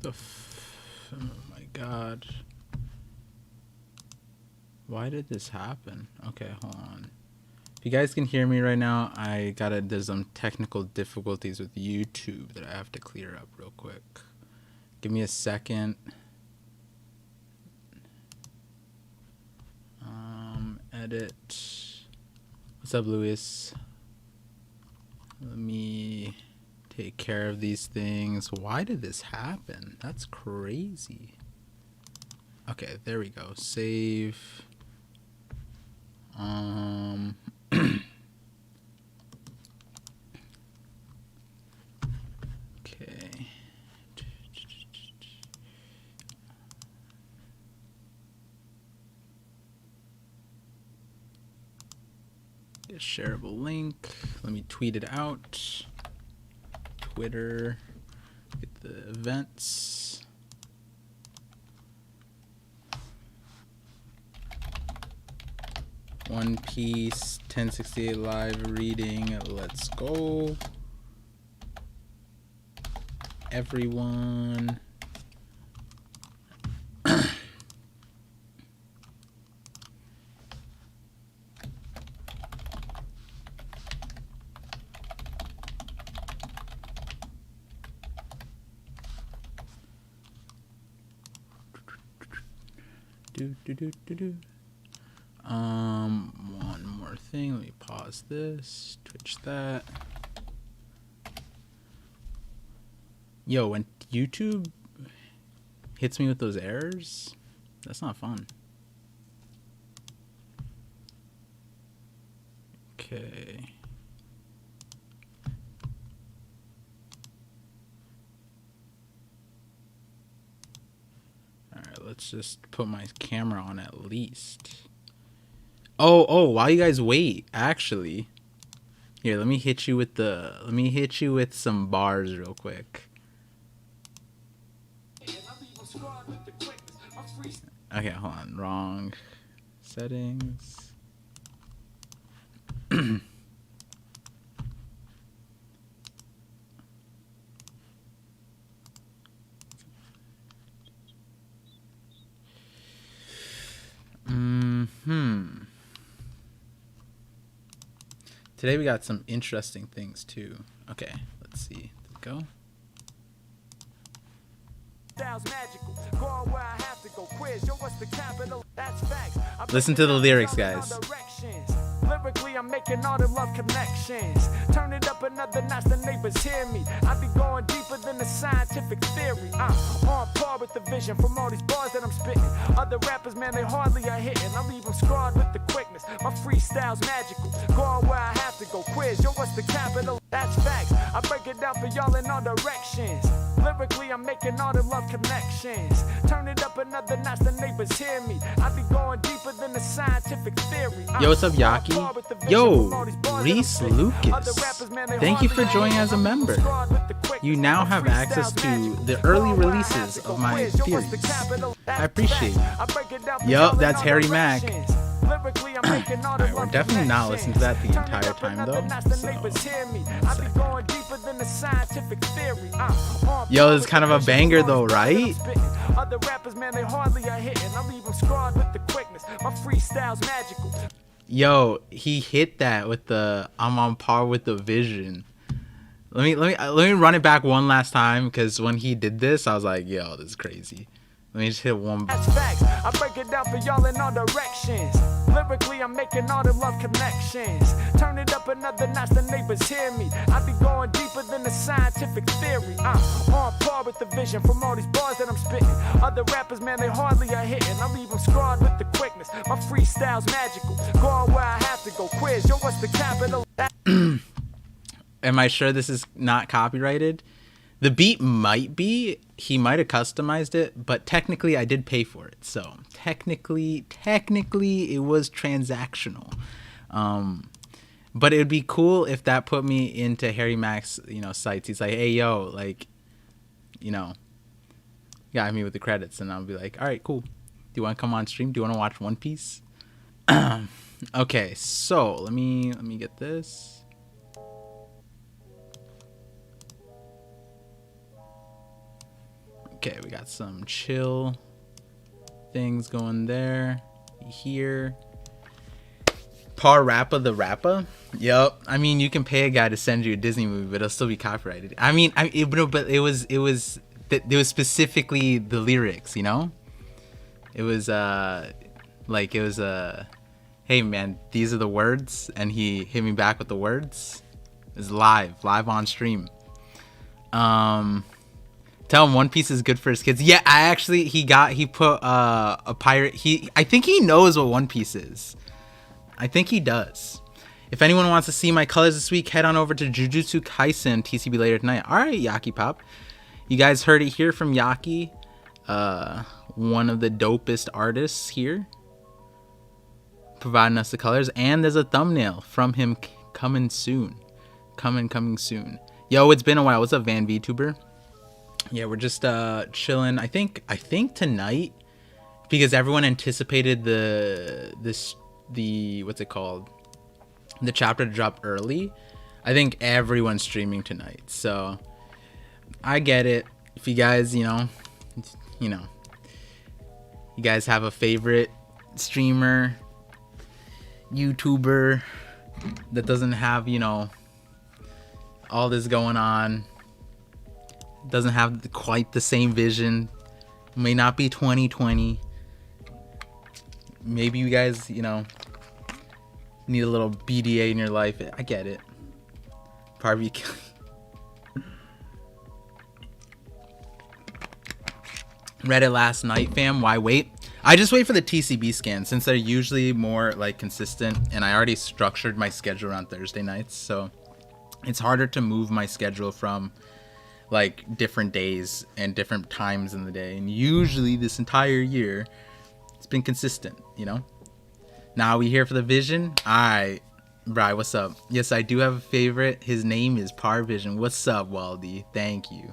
Oh my god. Why did this happen? Okay, hold on. If you guys can hear me right now, there's some technical difficulties with YouTube that I have to clear up real quick. Give me a second. Edit. What's up, Luis? Let me take care of these things. Why did this happen? That's crazy. Okay, there we go. Save. Okay. Get a shareable link. Let me tweet it out. Twitter. Get the events. One Piece 1068 live reading. Let's go. Everyone. One more thing. Let me pause this. Twitch that. Yo, when YouTube hits me with those errors, that's not fun. Okay. Alright, let's just put my camera on at least. Oh, while you guys wait, actually. Here, let me hit you with some bars real quick. Okay, hold on. Wrong settings. Today we got some interesting things too. Okay, let's see. Go. Listen to the lyrics, guys. Lyrically, I'm making all the love connections. Turn it up another notch, the neighbors hear me. I be going deeper than the scientific theory. I'm on par with the vision from all these bars that I'm spitting. Other rappers, man, they hardly are hitting. I leave them scarred with the quickness. My freestyle's magical. Going where I have to go. Quiz, yo, what's the capital? That's facts. I break it down for y'all in all directions. Lyrically, I'm making all the love connections. Turn it up another notch, the neighbors hear me. I be going deeper than the scientific theory. Yo, what's up, Yaki? Yo, Reese Lucas. Thank you for joining as a member. You now have access to the early releases of my theories. I appreciate it. Yup, that's Harry Mack. Alright, we're definitely not listening to that the entire time though. So. Yo, it's kind of a banger though, right? Other rappers, man, they hardly are hitting. I leave them scarred with the quickness. My freestyle's magical. Yo, he hit that with the I'm on par with the vision. Let me run it back one last time, because when he did this, I was like, yo, this is crazy. Let me just hit one. That's facts. I break it down for y'all in all directions. Lyrically, I'm making all the love connections. Turn it up another notch, the neighbors hear me. I be going deeper than the scientific theory. I'm on par with the vision from all these bars that I'm spitting. Other rappers, man, they hardly are hitting. I leave them scarred with the quickness. My freestyle's magical. Going where I have to go. Quiz, yo, what's the capital? Am I sure this is not copyrighted? The beat might be. He might have customized it, but technically I did pay for it. So technically it was transactional. But it would be cool if that put me into Harry Mack's, sites. He's like, hey, yo, like, got me with the credits. And I'll be like, all right, cool. Do you want to come on stream? Do you want to watch One Piece? Okay, so let me get this. Okay, we got some chill things going there. Here. ParRappa the Rappa. Yep. I mean, you can pay a guy to send you a Disney movie, but it'll still be copyrighted. I mean, but it was specifically the lyrics, you know? It was hey man, these are the words, and he hit me back with the words. It was live on stream. Tell him One Piece is good for his kids. Yeah, he put a pirate. I think he knows what One Piece is. I think he does. If anyone wants to see my colors this week, head on over to Jujutsu Kaisen TCB later tonight. All right, Yaki Pop. You guys heard it here from Yaki, one of the dopest artists here, providing us the colors. And there's a thumbnail from him coming soon. Coming soon. Yo, it's been a while. What's up, Van VTuber? Yeah, we're just chilling. I think tonight, because everyone anticipated the what's it called? The chapter to drop early. I think everyone's streaming tonight. So I get it. If you guys, you guys have a favorite streamer, YouTuber that doesn't have, all this going on, doesn't have quite the same vision, may not be 2020. Maybe you guys, need a little BDA in your life. I get it. ParVision. Read it last night, fam. Why wait? I just wait for the TCB scan since they're usually more like consistent, and I already structured my schedule around Thursday nights, so it's harder to move my schedule from like different days and different times in the day. And usually this entire year it's been consistent, Now we here for the vision. Alright, Bri, what's up? Yes, I do have a favorite. His name is ParVision. What's up, Waldy? Thank you.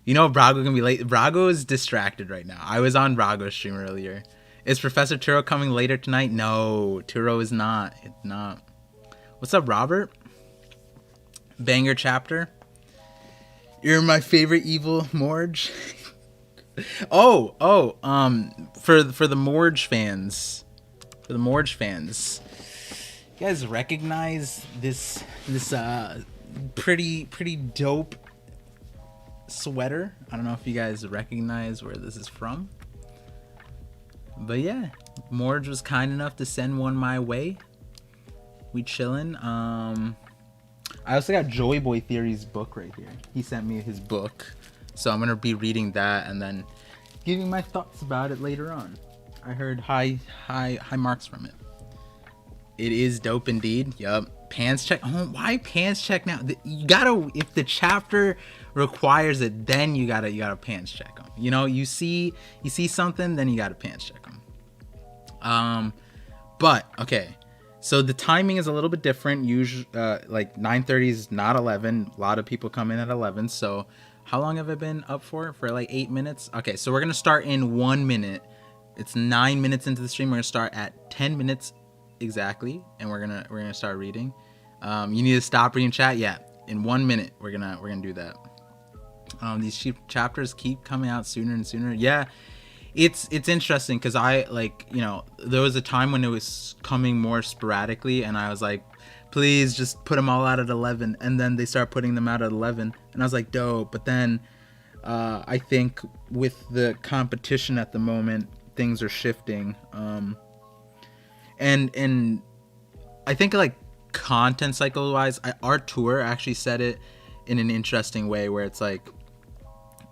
Brago gonna be late. Brago is distracted right now. I was on Brago's stream earlier. Is Professor Turo coming later tonight? No, Turo is not. It's not. What's up, Robert? Banger chapter. You're my favorite evil Morge. For the Morge fans. For the Morge fans, you guys recognize this pretty dope sweater? I don't know if you guys recognize where this is from, but yeah, Morge was kind enough to send one my way. We chillin'. I also got Joy Boy Theory's book right here. He sent me his book, so I'm gonna be reading that and then giving my thoughts about it later on. I heard high marks from it. It is dope indeed. Yup. Pants check. Oh, why pants check now? You gotta, if the chapter requires it, then you gotta pants check them. You see something, then you gotta pants check them. But okay. So the timing is a little bit different. Usually, like 9:30 is not 11. A lot of people come in at 11. So how long have I been up for? For like 8 minutes. Okay, so we're gonna start in 1 minute. It's 9 minutes into the stream. We're gonna start at 10 minutes exactly, and we're gonna start reading. You need to stop reading chat. Yeah, in 1 minute we're gonna do that. These chapters keep coming out sooner and sooner. Yeah, it's interesting because there was a time when it was coming more sporadically, and I was like, please just put them all out at 11, and then they start putting them out at 11, and I was like, dope. But then I think with the competition at the moment, things are shifting, and I think like content cycle wise, Artur actually said it in an interesting way where it's like,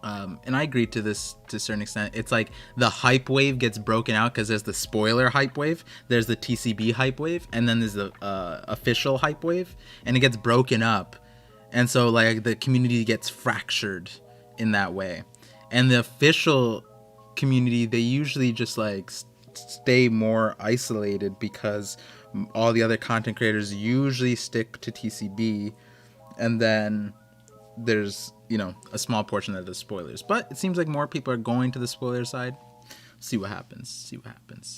and I agree to this to a certain extent. It's like the hype wave gets broken out because there's the spoiler hype wave, there's the TCB hype wave, and then there's the official hype wave, and it gets broken up, and so like the community gets fractured in that way. And the official community, they usually just like stay more isolated because all the other content creators usually stick to TCB, and then there's a small portion that does spoilers. But it seems like more people are going to the spoiler side. See what happens.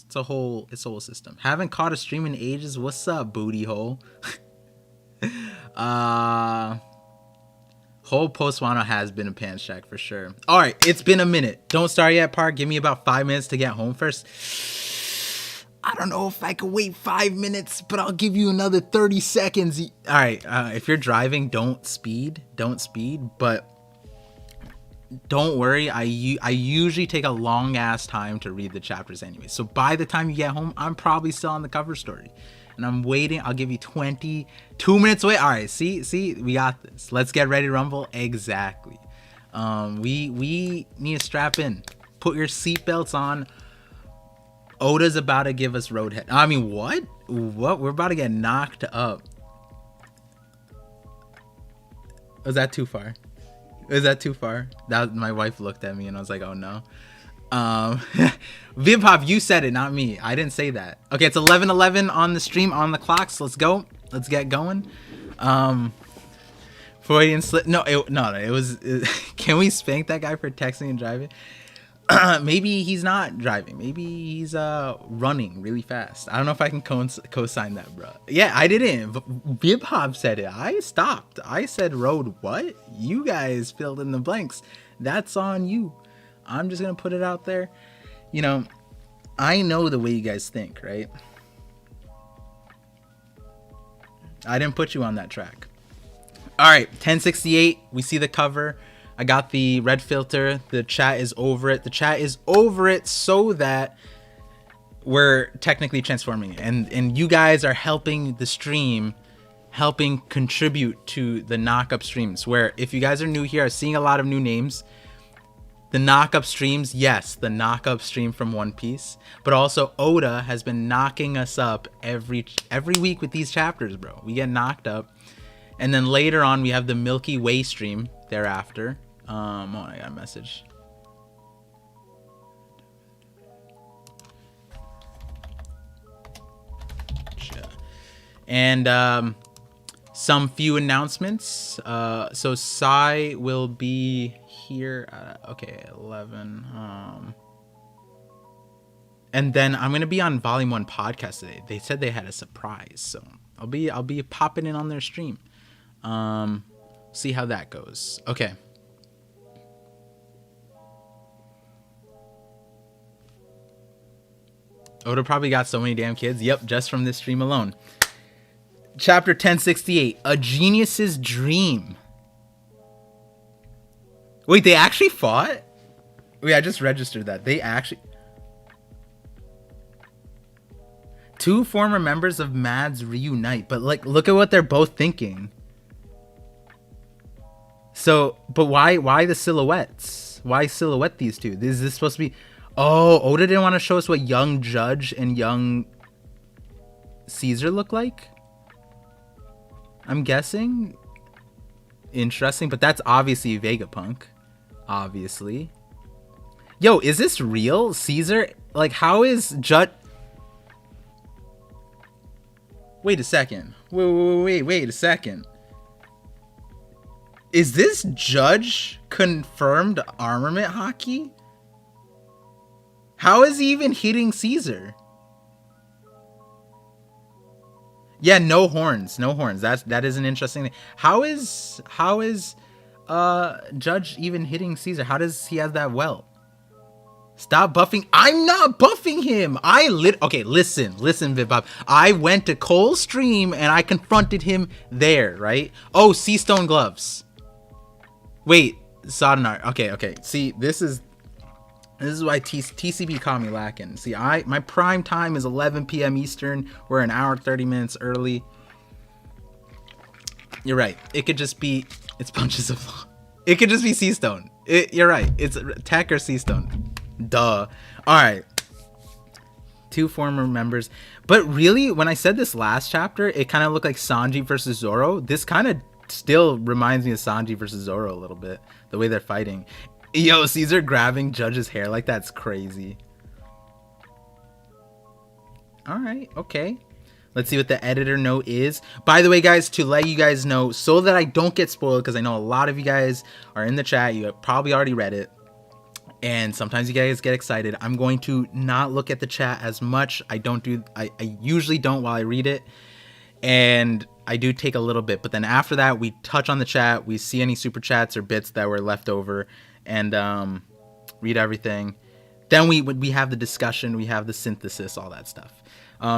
It's a whole system. Haven't caught a stream in ages. What's up, booty hole? Whole post Wano has been a pants check for sure. All right, it's been a minute. Don't start yet, Park. Give me about 5 minutes to get home first. I don't know if I can wait 5 minutes, but I'll give you another 30 seconds. All right, if you're driving, don't speed. But don't worry. I usually take a long ass time to read the chapters anyway. So by the time you get home, I'm probably still on the cover story. And I'm waiting. I'll give you 22 minutes away. All right, see, we got this. Let's get ready to rumble. Exactly. We need to strap in. Put your seatbelts on. Oda's about to give us roadhead. I mean, what? We're about to get knocked up. Was that too far? That my wife looked at me and I was like, oh no. Vib Hop, you said it, not me. I didn't say that. Okay, it's 11:11 on the stream, on the clock. So let's go. Let's get going. Freudian slip. No, it was. Can we spank that guy for texting and driving? Maybe he's not driving. Maybe he's running really fast. I don't know if I can co-sign that, bro. Yeah, I didn't. Vib Hop said it. I stopped. I said road. What? You guys filled in the blanks. That's on you. I'm just gonna put it out there. You know, I know the way you guys think, right? I didn't put you on that track. All right, 1068. We see the cover. I got the red filter. The chat is over it. The chat is over it so that we're technically transforming it. And you guys are helping the stream, helping contribute to the Knockup streams. Where if you guys are new here, I'm seeing a lot of new names. The Knockup streams, yes, the Knockup stream from One Piece, but also Oda has been knocking us up every week with these chapters, bro. We get knocked up, and then later on we have the Milky Way stream thereafter. Oh, I got a message. And some few announcements. So Sai will be here. Okay, 11. And then I'm gonna be on Volume 1 podcast today. They said they had a surprise, so I'll be popping in on their stream. See how that goes. Okay. Oda probably got so many damn kids. Yep, just from this stream alone. Chapter 1068, A Genius's Dream. Wait, they actually fought? Wait, I just registered that. They actually... Two former members of MADS reunite, but like, look at what they're both thinking. So, but why the silhouettes? Why silhouette these two? Is this supposed to be... Oh, Oda didn't want to show us what young Judge and young Caesar look like? I'm guessing. Interesting, but that's obviously Vegapunk. Obviously. Yo, is this real? Caesar? Like, how is Judge... Wait a second. Wait a second. Is this Judge confirmed armament hockey? How is he even hitting Caesar? Yeah, no horns. That is an interesting thing. How is Judge even hitting Caesar? How does he have that welt? Stop buffing. I'm not buffing him. Okay, listen, Vipop. I went to Cole's stream and I confronted him there, right? Oh, Sea Stone gloves. Wait, Sodonar. Okay. See, this is why TCB caught me lacking. See, my prime time is 11 p.m. Eastern. We're an hour 30 minutes early. You're right. It could just be... It's punches of law. It could just be Sea Stone. You're right. It's Tech or Sea Stone. Duh. All right. Two former members. But really, when I said this last chapter, it kind of looked like Sanji versus Zoro. This kind of still reminds me of Sanji versus Zoro a little bit. The way they're fighting. Yo, Caesar grabbing Judge's hair like that's crazy. All right, okay. Let's see what the editor note is. By the way, guys, to let you guys know, so that I don't get spoiled, because I know a lot of you guys are in the chat. You have probably already read it. And sometimes you guys get excited. I'm going to not look at the chat as much. I usually don't while I read it. And I do take a little bit, but then after that, we touch on the chat. We see any super chats or bits that were left over, and read everything. Then we have the discussion. We have the synthesis, all that stuff.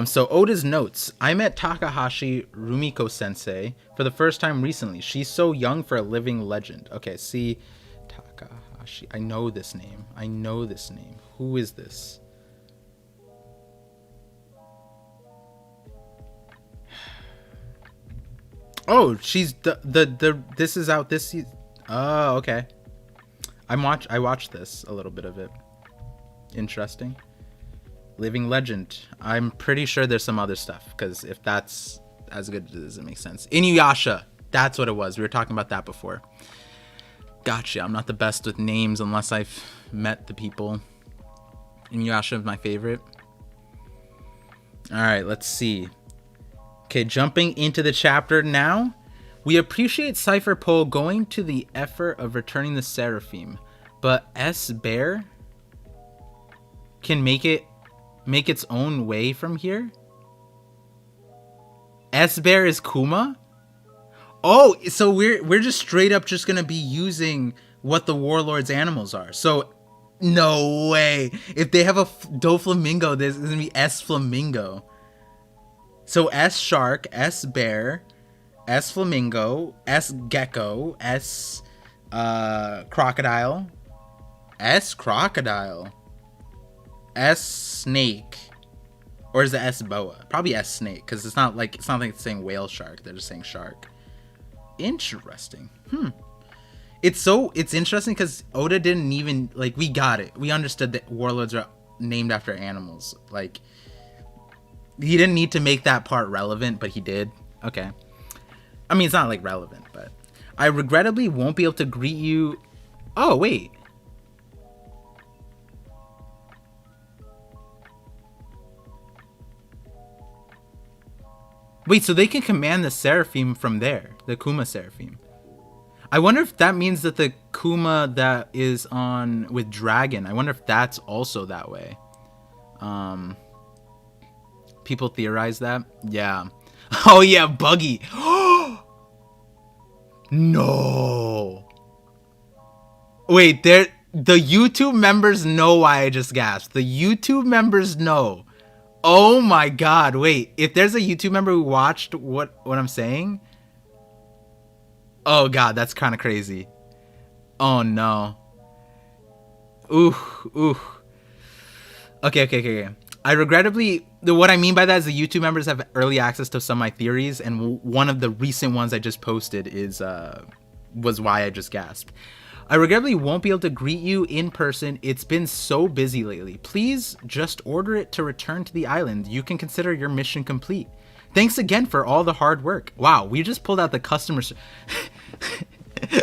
So Oda's notes. I met Takahashi Rumiko Sensei for the first time recently. She's so young for a living legend. Okay, see, Takahashi. I know this name. Who is this? Oh, she's the this is out this season. Oh, okay. I watched this, a little bit of it. Interesting. Living legend. I'm pretty sure there's some other stuff, because if that's as good as it makes sense. Inuyasha. That's what it was. We were talking about that before. Gotcha. I'm not the best with names unless I've met the people. Inuyasha is my favorite. All right, let's see. Okay, jumping into the chapter now. We appreciate Cypher Pole going to the effort of returning the Seraphim, but S Bear can make its own way from here. S Bear is Kuma? Oh, so we're just straight up just gonna be using what the Warlord's animals are. So no way. If they have a Doflamingo, there's gonna be S Flamingo. So S Shark, S Bear, S Flamingo, S Gecko, S Crocodile, S Crocodile, S Snake, or is it S Boa? Probably S Snake, because it's not like it's saying whale shark. They're just saying shark. Interesting. It's interesting because Oda didn't even we got it. We understood that warlords are named after animals. Like, he didn't need to make that part relevant, but he did. Okay. I mean, it's not relevant, but I regrettably won't be able to greet you. Oh, wait. Wait, so they can command the Seraphim from there, the Kuma Seraphim. I wonder if that means that the Kuma that is on with Dragon, I wonder if that's also that way. People theorize that. Yeah. Oh yeah, Buggy. No. Wait, the YouTube members know why I just gasped. The YouTube members know. Oh my god, wait. If there's a YouTube member who watched what I'm saying. Oh god, that's kind of crazy. Oh no. Ooh. Okay. I regrettably, what I mean by that is the YouTube members have early access to some of my theories, and one of the recent ones I just posted was why I just gasped. I regrettably won't be able to greet you in person. It's been so busy lately. Please just order it to return to the island. You can consider your mission complete. Thanks again for all the hard work. Wow, we just pulled out the customer.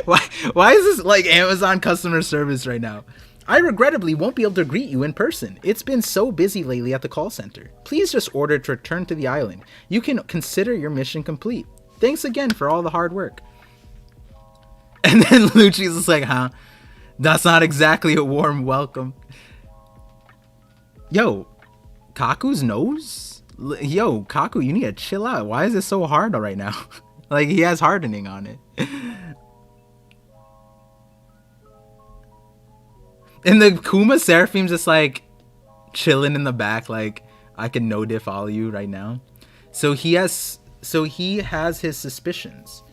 Why is this like Amazon customer service right now? I regrettably won't be able to greet you in person. It's been so busy lately at the call center. Please just order to return to the island. You can consider your mission complete. Thanks again for all the hard work. And then Lucci's just like, huh? That's not exactly a warm welcome. Yo, Kaku's nose? Yo, Kaku, you need to chill out. Why is it so hard right now? Like, he has hardening on it. And the Kuma Seraphim's just like chilling in the back, like, I can no diff all you right now. So he has his suspicions.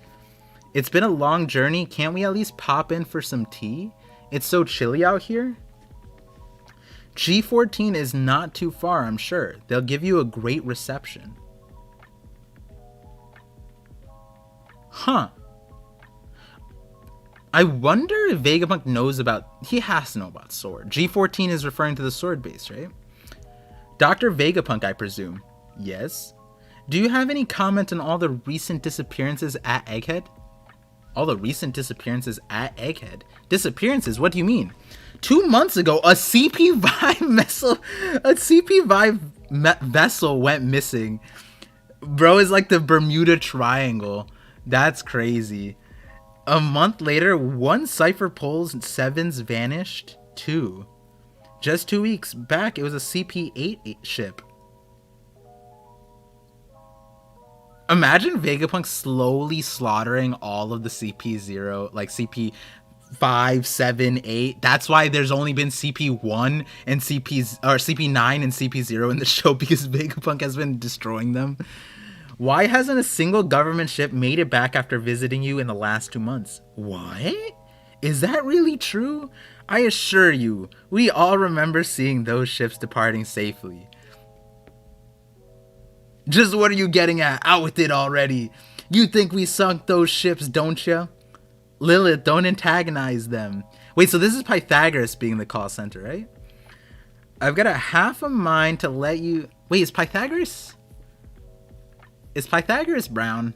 It's been a long journey. Can't we at least pop in for some tea? It's so chilly out here. G14 is not too far, I'm sure. They'll give you a great reception. Huh. I wonder if Vegapunk knows about... He has to know about Sword. G14 is referring to the Sword base, right? Dr. Vegapunk, I presume. Yes. Do you have any comment on all the recent disappearances at Egghead? All the recent disappearances at Egghead? Disappearances? What do you mean? 2 months ago, a CP5 vessel went missing. Bro is like the Bermuda Triangle. That's crazy. A month later, 1 Cypher Pole's 7s vanished. 2. Just 2 weeks back, it was a CP8 ship. Imagine Vegapunk slowly slaughtering all of the CP0, like CP 5, 7, 8. That's why there's only been CP1 and CP9 and CP0 in the show, because Vegapunk has been destroying them. Why hasn't a single government ship made it back after visiting you in the last 2 months? What? Is that really true? I assure you, we all remember seeing those ships departing safely. Just what are you getting at? Out with it already. You think we sunk those ships, don't you? Lilith, don't antagonize them. Wait, so this is Pythagoras being the call center, right? I've got a half a mind to let you... Wait, is Pythagoras... Is Pythagoras brown?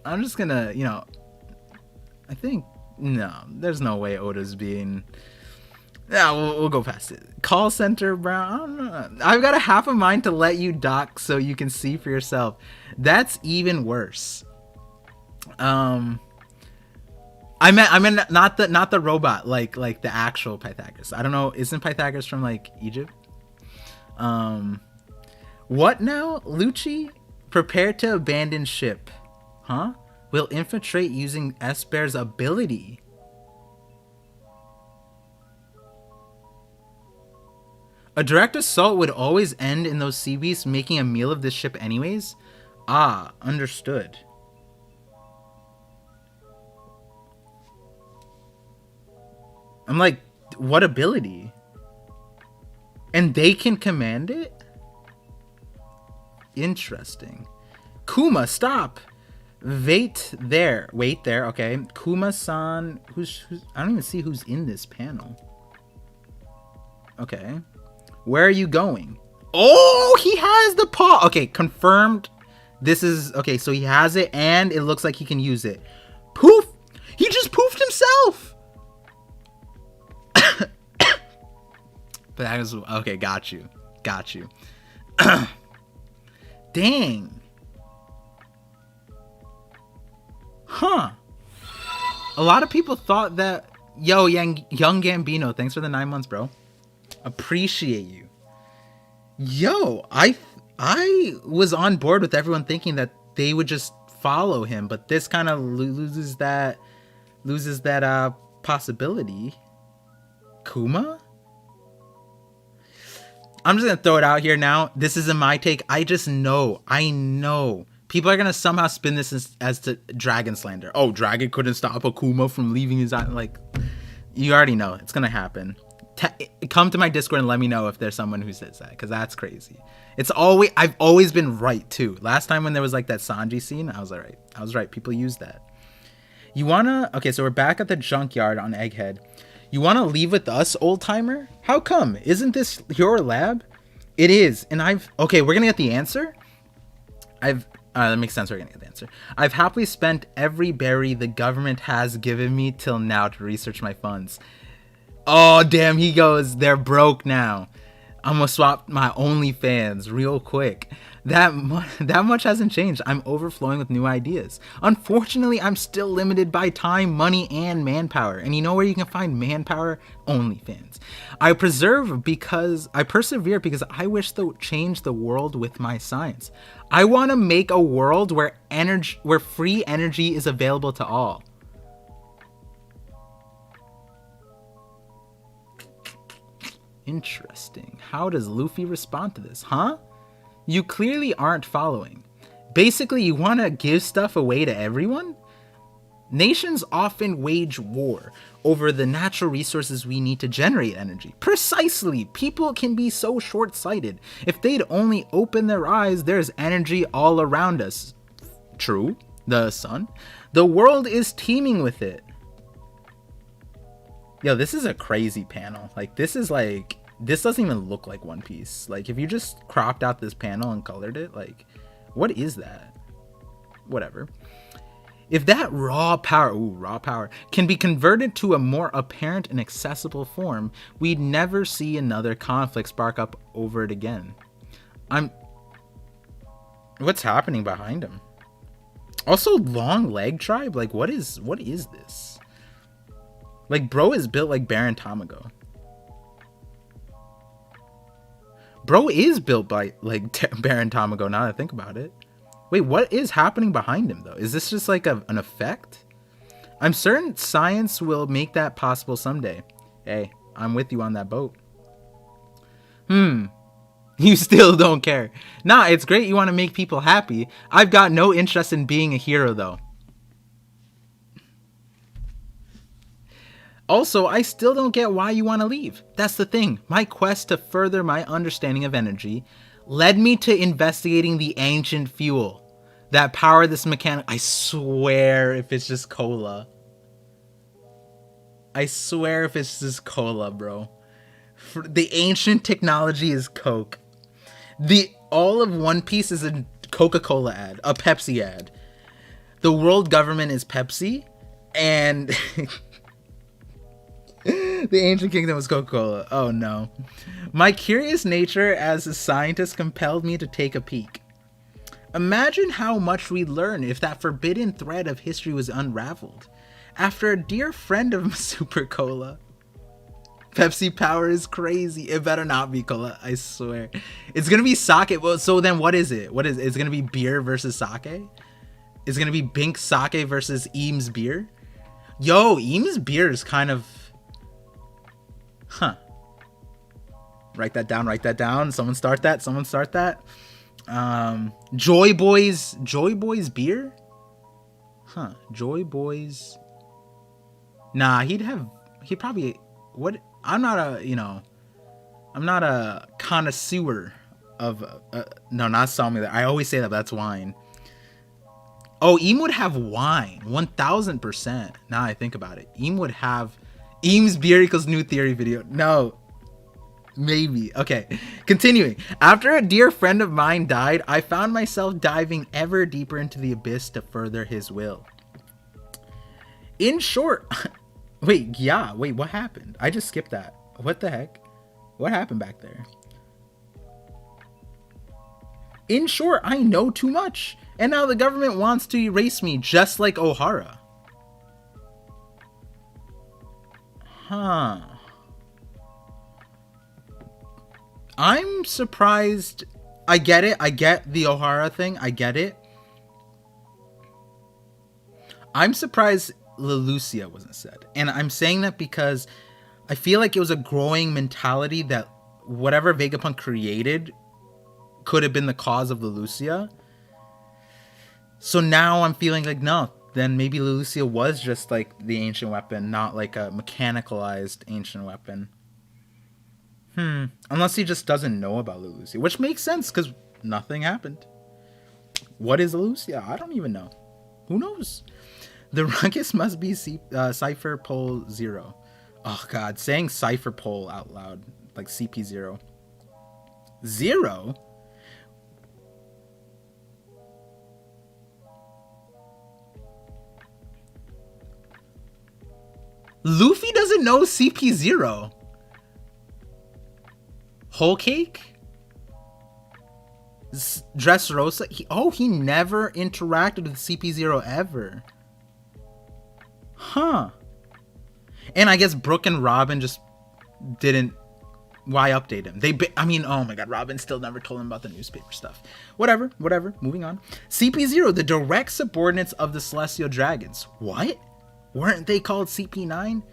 I'm just gonna, you know... I think... No, there's no way Oda's being... Yeah, we'll go past it. Call center brown? I don't know. I've got a half a mind to let you dock so you can see for yourself. That's even worse. I meant not the robot, like the actual Pythagoras. I don't know. Isn't Pythagoras from like Egypt? What now, Lucci? Prepare to abandon ship. Huh? We'll infiltrate using S-Bear's ability. A direct assault would always end in those sea beasts making a meal of this ship anyways? Ah, understood. I'm like, what ability? And they can command it? Interesting. Kuma, stop! Wait there. Okay. Kuma-san, who's I don't even see who's in this panel. Okay. Where are you going? Oh, he has the paw. Okay, confirmed. This is okay. So he has it, and it looks like he can use it. Poof! He just poofed himself. But that was okay. Got you. Dang. Huh. A lot of people thought that. Yo, young Gambino, thanks for the 9 months, bro. Appreciate you. Yo, I was on board with everyone thinking that they would just follow him, but this kind of loses that possibility. Kuma? I'm just gonna throw it out here now. This isn't my take. I know people are gonna somehow spin this as to Dragon slander. Oh, Dragon couldn't stop Akuma from leaving his island. Like, you already know it's gonna happen. Come to my Discord and let me know if there's someone who says that, because that's crazy. I've always been right too. Last time when there was like that Sanji scene, I was right. People use that. Okay, so we're back at the junkyard on Egghead. You wanna leave with us, old timer? How come? Isn't this your lab? It is, and okay, we're gonna get the answer. That makes sense. We're gonna get the answer. I've happily spent every berry the government has given me till now to research my funds. Oh, damn, he goes, they're broke now. I'm gonna swap my OnlyFans real quick. That much hasn't changed. I'm overflowing with new ideas. Unfortunately, I'm still limited by time, money, and manpower. And you know where you can find manpower? OnlyFans. I persevere because I wish to change the world with my science. I want to make a world where free energy is available to all. Interesting. How does Luffy respond to this, huh? You clearly aren't following. Basically, you want to give stuff away to everyone? Nations often wage war over the natural resources we need to generate energy. Precisely. People can be so short-sighted. If they'd only open their eyes, there's energy all around us. True. The sun. The world is teeming with it. Yo, this is a crazy panel. Like, this doesn't even look like One Piece. Like, if you just cropped out this panel and colored it, like, what is that? Whatever. If that raw power can be converted to a more apparent and accessible form, we'd never see another conflict spark up over it again. What's happening behind him? Also, long leg tribe? Like, what is this? Like, bro is built like Baron Tamago. Bro is built by like Baron Tamago now that I think about it. Wait, what is happening behind him though? Is this just like an effect? I'm certain science will make that possible someday. Hey, I'm with you on that boat. You still don't care. Nah, it's great you want to make people happy. I've got no interest in being a hero though. Also, I still don't get why you want to leave. That's the thing. My quest to further my understanding of energy led me to investigating the ancient fuel that powered this mechanic. I swear if it's just cola. I swear if it's just cola, bro. The ancient technology is Coke. All of One Piece is a Coca-Cola ad, a Pepsi ad. The world government is Pepsi, and the ancient kingdom was Coca-Cola. Oh no. My curious nature as a scientist compelled me to take a peek. Imagine how much we'd learn if that forbidden thread of history was unraveled. After a dear friend of Super Cola. Pepsi power is crazy. It better not be cola, I swear. It's gonna be sake. Well, so then what is it? It's gonna be beer versus sake? It's gonna be Bink sake versus Eames beer? Yo, Eames beer is kind of... Huh. Write that down. Someone start that. Joy Boys beer? Huh. Joy Boys. Nah, he'd probably... What? I'm not a connoisseur of... no, not Sommi. I always say that, but that's wine. Oh, Eam would have wine. 1000%. Now I think about it. Eam would have... Eames beer equals new theory video. No. Maybe. Okay. Continuing. After a dear friend of mine died, I found myself diving ever deeper into the abyss to further his will. In short... Wait, what happened? I just skipped that. What the heck? What happened back there? In short, I know too much. And now the government wants to erase me just like Ohara. Huh. I'm surprised. I get it. I get the Ohara thing. I get it. I'm surprised Leloucia wasn't said. And I'm saying that because I feel like it was a growing mentality that whatever Vegapunk created could have been the cause of Leloucia. So now I'm feeling like, no, then maybe Leloucia was just like the ancient weapon, not like a mechanicalized ancient weapon. Unless he just doesn't know about Leloucia, which makes sense because nothing happened. What is Leloucia? I don't even know. Who knows? The ruckus must be Cypher Pole 0. Oh god, saying Cypher Pole out loud, like CP0. 0? Luffy doesn't know CP0. Whole Cake? Dressrosa? He never interacted with CP0 ever. Huh. And I guess Brooke and Robin just didn't... Why update him? Oh my god, Robin still never told him about the newspaper stuff. Whatever. Moving on. CP0, the direct subordinates of the Celestial Dragons. What? Weren't they called CP9?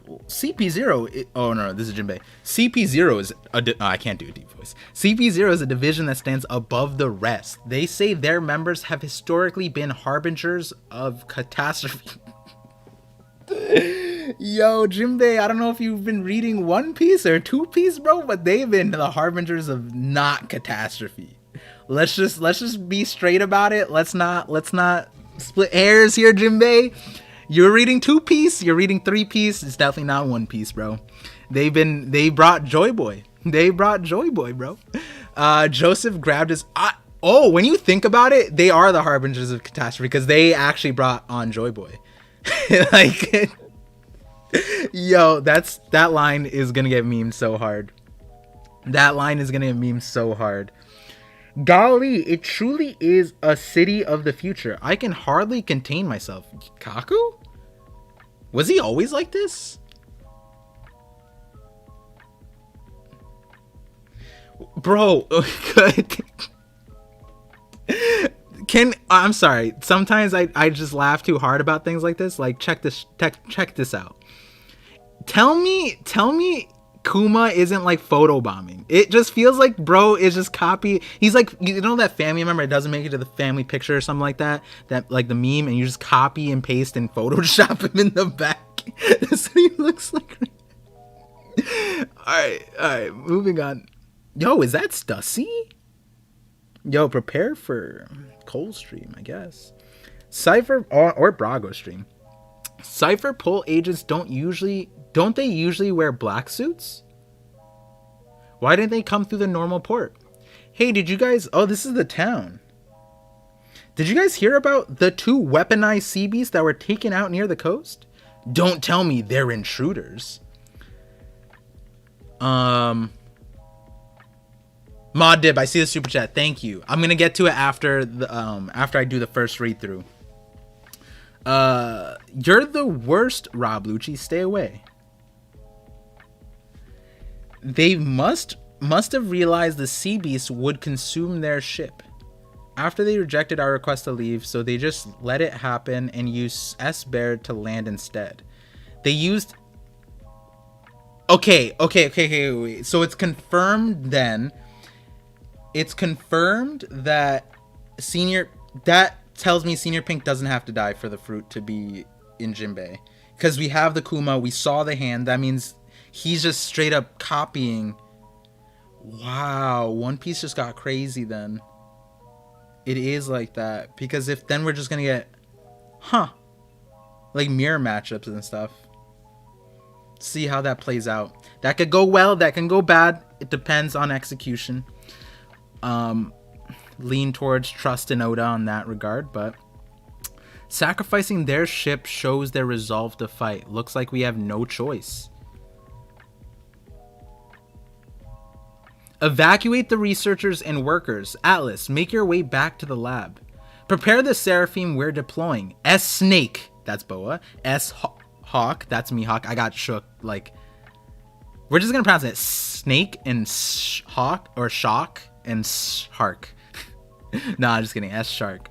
CP0... oh no, this is Jinbei. CP0 is... I can't do a deep voice. CP0 is a division that stands above the rest. They say their members have historically been harbingers of catastrophe. Yo, Jinbei, I don't know if you've been reading One Piece or Two Piece, bro, but they've been the harbingers of not catastrophe. Let's just be straight about it. Let's not split hairs here, Jinbei. You're reading Two Piece, you're reading Three Piece. It's definitely not One Piece, bro. They brought Joy Boy. Bro. Joseph grabbed his... when you think about it, they are the harbingers of catastrophe because they actually brought on Joy Boy. Like, yo, that line is gonna get memed so hard. Golly, it truly is a city of the future. I can hardly contain myself. Kaku? Was he always like this? Bro, I'm sorry. Sometimes I just laugh too hard about things like this. Like, check this out. Tell me Kuma isn't like photobombing. It just feels like bro is just copy. He's like, you know that family member, it doesn't make it to the family picture or something like that, like the meme, and you just copy and paste and Photoshop him in the back. That's what he looks like. Alright, moving on. Yo, is that Stussy? Yo, prepare for Cold Stream, I guess. Cypher or Brago Stream. Cypher poll agents don't they usually wear black suits? Why didn't they come through the normal port? Hey, did you guys... Oh, this is the town. Did you guys hear about the 2 weaponized sea beasts that were taken out near the coast? Don't tell me they're intruders. Mod Dib, I see the super chat. Thank you. I'm gonna get to it after I do the first read through. You're the worst, Rob Lucci. Stay away. They must have realized the sea beast would consume their ship. After they rejected our request to leave, so they just let it happen and used S-Bear to land instead. They used... Okay, wait. So it's confirmed then. It's confirmed that that tells me Senior Pink doesn't have to die for the fruit to be in Jinbei. Because we have the Kuma, we saw the hand, that means he's just straight up copying. Wow, One Piece just got crazy then. It is like that. Because if then we're just gonna get, like mirror matchups and stuff. See how that plays out. That could go well, that can go bad. It depends on execution. Lean towards trust in Oda on that regard, but sacrificing their ship shows their resolve to fight. Looks like we have no choice. Evacuate the researchers and workers. Atlas, make your way back to the lab. Prepare the Seraphim we're deploying. S Snake, that's Boa. S Hawk, that's Mihawk. I got shook. Like, we're just gonna pronounce it Snake and Hawk, or Shock and Shark. Nah, just kidding. S Shark.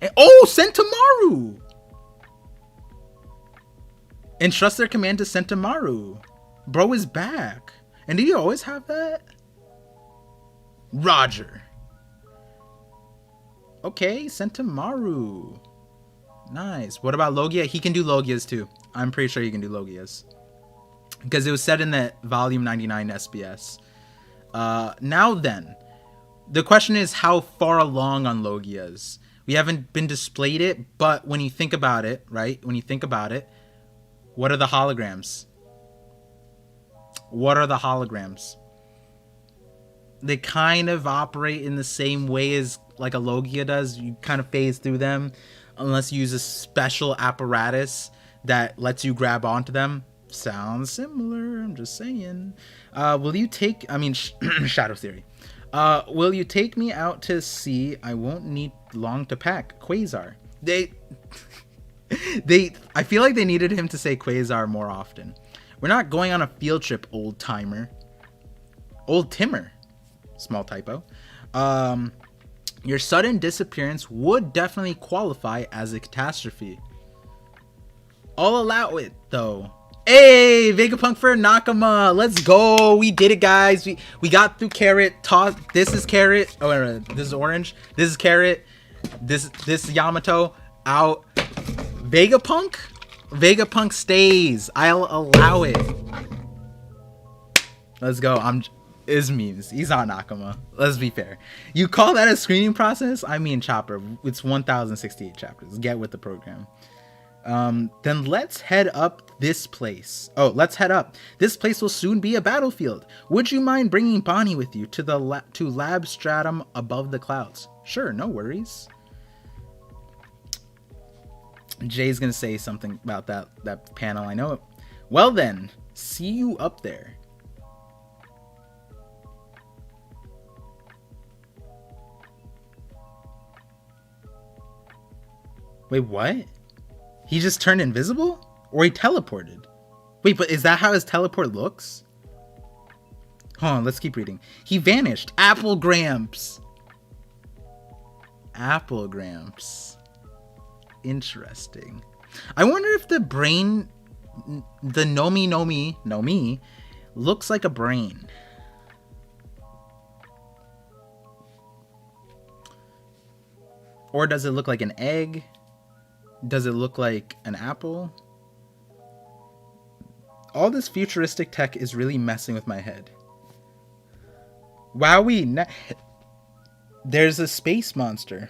And, oh, Sentomaru! Entrust their command to Sentomaru. Bro is back. And do you always have that? Roger. Okay, Sentomaru. Nice. What about Logia? He can do Logias too. I'm pretty sure he can do Logias. Because it was said in the volume 99 SBS. Now then. The question is how far along on Logias. We haven't been displayed it, but when you think about it, right? When you think about it, what are the holograms? What are the holograms? They kind of operate in the same way as like a Logia does. You kind of phase through them unless you use a special apparatus that lets you grab onto them. Sounds similar, I'm just saying. Will you take... I mean, Shadow Theory. Will you take me out to sea? I won't need long to pack. Quasar. I feel like they needed him to say Quasar more often. We're not going on a field trip, old timer. Old Timmer. Small typo. Your sudden disappearance would definitely qualify as a catastrophe. I'll allow it, though. Hey, Vegapunk for Nakama. Let's go. We did it, guys. We got through Carrot. This is Carrot. Oh, wait, this is Orange. This is Carrot. This is Yamato. Out. Vegapunk? Vegapunk stays. I'll allow it. Let's go. Is memes. He's on Nakama. Let's be fair. You call that a screening process? I mean, Chopper. It's 1068 chapters. Get with the program. Then let's head up this place. Oh, let's head up. This place will soon be a battlefield. Would you mind bringing Bonnie with you to the lab stratum above the clouds? Sure, no worries. Jay's gonna say something about that panel. I know it. Well then, see you up there. Wait, what? He just turned invisible? Or he teleported? Wait, but is that how his teleport looks? Hold on, let's keep reading. He vanished. Apple Gramps. Apple Gramps. Interesting. I wonder if the brain, the Nomi looks like a brain. Or does it look like an egg? Does it look like an apple? All this futuristic tech is really messing with my head. Wowee. There's a space monster.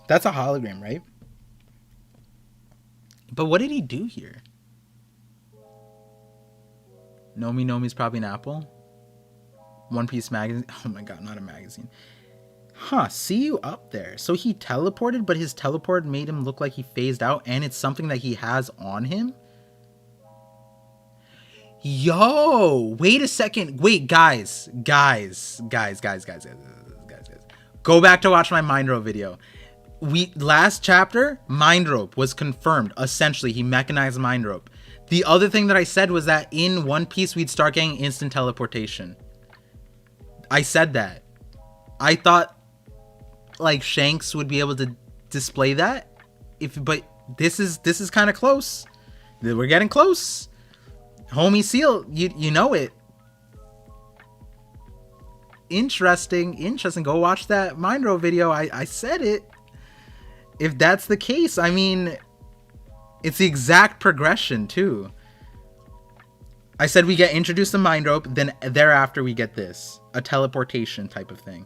That's a hologram, right? But what did he do here? Nomi's probably an apple. One Piece magazine. Oh my god, not a magazine. Huh, see you up there. So he teleported, but his teleport made him look like he phased out, and it's something that he has on him? Yo, wait a second. Wait, guys. Go back to watch my Mind Rope video. Last chapter, Mind Rope was confirmed. Essentially, he mechanized Mind Rope. The other thing that I said was that in One Piece, we'd start getting instant teleportation. I said that. I thought like Shanks would be able to display that, but this is kind of close. We're getting close. Homie Seal, you know it. Interesting. Go watch that Mind Rope video. I said it. If that's the case, I mean, it's the exact progression too. I said we get introduced to Mind Rope, then thereafter we get this, a teleportation type of thing.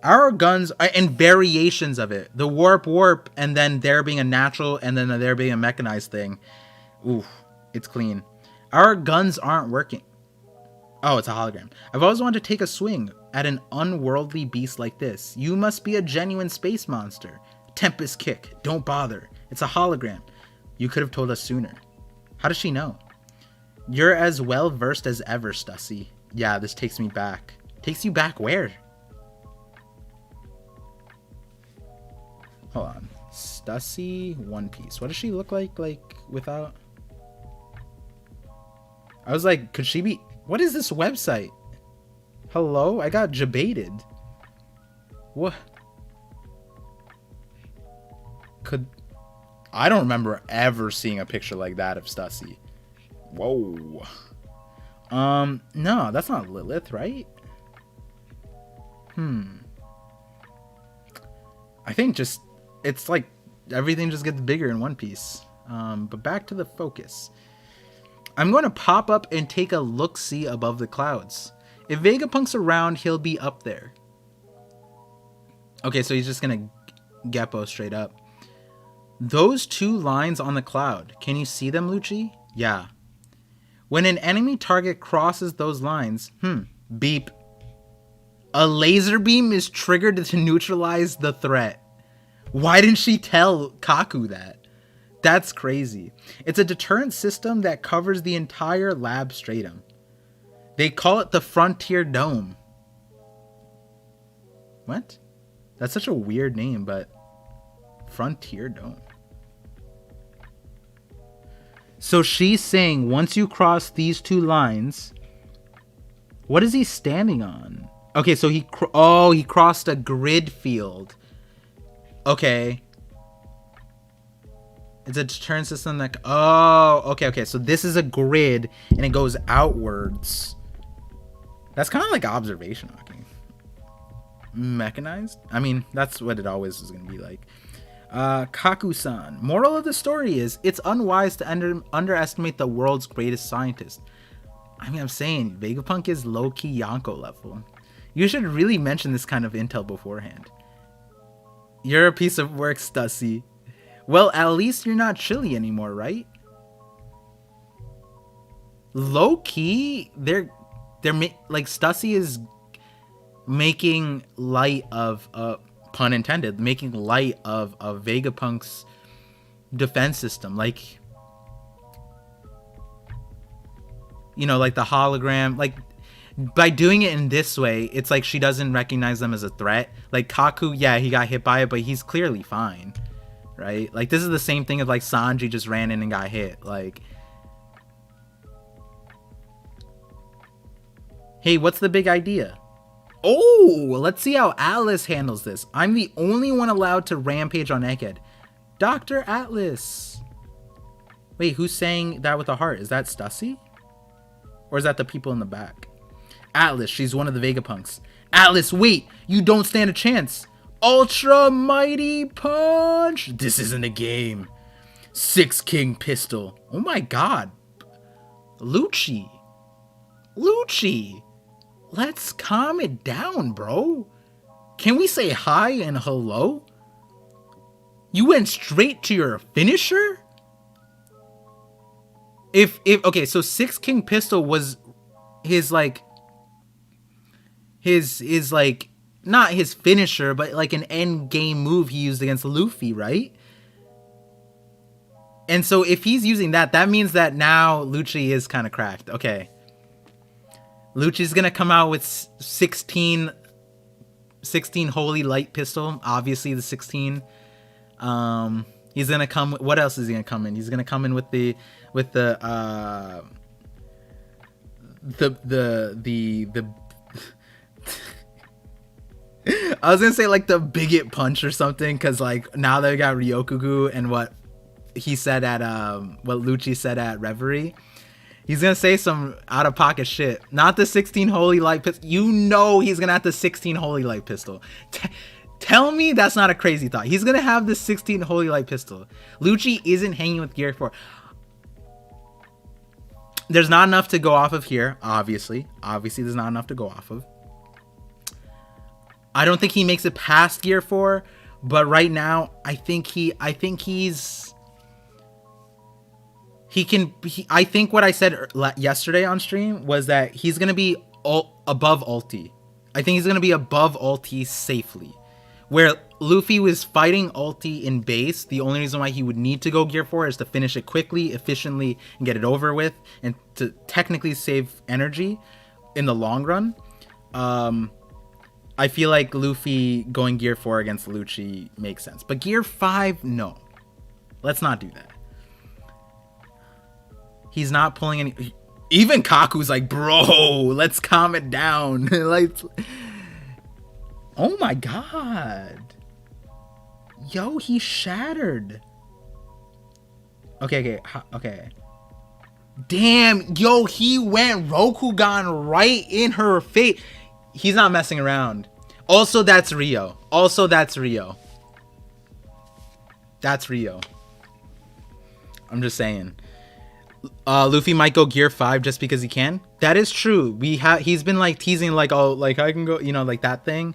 Our guns and variations of it, the warp, and then there being a natural, and then there being a mechanized thing. Ooh, it's clean. Our guns aren't working. Oh, it's a hologram. I've always wanted to take a swing at an unworldly beast like this. You must be a genuine space monster. Tempest kick. Don't bother. It's a hologram. You could have told us sooner. How does she know? You're as well versed as ever, Stussy. Yeah, this takes me back. Takes you back where? Hold on. Stussy One Piece. What does she look like without? I was like, could she be? What is this website? Hello? I got jebaited. What? I don't remember ever seeing a picture like that of Stussy. Whoa. No, that's not Lilith, right? I think just, it's like everything just gets bigger in One Piece. But back to the focus. I'm going to pop up and take a look-see above the clouds. If Vegapunk's around, he'll be up there. Okay, so he's just going to Geppo straight up. Those two lines on the cloud, can you see them, Lucci? Yeah. When an enemy target crosses those lines, beep. A laser beam is triggered to neutralize the threat. Why didn't she tell Kaku that? That's crazy. It's a deterrent system that covers the entire lab stratum. They call it the Frontier Dome. What? That's such a weird name, but Frontier Dome. So she's saying once you cross these two lines, what is he standing on? Okay, so he crossed a grid field. Okay. It's a deterrent system that... Oh, okay. So this is a grid, and it goes outwards. That's kind of like observation hawking. Mechanized? I mean, that's what it always is going to be like. Kaku-san. Moral of the story is, it's unwise to underestimate the world's greatest scientist. I mean, I'm saying, Vegapunk is low-key Yonko level. You should really mention this kind of intel beforehand. You're a piece of work, Stussy. Well, at least you're not chilly anymore, right? Low key, they're like Stussy is making light of pun intended, making light of Vegapunk's defense system, like, you know, like the hologram, like by doing it in this way, it's like she doesn't recognize them as a threat. Like Kaku, yeah, he got hit by it, but he's clearly fine. Right? Like, this is the same thing as, like, Sanji just ran in and got hit. Like, Hey, what's the big idea? Oh, let's see how Atlas handles this. I'm the only one allowed to rampage on Egghead. Dr. Atlas. Wait, who's saying that with a heart? Is that Stussy? Or is that the people in the back? Atlas, she's one of the Vegapunks. Atlas, wait, you don't stand a chance. Ultra Mighty Punch. This isn't a game. 6 King Pistol. Oh my god. Lucci. Let's calm it down, bro. Can we say hi and hello? You went straight to your finisher? If okay, so 6 King Pistol was his like not his finisher, but like an end game move he used against Luffy, right? And so if he's using that, that means that now Lucci is kind of cracked. Okay. Lucci's gonna come out with 16 Holy Light Pistol. Obviously the 16. He's gonna come. What else is he gonna come in? He's gonna come in with the I was gonna say like the bigot punch or something, because like now they got Ryokugu and what he said at what Lucci said at Reverie. He's gonna say some out of pocket shit. Not the 16 Holy Light Pistol. You know he's gonna have the 16 Holy Light Pistol. Tell me that's not a crazy thought. He's gonna have the 16 Holy Light Pistol. Lucci isn't hanging with Gear 4. There's not enough to go off of here. Obviously there's not enough to go off of. I don't think he makes it past Gear 4, but right now I think I think what I said yesterday on stream was that he's going to be above ulti. I think he's going to be above ulti safely. Where Luffy was fighting ulti in base, the only reason why he would need to go Gear 4 is to finish it quickly, efficiently, and get it over with, and to technically save energy in the long run. I feel like Luffy going Gear 4 against Lucci makes sense. But Gear 5, no. Let's not do that. He's not pulling any... Even Kaku's like, bro, let's calm it down. Like, oh my god. Yo, he shattered. Okay. Damn, yo, he went Rokugan right in her face. He's not messing around. Also, that's Rio. That's Rio. I'm just saying. Luffy might go Gear 5 just because he can. That is true. He's been like teasing like, oh, like I can go, you know, like that thing.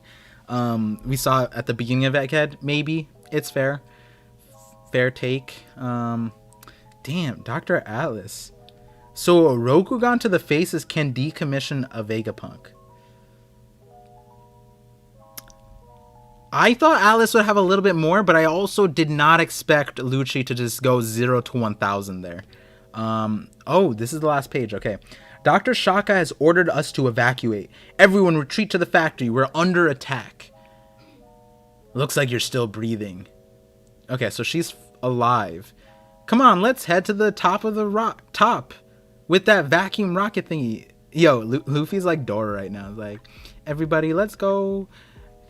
We saw at the beginning of Egghead. Maybe it's fair take. Damn, Dr. Atlas. So a Rokugan to the faces can decommission a Vegapunk. I thought Atlas would have a little bit more, but I also did not expect Lucci to just go 0 to 1000 there. Oh, this is the last page. Okay. Dr. Shaka has ordered us to evacuate. Everyone retreat to the factory. We're under attack. Looks like you're still breathing. Okay, so she's alive. Come on, let's head to the top of the top with that vacuum rocket thingy. Yo, Luffy's like Dora right now. Like, everybody, let's go.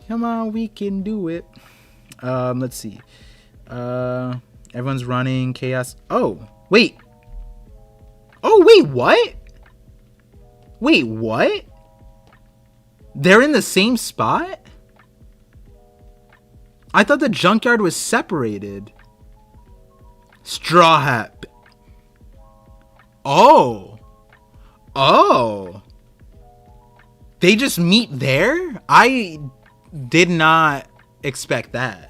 Come on, we can do it. Let's see. Everyone's running. Chaos. Oh, wait. What? Wait, what? They're in the same spot? I thought the junkyard was separated. Straw Hat. Oh. They just meet there? I did not expect that.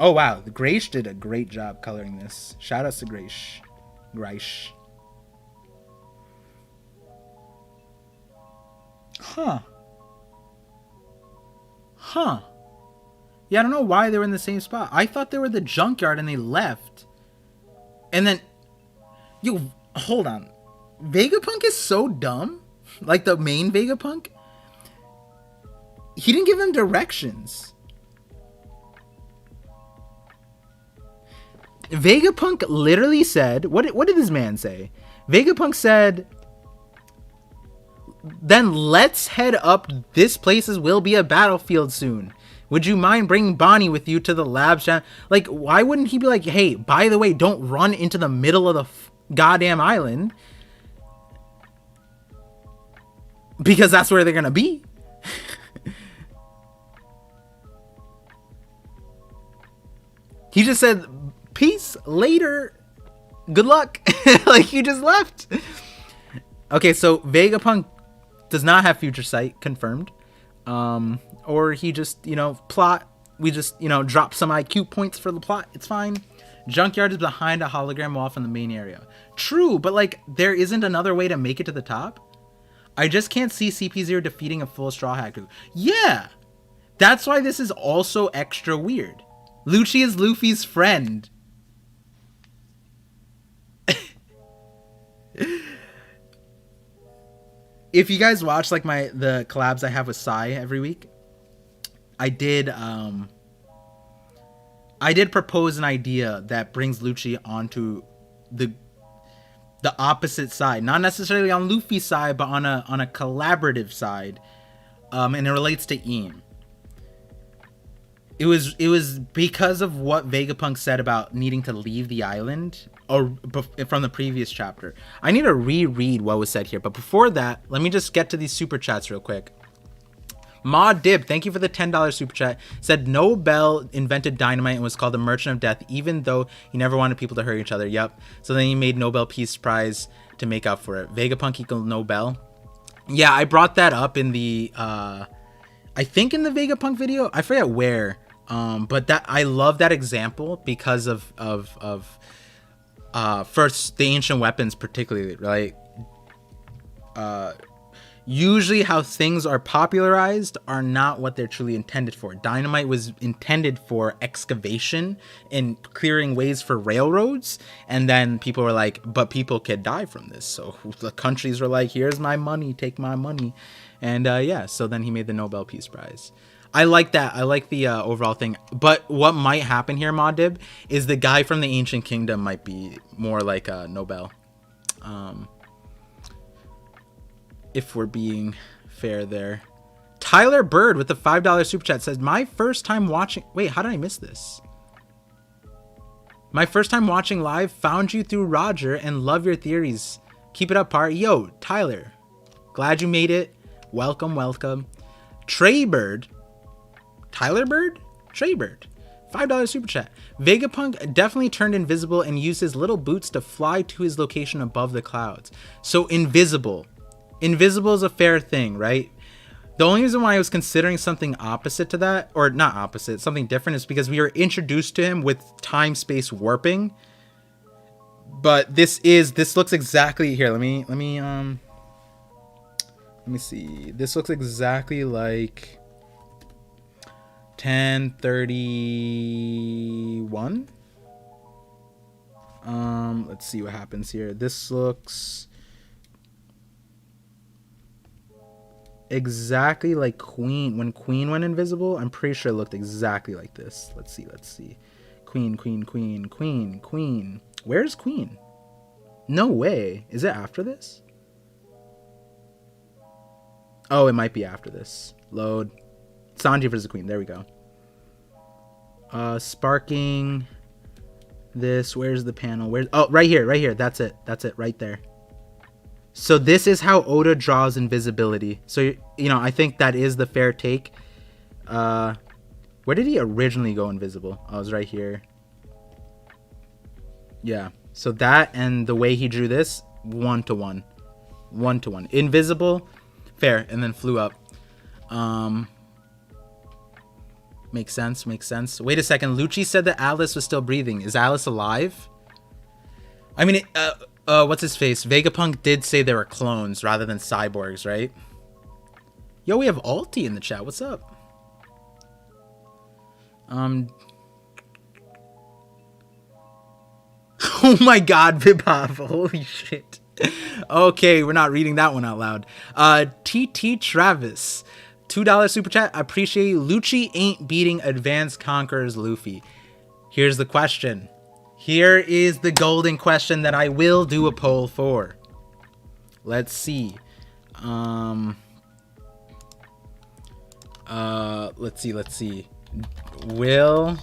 Oh wow, the Graish did a great job coloring this. Shout outs to Graish. Huh. Yeah, I don't know why they were in the same spot. I thought they were the junkyard and they left. And then... Yo, hold on. Vegapunk is so dumb. Like the main Vegapunk. He didn't give him directions. Vegapunk literally said... What did this man say? Vegapunk said... then let's head up. This place will be a battlefield soon. Would you mind bringing Bonnie with you to the labs? Like, why wouldn't he be like, hey, by the way, don't run into the middle of the goddamn island, because that's where they're gonna be. He just said, peace, later, good luck. Like, he just left. Okay, so Vegapunk does not have future sight, confirmed. Or he just, you know, plot. We just, you know, drop some IQ points for the plot. It's fine. Junkyard is behind a hologram wall from the main area. True, but, like, there isn't another way to make it to the top. I just can't see CP0 defeating a full Straw Hat crew. Yeah, that's why this is also extra weird. Lucci is Luffy's friend. If you guys watch like the collabs I have with Sai every week, I did propose an idea that brings Lucci onto the opposite side, not necessarily on Luffy's side, but on a collaborative side, and it relates to Eam. It was because of what Vegapunk said about needing to leave the island, or from the previous chapter. I need to reread what was said here, but before that, let me just get to these super chats real quick. Ma Dib, thank you for the $10 super chat. Said Nobel invented dynamite and was called the Merchant of Death, even though he never wanted people to hurt each other. Yep. So then he made Nobel Peace Prize to make up for it. Vegapunk equal Nobel. Yeah, I brought that up in the I think in the Vegapunk video. I forget where. But that I love that example because of first the ancient weapons, particularly, right? Usually how things are popularized are not what they're truly intended for. Dynamite was intended for excavation and clearing ways for railroads, and then people were like, but people could die from this, so the countries were like, here's my money, take my money. And yeah, so then he made the Nobel Peace Prize. I like that. I like the overall thing. But what might happen here, Modib, is the guy from the Ancient Kingdom might be more like a Nobel. If we're being fair there. Tyler Bird with the $5 super chat says, my first time watching... Wait, how did I miss this? My first time watching live, found you through Roger and love your theories. Keep it up, Par. Yo, Tyler. Glad you made it. Welcome, welcome. Trey Bird... Tyler Bird? Trey Bird. $5 super chat. Vegapunk definitely turned invisible and used his little boots to fly to his location above the clouds. So invisible. Invisible is a fair thing, right? The only reason why I was considering something opposite to that, or not opposite, something different, is because we were introduced to him with time-space warping. But this looks exactly here. Let me see. This looks exactly like 1031. Let's see what happens here. This looks exactly like Queen. When Queen went invisible, I'm pretty sure it looked exactly like this. Let's see. Queen. Where's Queen? No way. Is it after this? Oh, it might be after this. Load. Sanji versus Queen. There we go. Sparking this. Where's the panel? Where's... Oh, right here. That's it. Right there. So this is how Oda draws invisibility. So, you know, I think that is the fair take. Where did he originally go invisible? Oh, it was right here. Yeah. So that and the way he drew this, 1-to-1. 1-to-1. Invisible, fair, and then flew up. Makes sense. Wait a second. Lucci said that Alice was still breathing. Is Alice alive? I mean, what's his face? Vegapunk did say they were clones rather than cyborgs, right? Yo, we have Alti in the chat. What's up? Oh my god, Vibhav. Holy shit. Okay, we're not reading that one out loud. TT Travis. $2 super chat. I appreciate you. Lucci ain't beating Advanced Conqueror's Luffy. Here's the question. Here is the golden question that I will do a poll for. Let's see. Let's see. Will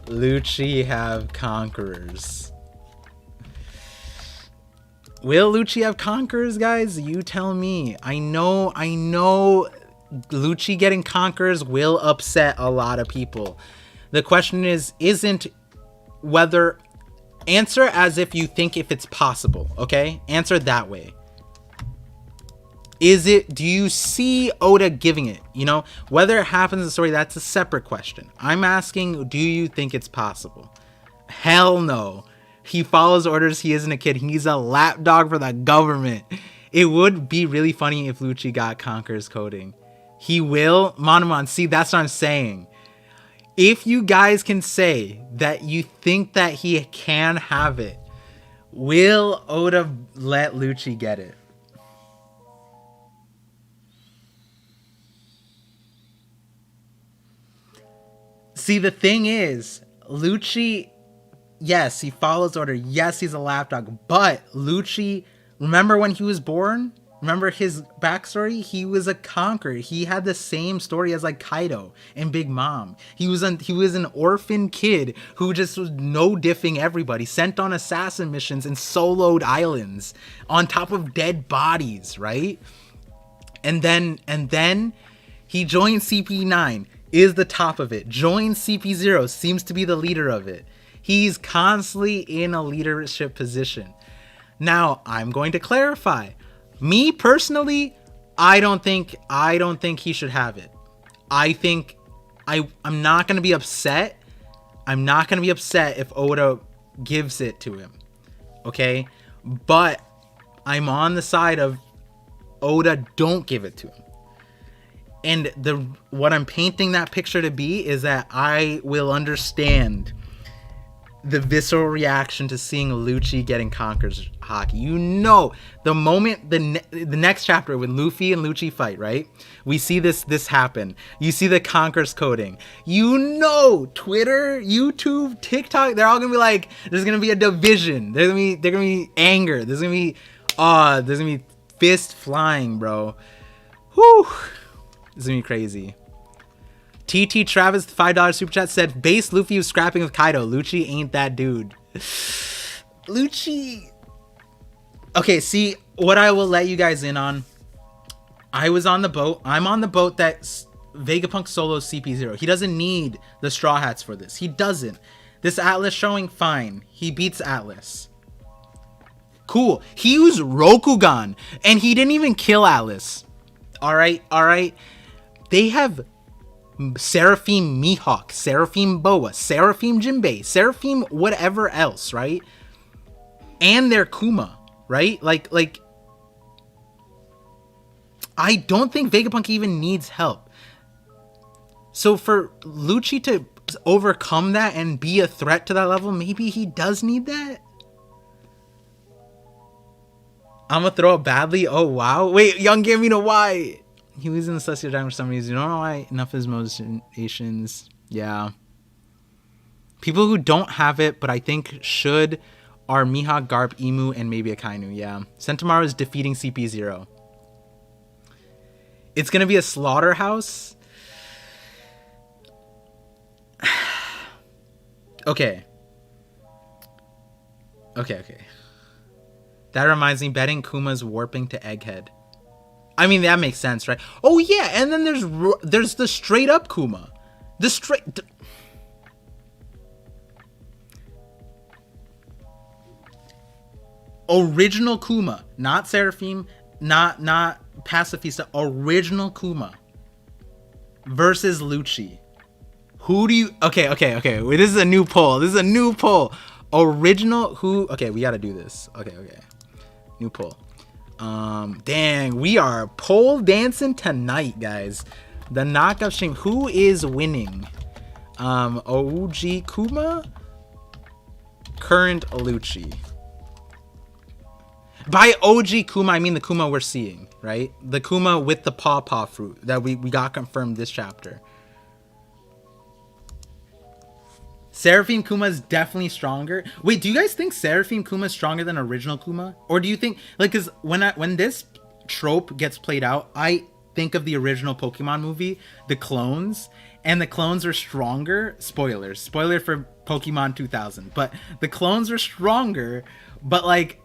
Lucci have conquerors? Will Lucci have conquerors, guys? You tell me. I know Lucci getting conquerors will upset a lot of people. The question isn't whether, answer as if you think if it's possible, okay? Answer that way. Do you see Oda giving it? You know, whether it happens in the story, that's a separate question. I'm asking, do you think it's possible? Hell no. He follows orders. He isn't a kid. He's a lapdog for the government. It would be really funny if Lucci got Conqueror's coding. He will? Monomon, see, that's what I'm saying. If you guys can say that you think that he can have it, will Oda let Lucci get it? See, the thing is, Lucci, yes, he follows order. Yes, he's a lapdog. But Lucci, remember when he was born? Remember his backstory? He was a conqueror. He had the same story as like Kaido and Big Mom. He was an orphan kid who just was no diffing everybody, sent on assassin missions and soloed islands on top of dead bodies, right? And then he joined CP9. Is the top of it. Joins CP0, seems to be the leader of it. He's constantly in a leadership position. Now, I'm going to clarify. Me personally, I don't think he should have it. I think I'm not going to be upset. I'm not going to be upset if Oda gives it to him. Okay? But I'm on the side of Oda, don't give it to him. And what I'm painting that picture to be is that I will understand the visceral reaction to seeing Lucci getting Conqueror's Haki. You know, the moment the next chapter when Luffy and Lucci fight, right? We see this happen. You see the Conqueror's coding. You know, Twitter, YouTube, TikTok, they're all gonna be like, there's gonna be a division. They're gonna be anger. There's gonna be fist flying, bro. Whew. This is gonna be crazy. TT Travis, $5 super chat, said base Luffy was scrapping with Kaido. Lucci ain't that dude. Lucci. Okay, see what I will let you guys in on. I was on the boat. I'm on the boat that Vegapunk solos CP0. He doesn't need the Straw Hats for this. He doesn't. This Atlas showing, fine. He beats Atlas. Cool. He used Rokugan and he didn't even kill Atlas. All right. They have Seraphim Mihawk, Seraphim Boa, Seraphim Jinbei, Seraphim whatever else, right? And their Kuma, right? Like I don't think Vegapunk even needs help. So for Lucci to overcome that and be a threat to that level, maybe he does need that. I'm gonna throw it badly. Oh wow. Wait, Young Gambino, why? He was in the Celestial Dragon for some reason. You don't know why? Enough of his motivations. Yeah. People who don't have it, but I think should, are Mihawk, Garp, Emu, and maybe Akainu. Yeah. Sentomaru is defeating CP0. It's going to be a slaughterhouse. Okay. That reminds me, betting Kuma's warping to Egghead. I mean, that makes sense, right? Oh, yeah, and then there's the straight-up Kuma. Original Kuma. Not Seraphim, not Pacifista. Original Kuma. Versus Lucci. Who do you... Okay. Wait, this is a new poll. Original who... Okay, we gotta do this. Okay. New poll. Dang, we are pole dancing tonight, guys. The knockup stream. Who is winning? OG Kuma? Current Lucci. By OG Kuma, I mean the Kuma we're seeing, right? The Kuma with the pawpaw fruit that we got confirmed this chapter. Seraphim Kuma is definitely stronger. Wait, do you guys think Seraphim Kuma is stronger than original Kuma? Or do you think, like, because when this trope gets played out, I think of the original Pokemon movie, the clones, and the clones are stronger. Spoiler for Pokemon 2000, but the clones are stronger, but like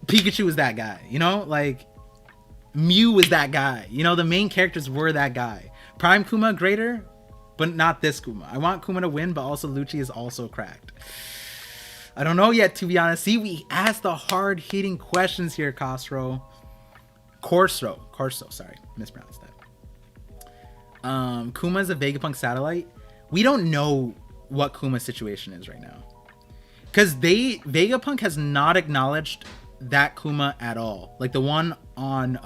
Pikachu was that guy, you know, like Mew was that guy, you know, the main characters were that guy. Prime Kuma greater, but not this Kuma. I want Kuma to win, but also Lucci is also cracked. I don't know yet, to be honest. See, we asked the hard-hitting questions here, Corso, sorry, mispronounced that. Kuma's a Vegapunk satellite. We don't know what Kuma's situation is right now, because Vegapunk has not acknowledged that Kuma at all. Like the one on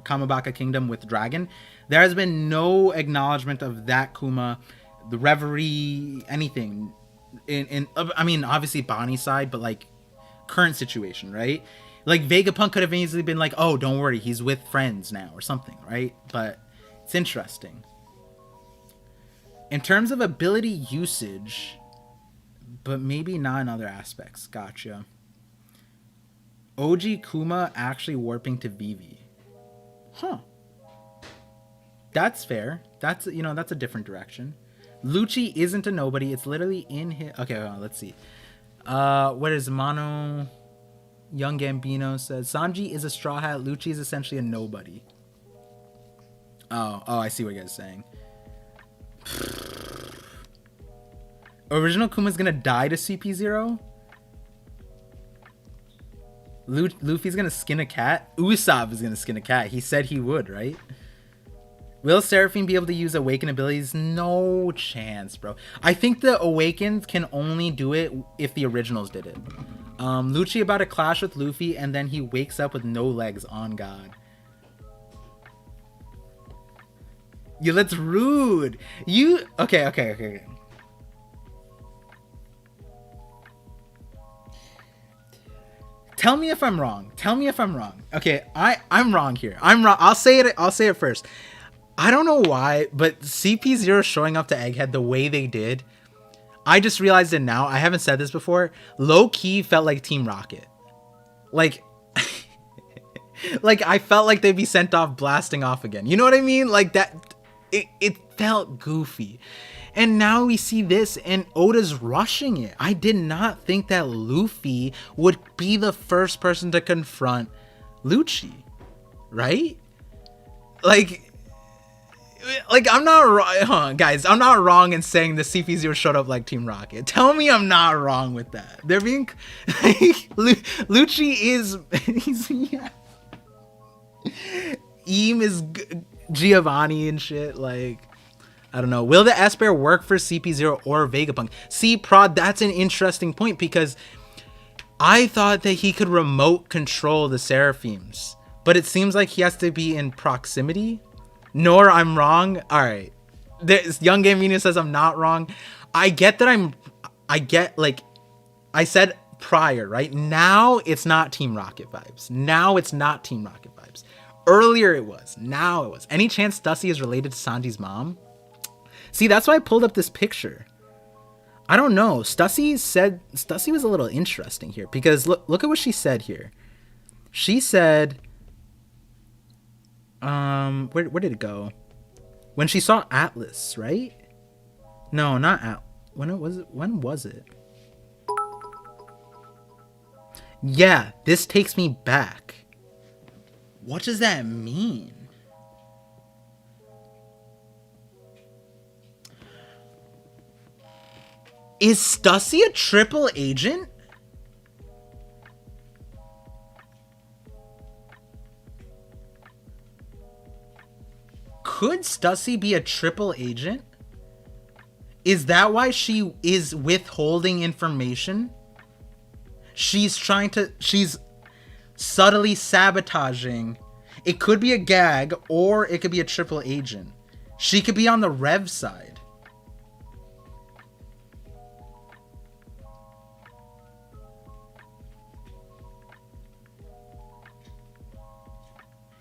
Kamabaka Kingdom with Dragon, there has been no acknowledgement of that Kuma, the Reverie, anything. I mean, obviously Bonnie's side, but like current situation, right? Like Vegapunk could have easily been like, oh, don't worry, he's with friends now or something, right? But it's interesting. In terms of ability usage, but maybe not in other aspects. Gotcha. OG Kuma actually warping to Vivi. Huh. That's fair. That's, you know, that's a different direction. Lucci isn't a nobody. It's literally in his... Okay, well, let's see. What is Mono... Young Gambino says, Sanji is a straw hat. Lucci is essentially a nobody. Oh, I see what you guys are saying. Original Kuma's gonna die to CP0? Luffy's gonna skin a cat? Usopp is gonna skin a cat. He said he would, right? Will Seraphine be able to use Awaken abilities? No chance, bro. I think the Awakens can only do it if the originals did it. Lucci about to clash with Luffy, and then he wakes up with no legs, on God. Yeah, that's rude. You... Okay. Tell me if I'm wrong. Okay, I'm wrong here. I'm wrong. I'll say it first. I don't know why, but CP0 showing up to Egghead the way they did, I just realized it now. I haven't said this before. Low key felt like Team Rocket. Like, like I felt like they'd be sent off blasting off again. You know what I mean? Like that, it felt goofy. And now we see this and Oda's rushing it. I did not think that Luffy would be the first person to confront Lucci, right? Like I'm not wrong, guys. I'm not wrong in saying the CP0 showed up like Team Rocket. Tell me I'm not wrong with that. They're being Lucci is yeah. Eam is Giovanni and shit. Like, I don't know. Will the Esper work for CP0 or Vegapunk? See, Prod, that's an interesting point, because I thought that he could remote control the Seraphims, but it seems like he has to be in proximity. Nor I'm wrong. All right. Young Game Venus says I'm not wrong. I get that like I said prior, right? Now it's not Team Rocket vibes. Earlier it was. Now it was. Any chance Stussy is related to Sanji's mom? See, that's why I pulled up this picture. I don't know. Stussy was a little interesting here, because look at what she said here. She said, where did it go? When she saw Atlas, right? No, not Atlas. When was it? Yeah, this takes me back. What does that mean? Is Stussy a triple agent? Could Stussy be a triple agent? Is that why she is withholding information? She's subtly sabotaging. It could be a gag, or it could be a triple agent. She could be on the Rev side.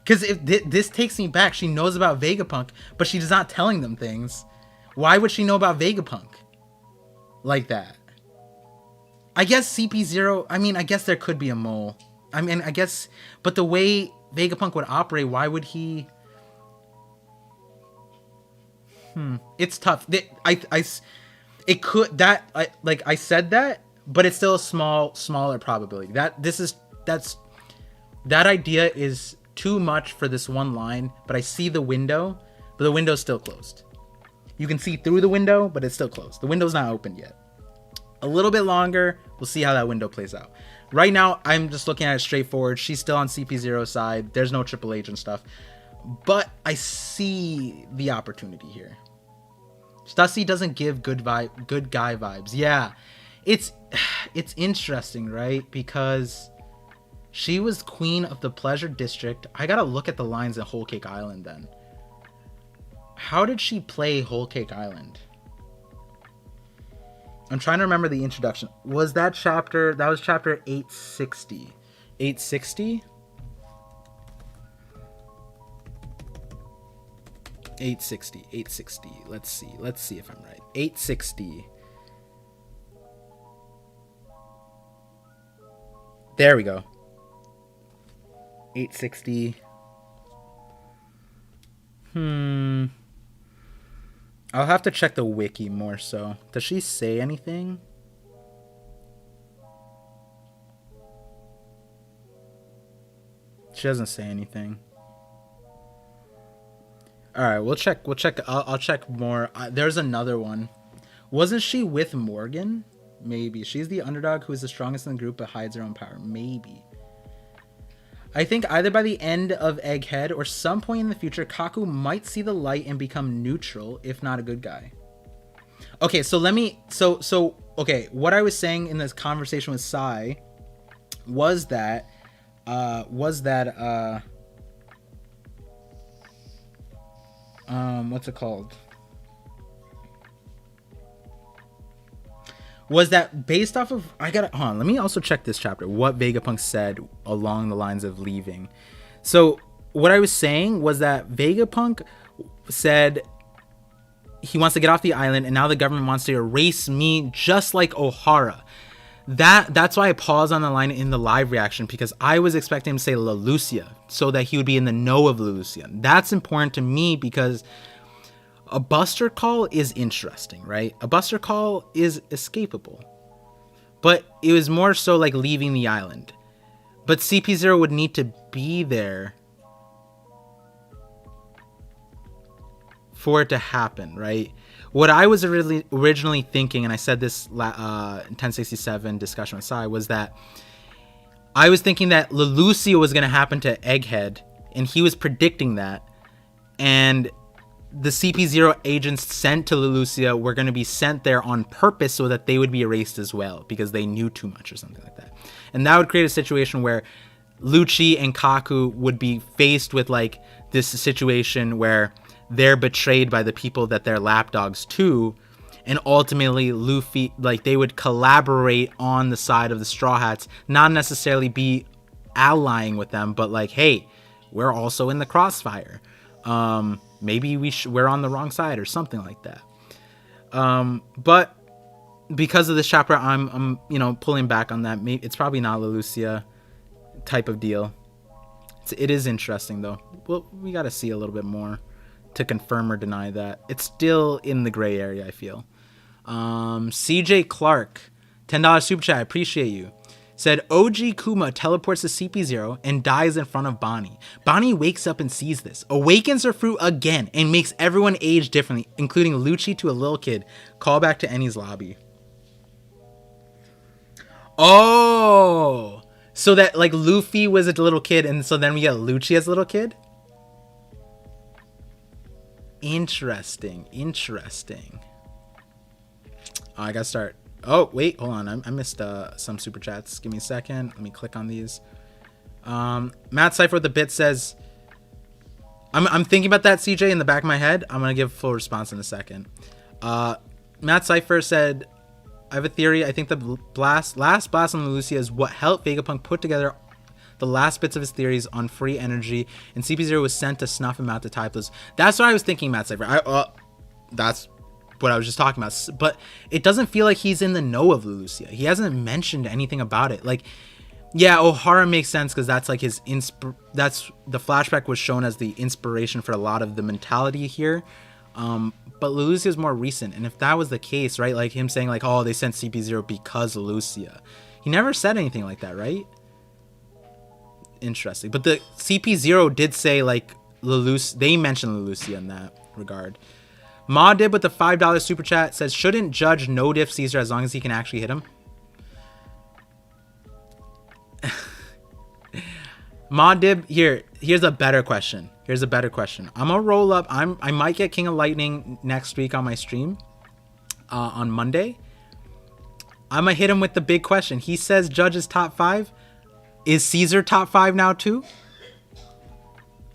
Because if this takes me back, she knows about Vegapunk, but she's not telling them things. Why would she know about Vegapunk like that? I guess CP0, I mean, I guess there could be a mole. I mean, I guess, but the way Vegapunk would operate, why would he? It's tough. It could that I said that, but it's still a smaller probability. That idea is too much for this one line. But I see the window, but the window's still closed. You can see through the window, but it's still closed. The window's not opened yet. A little bit longer, we'll see how that window plays out. Right now, I'm just looking at it straightforward. She's still on CP0's side. There's no Triple H and stuff. But I see the opportunity here. Stussy doesn't give good guy vibes. Yeah, it's interesting, right? Because she was queen of the Pleasure District. I gotta look at the lines in Whole Cake Island then. How did she play Whole Cake Island? I'm trying to remember the introduction. Was that chapter? That was chapter 860. 860? 860. Let's see if I'm right. 860. There we go. 860. I'll have to check the wiki more so. Does she say anything? She doesn't say anything. All right, we'll check. I'll check more. There's another one. Wasn't she with Morgan? Maybe. She's the underdog who is the strongest in the group but hides her own power. Maybe. I think either by the end of Egghead or some point in the future, Kaku might see the light and become neutral, if not a good guy. Okay, so let me... okay, what I was saying in this conversation with Sai was that... what's it called? Was that based off of... hold on, let me also check this chapter. What Vegapunk said along the lines of leaving. So what I was saying was that Vegapunk said he wants to get off the island and now the government wants to erase me just like Ohara. That's why I paused on the line in the live reaction, because I was expecting him to say Leloucia so that he would be in the know of Leloucia. That's important to me because a Buster Call is interesting, right? A Buster Call is escapable. But it was more so like leaving the island. But CP0 would need to be there for it to happen, right? What I was originally thinking, and I said this in 1067 discussion with Sai, was that I was thinking that Leloucia was going to happen to Egghead, and he was predicting that. And the CP0 agents sent to Leloucia were going to be sent there on purpose so that they would be erased as well because they knew too much or something like that. And that would create a situation where Lucci and Kaku would be faced with like this situation where they're betrayed by the people that they're lapdogs to, and ultimately Luffy, like, they would collaborate on the side of the Straw Hats, not necessarily be allying with them, but like, hey, we're also in the crossfire. Maybe we're on the wrong side or something like that. But because of this chapter, I'm pulling back on that. It's probably not Leloucia type of deal. It is interesting though. Well, we got to see a little bit more to confirm or deny that. It's still in the gray area, I feel. CJ Clark, $10 super chat, I appreciate you. Said OG Kuma teleports to CP0 and dies in front of Bonnie. Bonnie wakes up and sees this, awakens her fruit again, and makes everyone age differently, including Lucci to a little kid. Call back to Ennie's lobby. Oh, so that like Luffy was a little kid, and so then we get Lucci as a little kid? Interesting. I gotta start. Oh, wait, hold on. I missed some super chats. Give me a second. Let me click on these. Matt Cypher with the bit says, I'm thinking about that, CJ, in the back of my head. I'm going to give a full response in a second. Matt Cypher said, I have a theory. I think the last blast on Leloucia is what helped Vegapunk put together the last bits of his theories on free energy, and CP0 was sent to snuff him out to Typhus. That's what I was thinking, Matt Cypher. That's what I was just talking about, but it doesn't feel like he's in the know of Leloucia. He hasn't mentioned anything about it. Like, Yeah, O'Hara makes sense because that's like his that's the flashback was shown as the inspiration for a lot of the mentality here. But Lucia is more recent, and if that was the case, right, like him saying like, oh, they sent CP0 because of Lucia, he never said anything like that, right? Interesting. But the CP0 did say like they mentioned Lucia in that regard. Ma did with the $5 super chat says, shouldn't Judge no diff Caesar as long as he can actually hit him? Modib, here's a better question. I'm gonna roll up. I might get King of Lightning next week on my stream on Monday. I'm gonna hit him with the big question. He says Judge is top 5. Is Caesar top 5 now too?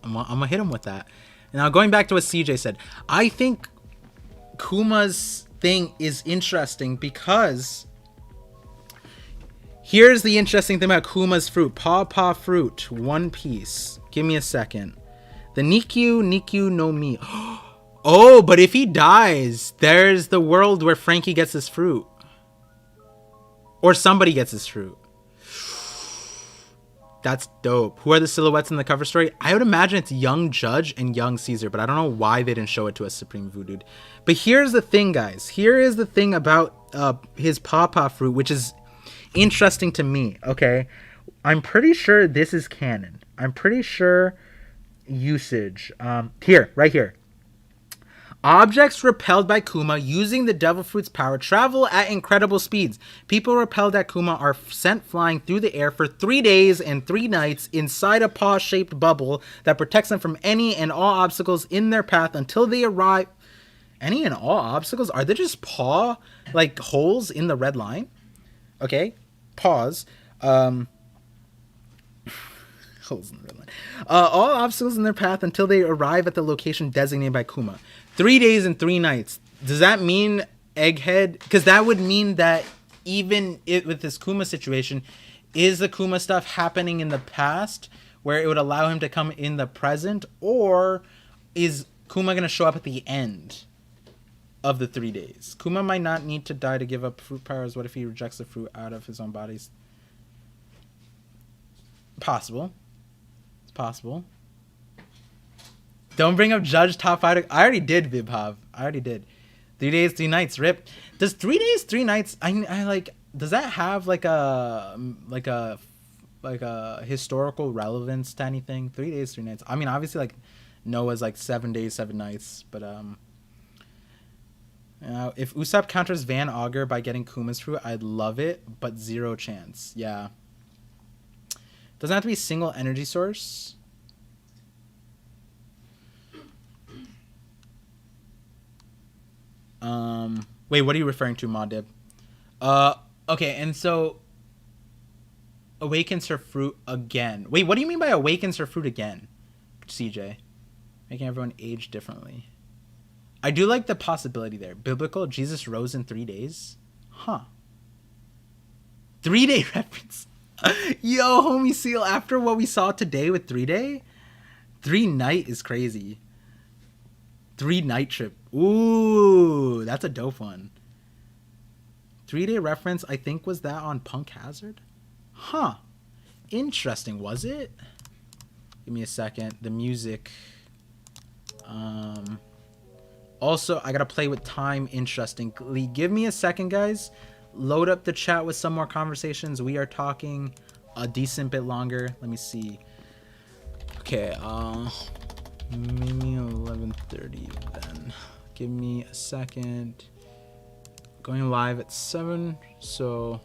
I'm gonna hit him with that. Now going back to what CJ said, I think Kuma's thing is interesting because here's the interesting thing about Kuma's fruit. Paw fruit, One Piece. Give me a second. The Nikyu no Mi. Oh, but if he dies, there's the world where Frankie gets his fruit. Or somebody gets his fruit. That's dope. Who are the silhouettes in the cover story? I would imagine it's young Judge and young Caesar, but I don't know why they didn't show it to us, Supreme Voodoo. But here's the thing, guys. Here is the thing about his Paw fruit, which is interesting to me, okay? I'm pretty sure this is canon. I'm pretty sure usage. Right here. Objects repelled by Kuma using the Devil Fruit's power travel at incredible speeds. People repelled at Kuma are sent flying through the air for 3 days and 3 nights inside a paw-shaped bubble that protects them from any and all obstacles in their path until they arrive. Any and all obstacles? Are they just paw, like, holes in the red line? Okay, pause. Holes in the red line. All obstacles in their path until they arrive at the location designated by Kuma. 3 days and 3 nights. Does that mean Egghead? Because that would mean that even with this Kuma situation, is the Kuma stuff happening in the past where it would allow him to come in the present? Or is Kuma going to show up at the end of the 3 days? Kuma might not need to die to give up fruit powers. What if he rejects the fruit out of his own body? Possible. It's possible. Don't bring up Judge top 5. I already did, Vibhav. I already did. 3 days, 3 nights. Rip. Does 3 days, 3 nights? I like. Does that have like a historical relevance to anything? 3 days, 3 nights. I mean, obviously, like Noah's like 7 days, 7 nights. But if Usopp counters Van Augur by getting Kuma's fruit, I'd love it, but 0 chance. Yeah. Doesn't have to be a single energy source. Wait, what are you referring to, Modib? Okay, and so awakens her fruit again. Wait, what do you mean by awakens her fruit again, CJ? Making everyone age differently. I do like the possibility there. Biblical, Jesus rose in 3 days? Huh. 3 day reference. Yo, homie Seal, after what we saw today with 3 day, 3 night is crazy. 3 night trip. Ooh, that's a dope one. 3 day reference, I think, was that on Punk Hazard? Huh. Interesting, was it? Give me a second. The music. Also, I gotta play with time interestingly. Give me a second, guys. Load up the chat with some more conversations. We are talking a decent bit longer. Let me see. Okay, maybe 11:30 then. Give me a second. Going live at 7, so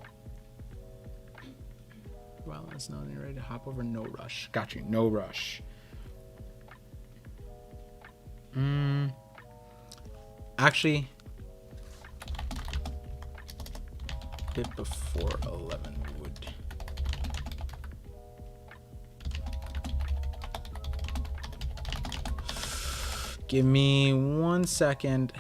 well, that's not ready to hop over. No rush. Got you. No rush. Actually, a bit before 11 would. Give me 1 second.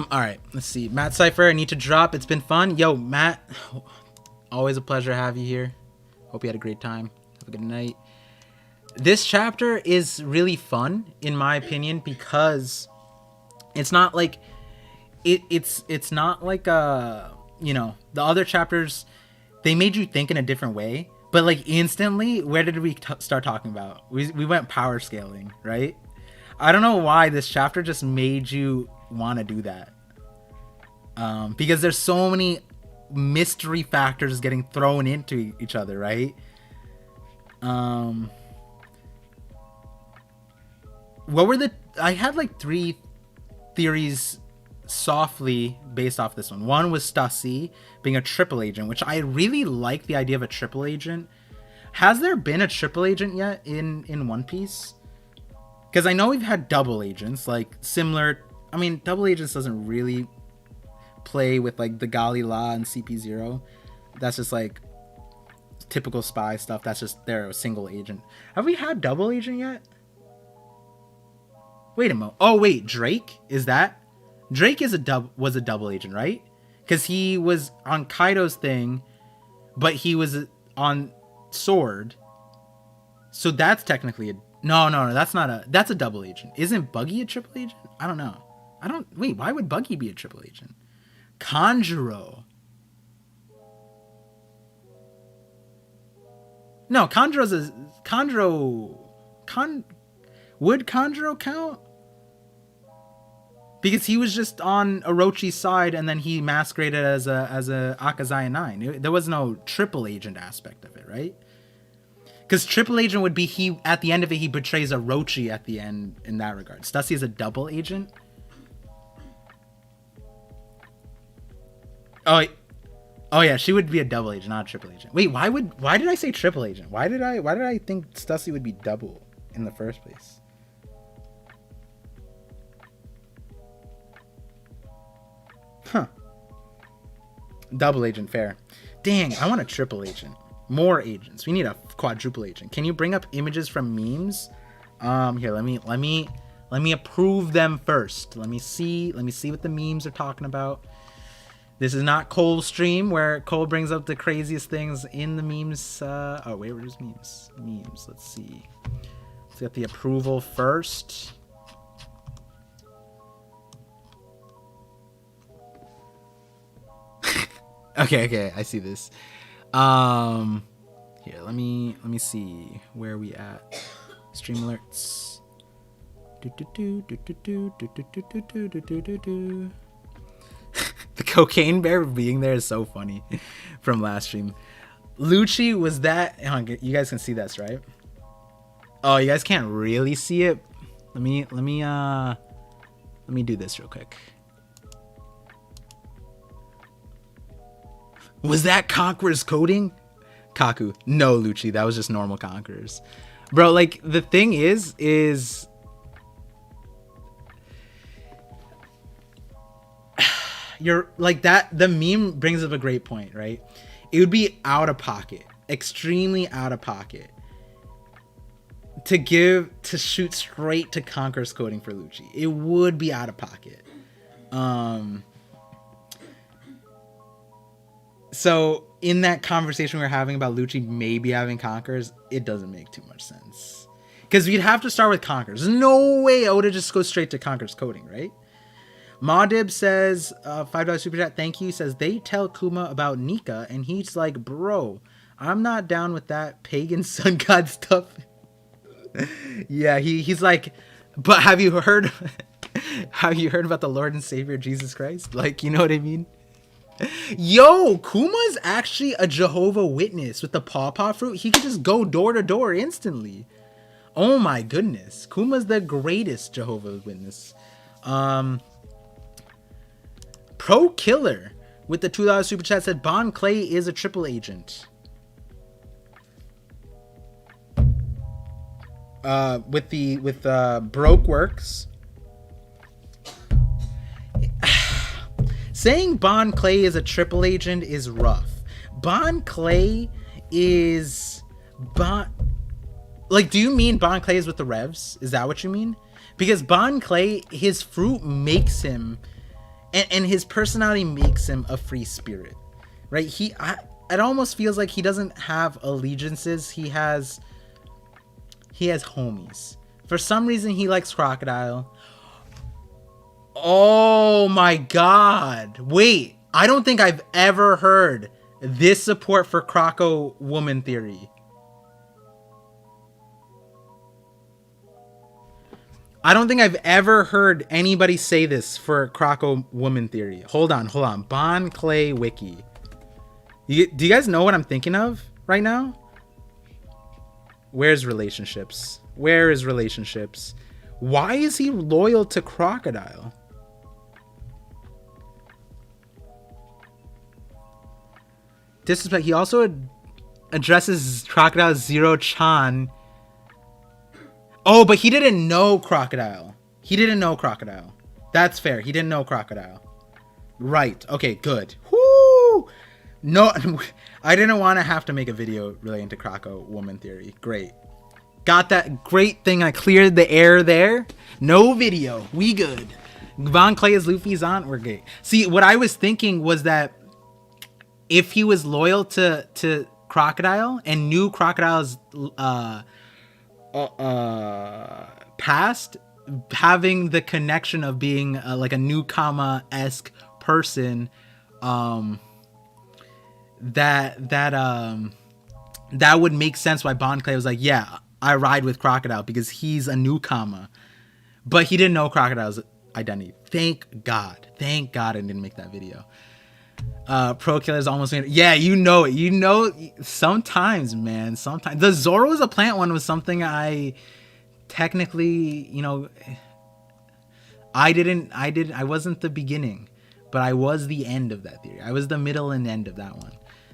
All right, let's see. Matt Cypher, I need to drop. It's been fun. Yo, Matt, always a pleasure to have you here. Hope you had a great time. Have a good night. this chapter is really fun in my opinion because it's not like it's not like you know, the other chapters, they made you think in a different way, but like instantly, where did we start talking about? We went power scaling, right? I don't know why this chapter just made you want to do that, because there's so many mystery factors getting thrown into each other, right? What were I had like 3 theories softly based off this one. One was Stussy being a triple agent, which I really like the idea of a triple agent. Has there been a triple agent yet in One Piece? Because I know we've had double agents, like similar. I mean, double agents doesn't really play with like the Gali La and CP0. That's just like typical spy stuff. That's just they're a single agent. Have we had double agent yet? Wait a moment. Oh wait, Drake is that? Drake was a double agent, right? Because he was on Kaido's thing, but he was on Sword. So that's technically no, that's not that's a double agent. Isn't Buggy a triple agent? I don't know. Wait, why would Buggy be a triple agent? Kanjuro. No, would Kanjuro count? Because he was just on Orochi's side and then he masqueraded as a Akazaya 9. There was no triple agent aspect of it, right? Because triple agent would be at the end of it, he betrays Orochi at the end in that regard. Stussy is a double agent. Oh yeah, she would be a double agent, not a triple agent. Wait, why did I say triple agent? Why did I think Stussy would be double in the first place? Huh. Double agent, fair. Dang, I want a triple agent. More agents. We need a quadruple agent. Can you bring up images from memes? Here, let me approve them first. Let me see what the memes are talking about. This is not Cole's stream where Cole brings up the craziest things in the memes. Oh wait, where's memes? Let's see. Let's get the approval first. Okay, I see this. Here, let me see where we at. Stream alerts. The cocaine bear being there is so funny from last stream. Lucci was that. You guys can see this, right? Oh, you guys can't really see it. Let me do this real quick. Was that Conqueror's coding? Kaku. No, Lucci. That was just normal Conquerors. Bro, like, the thing is... You're, like, that... The meme brings up a great point, right? It would be out of pocket. Extremely out of pocket. To shoot straight to Conqueror's coding for Lucci. It would be out of pocket. So in that conversation we were having about Lucci maybe having Conquerors, it doesn't make too much sense. Because we'd have to start with Conquerors. There's no way I would have just go straight to Conqueror's coding, right? Maudib says, $5 super chat, thank you. Says, they tell Kuma about Nika, and he's like, bro, I'm not down with that pagan sun god stuff. Yeah, he's like, but have you heard about the Lord and Savior Jesus Christ? Like, you know what I mean? Yo, Kuma's actually a Jehovah Witness with the pawpaw fruit. He could just go door to door instantly. Oh my goodness. Kuma's the greatest Jehovah Witness. Pro Killer with the $2 super chat said Bon Clay is a triple agent. With Broke Works. Saying Bon Clay is a triple agent is rough. Bon Clay is like, do you mean Bon Clay is with the Revs? Is that what you mean? Because Bon Clay, his fruit makes him, and his personality makes him a free spirit, right? It almost feels like he doesn't have allegiances. He has He has homies. For some reason, he likes Crocodile. Oh my god. Wait, I don't think I've ever heard this support for Croco woman theory. I don't think I've ever heard anybody say this for Croco woman theory. Hold on. Bon Clay Wiki. Do you guys know what I'm thinking of right now? Where's relationships? Where is relationships? Why is he loyal to Crocodile? Disrespect. He also addresses Crocodile Zero-chan. Oh, but he didn't know Crocodile. That's fair. He didn't know Crocodile. Right. Okay, good. Whoo! No, I didn't want to have to make a video relating to Croco woman theory. Great. Got that great thing. I cleared the air there. No video. We good. Von Clay is Luffy's aunt. We're gay. See, what I was thinking was that if he was loyal to Crocodile and knew Crocodile's past, having the connection of being like a Newkama-esque person, that would make sense why Bon Clay was like, yeah, I ride with Crocodile because he's a Newkama. But he didn't know Crocodile's identity. Thank God I didn't make that video. Pro Killer's almost made it. Yeah, you know it. Sometimes, man. Sometimes the Zoro is a plant one was something I technically, I wasn't the beginning, but I was the end of that theory. I was the middle and end of that one.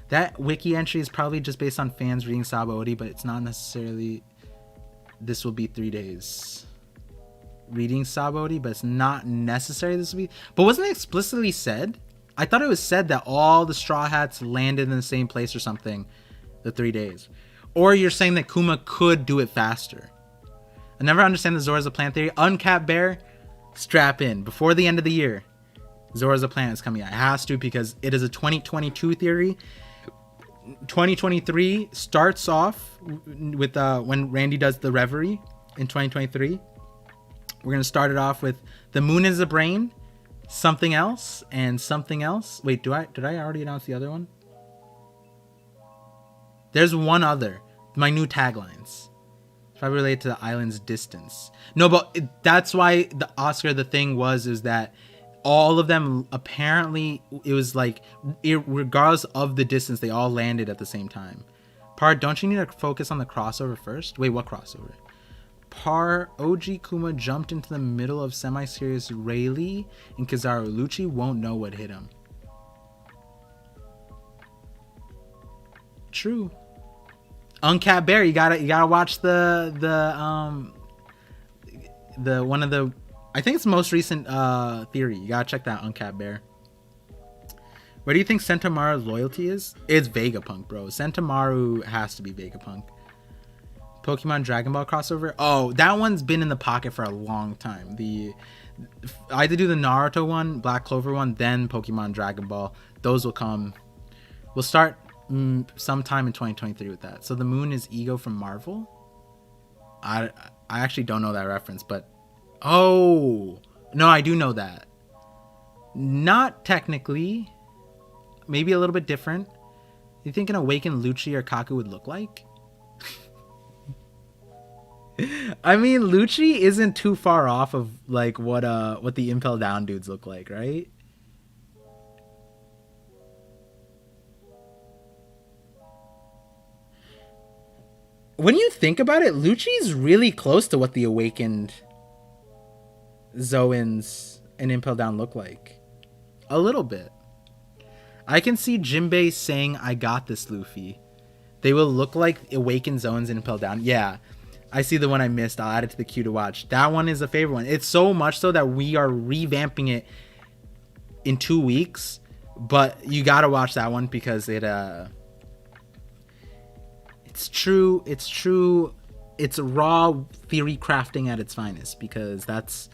That wiki entry is probably just based on fans reading Sabaody, but it's not necessarily this will be 3 days reading Sabaody, but it's not necessary this will be. But wasn't it explicitly said? I thought it was said that all the Straw Hats landed in the same place or something the 3 days. Or you're saying that Kuma could do it faster. I never understand the Zora's a Plant theory. Uncapped Bear, strap in. Before the end of the year, Zora's a Plant is coming out. It has to because it is a 2022 theory. 2023 starts off with when Randy does the Reverie in 2023. We're going to start it off with the Moon is a Brain, something else, and something else. Wait, did I already announce the other one? There's one other. My new taglines. It's probably related to the island's distance. No, but that's why the Oscar, the thing is that all of them apparently, it was like, regardless of the distance, they all landed at the same time. Par, don't you need to focus on the crossover first? Wait, what crossover? Par, OG Kuma jumped into the middle of semi-serious Rayleigh and Kizaru. Lucci won't know what hit him. True. Uncapped Bear, you gotta watch the one of the, I think it's the most recent theory. You gotta check that Uncapped Bear. Where do you think Sentomaru's loyalty is? It's Vegapunk, bro. Sentomaru has to be Vegapunk. Pokemon Dragon Ball crossover. Oh, that one's been in the pocket for a long time. I had to do the Naruto one, Black Clover one, then Pokemon Dragon Ball. Those will come. We'll start sometime in 2023 with that. So the moon is Ego from Marvel. I actually don't know that reference, but oh no, I do know that. Not technically. Maybe a little bit different. You think an awakened Lucci or Kaku would look like? I mean, Lucci isn't too far off of like what the Impel Down dudes look like, right? When you think about it, Lucci's really close to what the awakened Zoans and Impel Down look like. A little bit. I can see Jinbei saying, I got this, Luffy. They will look like awakened Zoans and Impel Down. Yeah. I see the one I missed. I'll add it to the queue to watch. That one is a favorite one. It's so much so that we are revamping it in 2 weeks. But you gotta watch that one because it's true. It's raw theory crafting at its finest because that's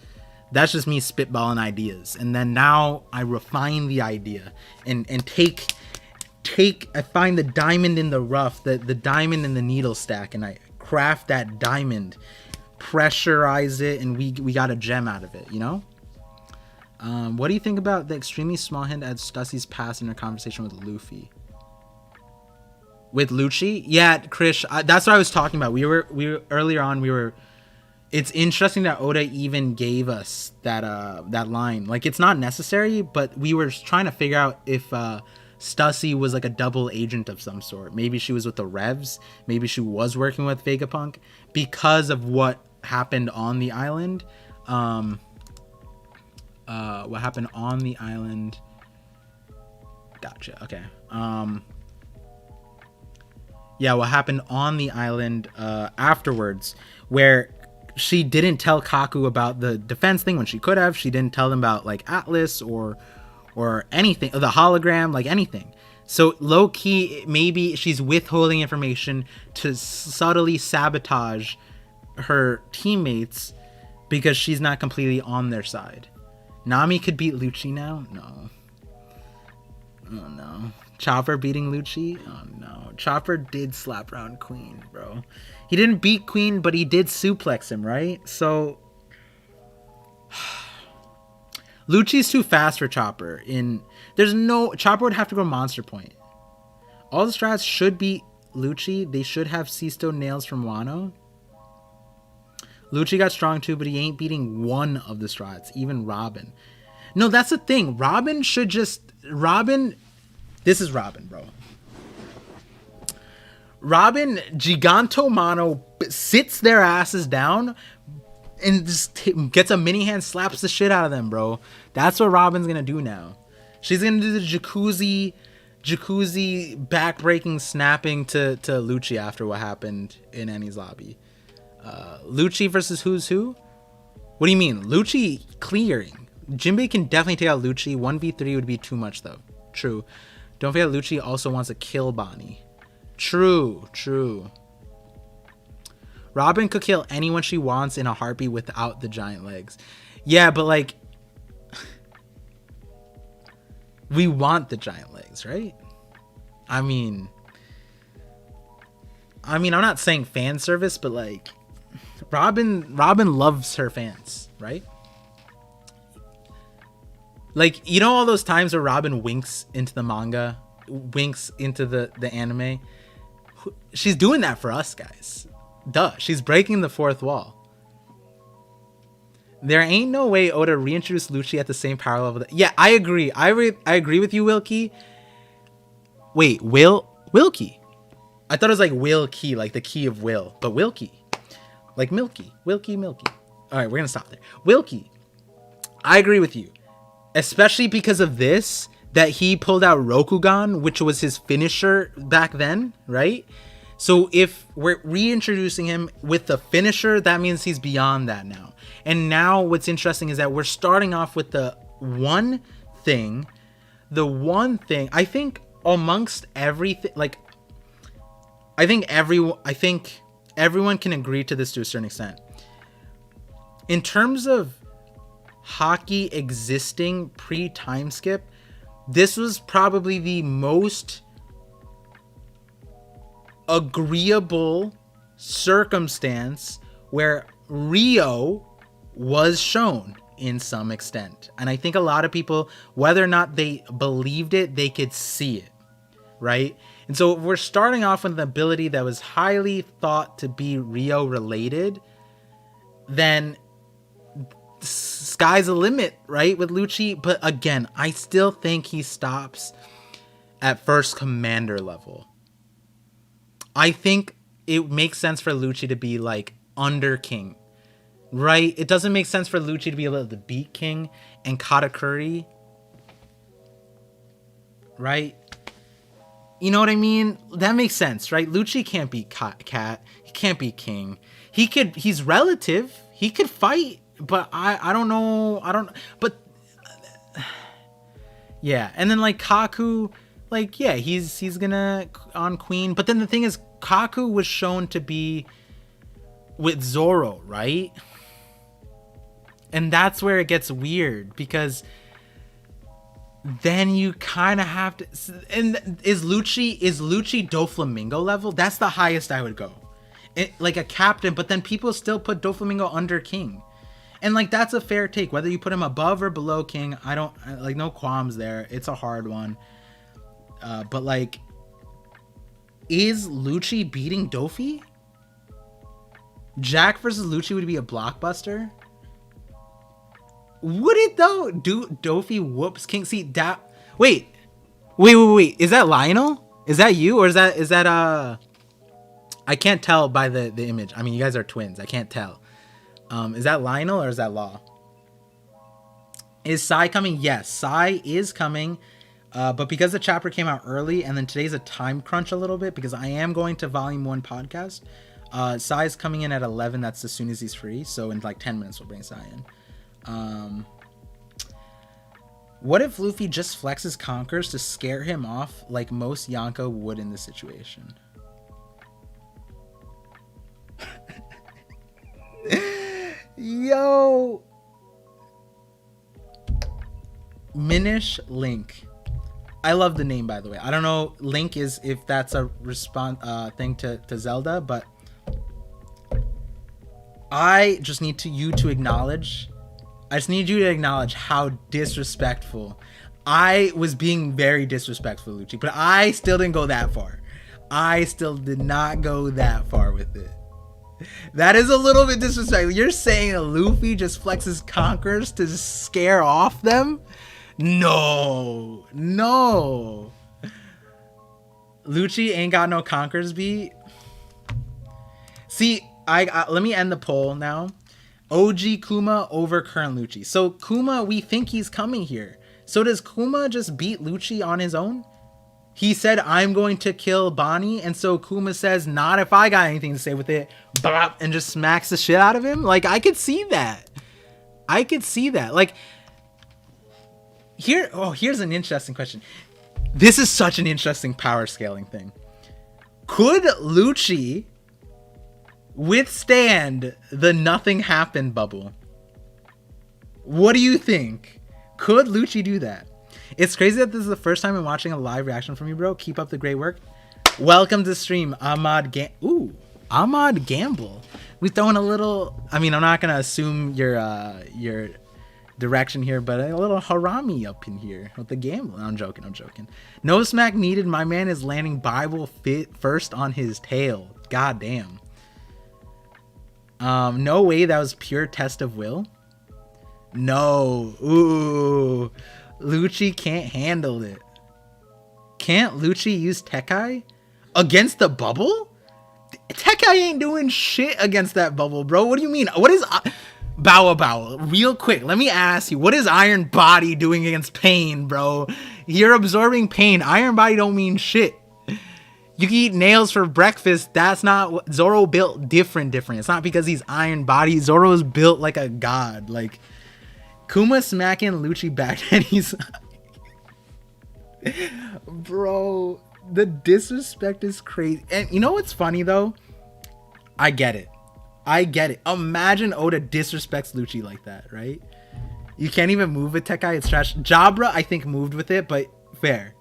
just me spitballing ideas. And then now I refine the idea and I find the diamond in the rough, the diamond in the needle stack, and I craft that diamond, pressurize it, and we got a gem out of it, you know? What do you think about the extremely small hint at Stussie's past in her conversation with Luffy? With Lucci? Yeah, Krish, that's what I was talking about. We were earlier on, it's interesting that Oda even gave us that line. Like, it's not necessary, but we were trying to figure out if Stussie was like a double agent of some sort. Maybe she was with the Revs. Maybe she was working with Vegapunk because of what happened on the island. What happened on the island? Gotcha. Okay. Yeah, what happened on the island afterwards, where she didn't tell Kaku about the defense thing when she could have. She didn't tell them about like Atlas or anything, or the hologram, like anything. So low key, maybe she's withholding information to subtly sabotage her teammates because she's not completely on their side. Nami could beat Lucci now? No. Oh no. Chopper beating Lucci? Oh no. Chopper did slap around Queen, bro. He didn't beat Queen, but he did suplex him, right? So Lucci's too fast for Chopper. Chopper would have to go Monster Point. All the strats should beat Lucci. They should have Sisto nails from Wano. Lucci got strong too, but he ain't beating one of the strats, even Robin. No, that's the thing. This is Robin, bro. Robin Giganto Mano sits their asses down and just gets a mini hand, slaps the shit out of them, bro. That's what Robin's gonna do now. She's gonna do the jacuzzi back-breaking snapping to Lucci after what happened in Annie's lobby. Lucci versus who's who? What do you mean? Lucci clearing. Jinbei can definitely take out Lucci. 1v3 would be too much though. True. Don't forget Lucci also wants to kill Bonnie. True. Robin could kill anyone she wants in a heartbeat without the giant legs. Yeah, but like, we want the giant legs, right? I mean, I'm not saying fan service, but like, Robin loves her fans, right? Like, you know all those times where Robin winks into the manga, winks into the anime? She's doing that for us, guys. Duh, she's breaking the fourth wall. There ain't no way Oda reintroduced Lucci at the same power level. Yeah, I agree. I agree with you, Wilkie. Wait, Wilkie? I thought it was like Will Key, like the key of will, but Wilkie. Like Milky. Wilkie. All right, we're going to stop there. Wilkie. I agree with you. Especially because of this, that he pulled out Rokugan, which was his finisher back then, right? So if we're reintroducing him with the finisher, that means he's beyond that now. And now what's interesting is that we're starting off with the one thing, I think amongst everything, like, I think everyone can agree to this to a certain extent. In terms of Haki existing pre-time skip, this was probably the most agreeable circumstance where Rio was shown in some extent. And I think a lot of people, whether or not they believed it, they could see it, right? And so we're starting off with an ability that was highly thought to be Rio related, then sky's the limit, right, with Lucci. But again, I still think he stops at first commander level. I think it makes sense for Lucci to be like under King, right? It doesn't make sense for Lucci to be able to beat King and Katakuri, right? You know what I mean? That makes sense, right? Lucci can't beat Cat. He can't beat King. He's relative. He could fight, but I don't know. But yeah. And then like Kaku, like, yeah, he's gonna on Queen. But then the thing is, Kaku was shown to be with Zoro, right? And that's where it gets weird, because then you kind of have to. And is Lucci Doflamingo level? That's the highest I would go. like a captain, but then people still put Doflamingo under king. And like, that's a fair take. Whether you put him above or below king, I don't like, no qualms there. It's a hard one. But like, is Lucci beating Dofi? Jack versus Lucci would be a blockbuster. Would it though? Do Dofi whoops king? See that? Wait. Is that Lionel? Is that you, or is that I can't tell by the image. I mean, you guys are twins. I can't tell. Is that Lionel or is that Law? Is Sai coming? Yes, Sai is coming. But because the chapter came out early and then today's a time crunch a little bit because I am going to volume 1 podcast. Sai's coming in at 11. That's as soon as he's free. So in like 10 minutes, we'll bring Sai in. What if Luffy just flexes Conquers to scare him off like most Yonko would in this situation? Yo, Minish Link. I love the name, by the way. I don't know Link is if that's a response thing to Zelda, but I just need you to acknowledge. I just need you to acknowledge how disrespectful. I was being very disrespectful, Lucci, but I still didn't go that far. I still did not go that far with it. That is a little bit disrespectful. You're saying that Luffy just flexes Conquers to scare off them? No. Lucci ain't got no Conquers beat. See, let me end the poll now. OG Kuma over current Lucci. So Kuma, we think he's coming here. So does Kuma just beat Lucci on his own? He said, I'm going to kill Bonnie. And so Kuma says, not if I got anything to say with it. Bop, and just smacks the shit out of him. Like, I could see that. Like, here's an interesting question. This is such an interesting power scaling thing. Could Lucci withstand the nothing happened bubble? What do you think? Could Lucci do that? It's crazy that this is the first time I'm watching a live reaction from you, bro. Keep up the great work. Welcome to stream, Ahmad Gamble. We throwing a little, I mean, I'm not gonna assume your direction here, but a little harami up in here with the gamble. I'm joking. No smack needed. My man is landing Bible fit first on his tail. God damn. No way that was pure test of will. No. Ooh. Lucci can't handle it. Can't Lucci use Tekai against the bubble? Tekai ain't doing shit against that bubble, bro. What do you mean? What is Bow? Real quick, let me ask you, what is Iron Body doing against pain, bro? You're absorbing pain. Iron Body don't mean shit. You can eat nails for breakfast. That's not what Zoro built. Different. It's not because he's Iron Body. Zoro is built like a god. Like, Kuma smacking Lucci back and he's bro, the disrespect is crazy. And you know what's funny though? I get it. Imagine Oda disrespects Lucci like that, right? You can't even move with Tekai. It's trash. Jabra, I think, moved with it, but fair.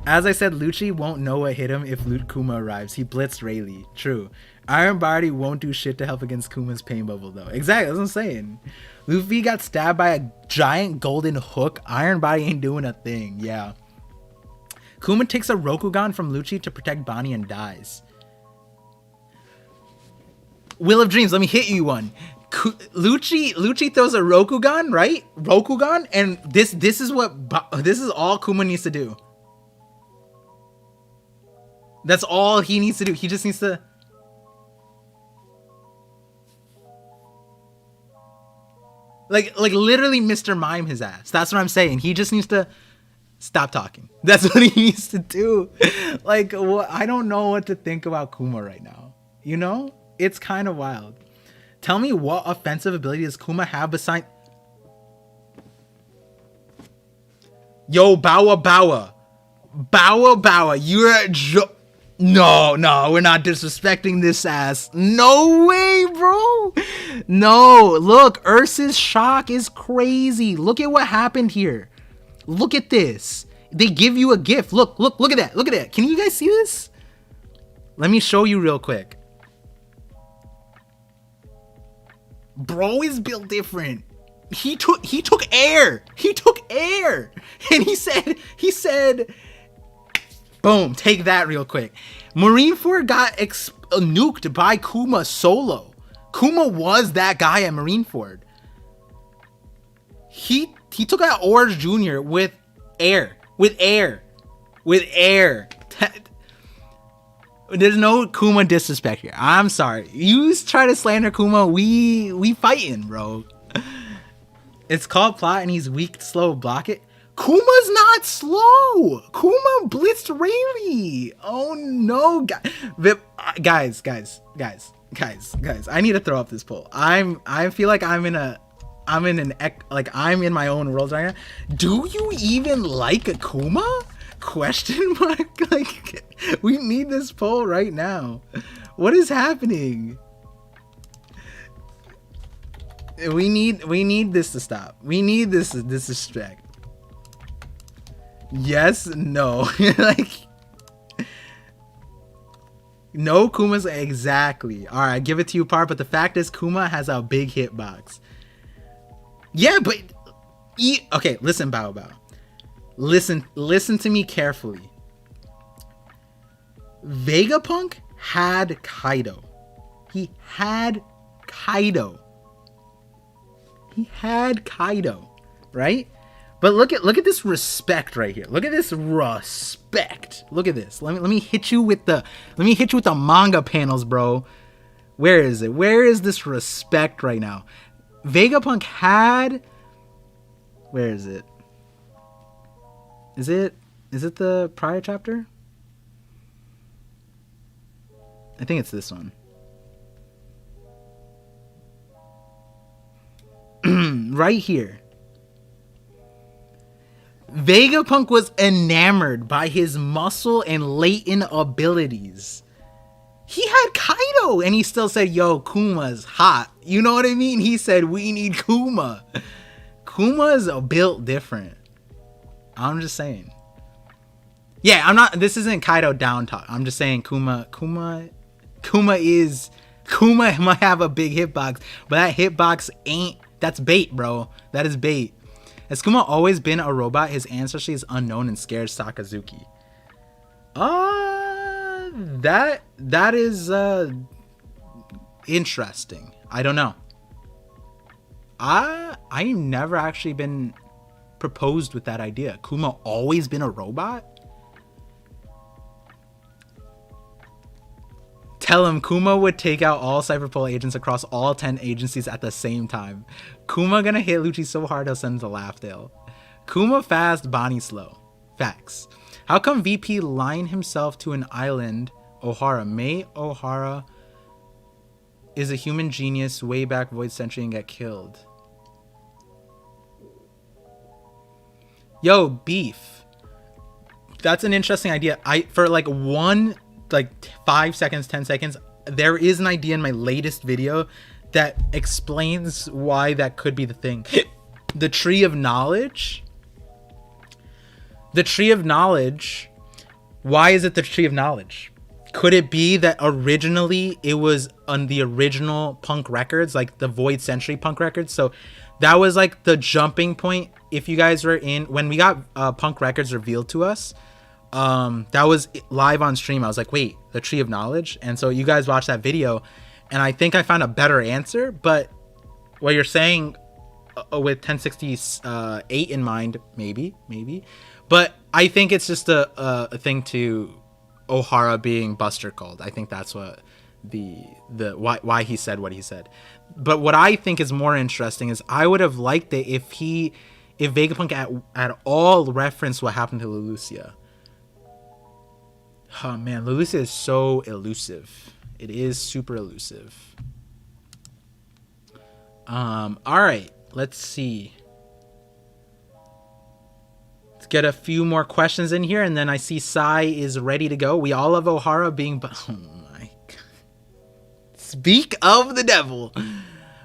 As I said, Lucci won't know what hit him if Kuma arrives. He blitzed Rayleigh. True. Iron Body won't do shit to help against Kuma's pain bubble though. Exactly, that's what I'm saying. Luffy got stabbed by a giant golden hook. Iron Body ain't doing a thing. Yeah. Kuma takes a Rokugan from Lucci to protect Bonnie and dies. Will of Dreams, let me hit you one. Lucci throws a Rokugan, right? Rokugan, and this is all Kuma needs to do. That's all he needs to do. He just needs to like literally Mr. Mime his ass. That's what I'm saying. He just needs to stop talking. That's what he needs to do. Like, what? I don't know what to think about Kuma right now. You know? It's kind of wild. Tell me, what offensive ability does Kuma have besides... Yo, Bowa. You're a No, we're not disrespecting this ass. No way, bro. No, look, Ursa's shock is crazy. Look at what happened here. Look at this. They give you a gift. Look at that. Can you guys see this? Let me show you real quick. Bro is built different. He took air. He took air. And he said, boom, take that real quick. Marineford got nuked by Kuma solo. Kuma was that guy at Marineford. He took out Orange Jr. with air. There's no Kuma disrespect here. I'm sorry. You try to slander Kuma, we fighting, bro. It's called plot and he's weak, slow, block it. Kuma's not slow. Kuma blitzed Rayleigh. Oh no, guys. I need to throw up this poll. I feel like I'm in my own world right now. Do you even like Akuma? Question mark. Like, we need this poll right now. What is happening? We need this to stop. We need this disrespect. Yes, no. Like, no, Kuma's exactly. All right, give it to you, Par. But the fact is, Kuma has a big hitbox. Yeah, but okay. Listen, Bao Bao. Listen to me carefully. Vegapunk had Kaido. He had Kaido, right? But look at this respect right here. Look at this respect. Look at this. Let me hit you with the manga panels, bro. Where is it? Where is this respect right now? Vegapunk had, where is it? Is it the prior chapter? I think it's this one. Right here. Vegapunk was enamored by his muscle and latent abilities. He had Kaido and he still said, yo, Kuma's hot. You know what I mean? He said, we need Kuma. Kuma's built different. I'm just saying. Yeah, this isn't Kaido down talk. I'm just saying Kuma might have a big hitbox, but that hitbox that's bait, bro. That is bait. Has Kuma always been a robot? His ancestry is unknown and scares Sakazuki. That is interesting. I don't know. I've never actually been proposed with that idea. Kuma always been a robot? Tell him Kuma would take out all Cyberpol agents across all 10 agencies at the same time. Kuma gonna hit Lucci so hard he'll send him to Laughdale. Kuma fast, Bonnie slow. Facts. How come VP lined himself to an island? Ohara. May Ohara is a human genius way back Void Century and get killed. Yo, beef. That's an interesting idea. For like 5 seconds, 10 seconds, there is an idea in my latest video that explains why that could be the thing. The tree of knowledge. The tree of knowledge. Why is it the tree of knowledge? Could it be that originally it was on the original Punk records, like the Void Century Punk records? So that was like the jumping point. If you guys were in, when we got Punk records revealed to us, that was live on stream. I was like, wait, the tree of knowledge? And so you guys watched that video and I think I found a better answer. But what you're saying with 1068 in mind, maybe, but I think it's just a thing to Ohara being Buster called. I think that's what why he said what he said. But what I think is more interesting is I would have liked it if Vegapunk at all referenced what happened to Leloucia. Oh man, Leloucia is so elusive. It is super elusive. All right, let's see. Let's get a few more questions in here, and then I see Sai is ready to go. We all love Ohara being, oh my god. Speak of the devil.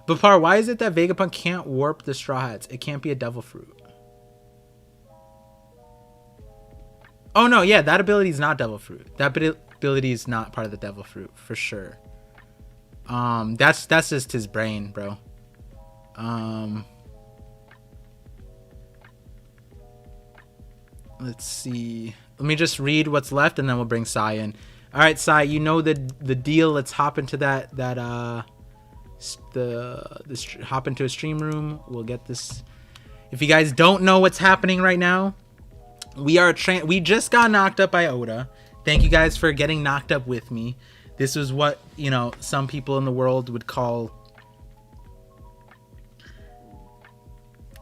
Bapar, why is it that Vegapunk can't warp the Straw Hats? It can't be a devil fruit. Oh no, yeah, that ability is not devil fruit. That ability is not part of the devil fruit for sure. That's just his brain, bro. Let's see. Let me just read what's left, and then we'll bring Sai in. All right, Sai, you know the deal. Let's hop into hop into a stream room. We'll get this. If you guys don't know what's happening right now, we just got knocked up by Oda. Thank you guys for getting knocked up with me. This was what, you know, some people in the world would call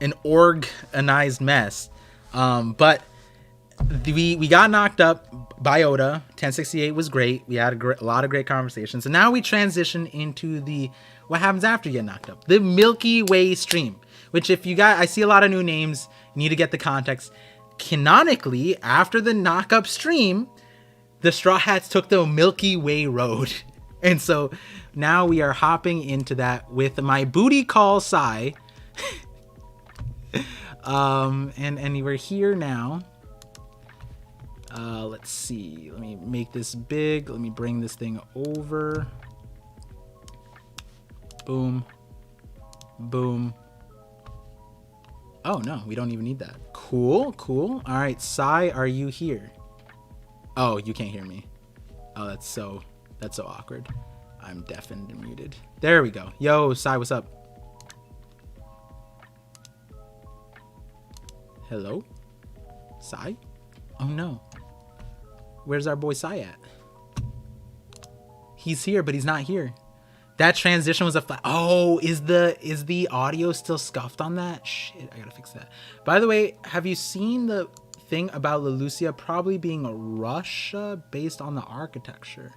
an organized mess. But we got knocked up by Oda. 1068 was great. We had a lot of great conversations. And now we transition into what happens after you get knocked up. The Milky Way stream. Which, if you guys, I see a lot of new names. You need to get the context. Canonically, after the knock-up stream, the Straw Hats took the Milky Way road. And so now we are hopping into that with my booty call Sai. And we're here now. Let's see. Let me make this big. Let me bring this thing over. Boom. Boom. Oh, no, we don't even need that. Cool, cool. All right, Sai, are you here? Oh, you can't hear me. Oh, that's so awkward. I'm deafened and muted. There we go. Yo, Sai, what's up? Hello? Sai? Oh, no. Where's our boy Sai at? He's here, but he's not here. That transition was a flat. Oh, is the audio still scuffed on that? Shit, I gotta fix that. By the way, have you seen the thing about Lelucia probably being a Russia based on the architecture?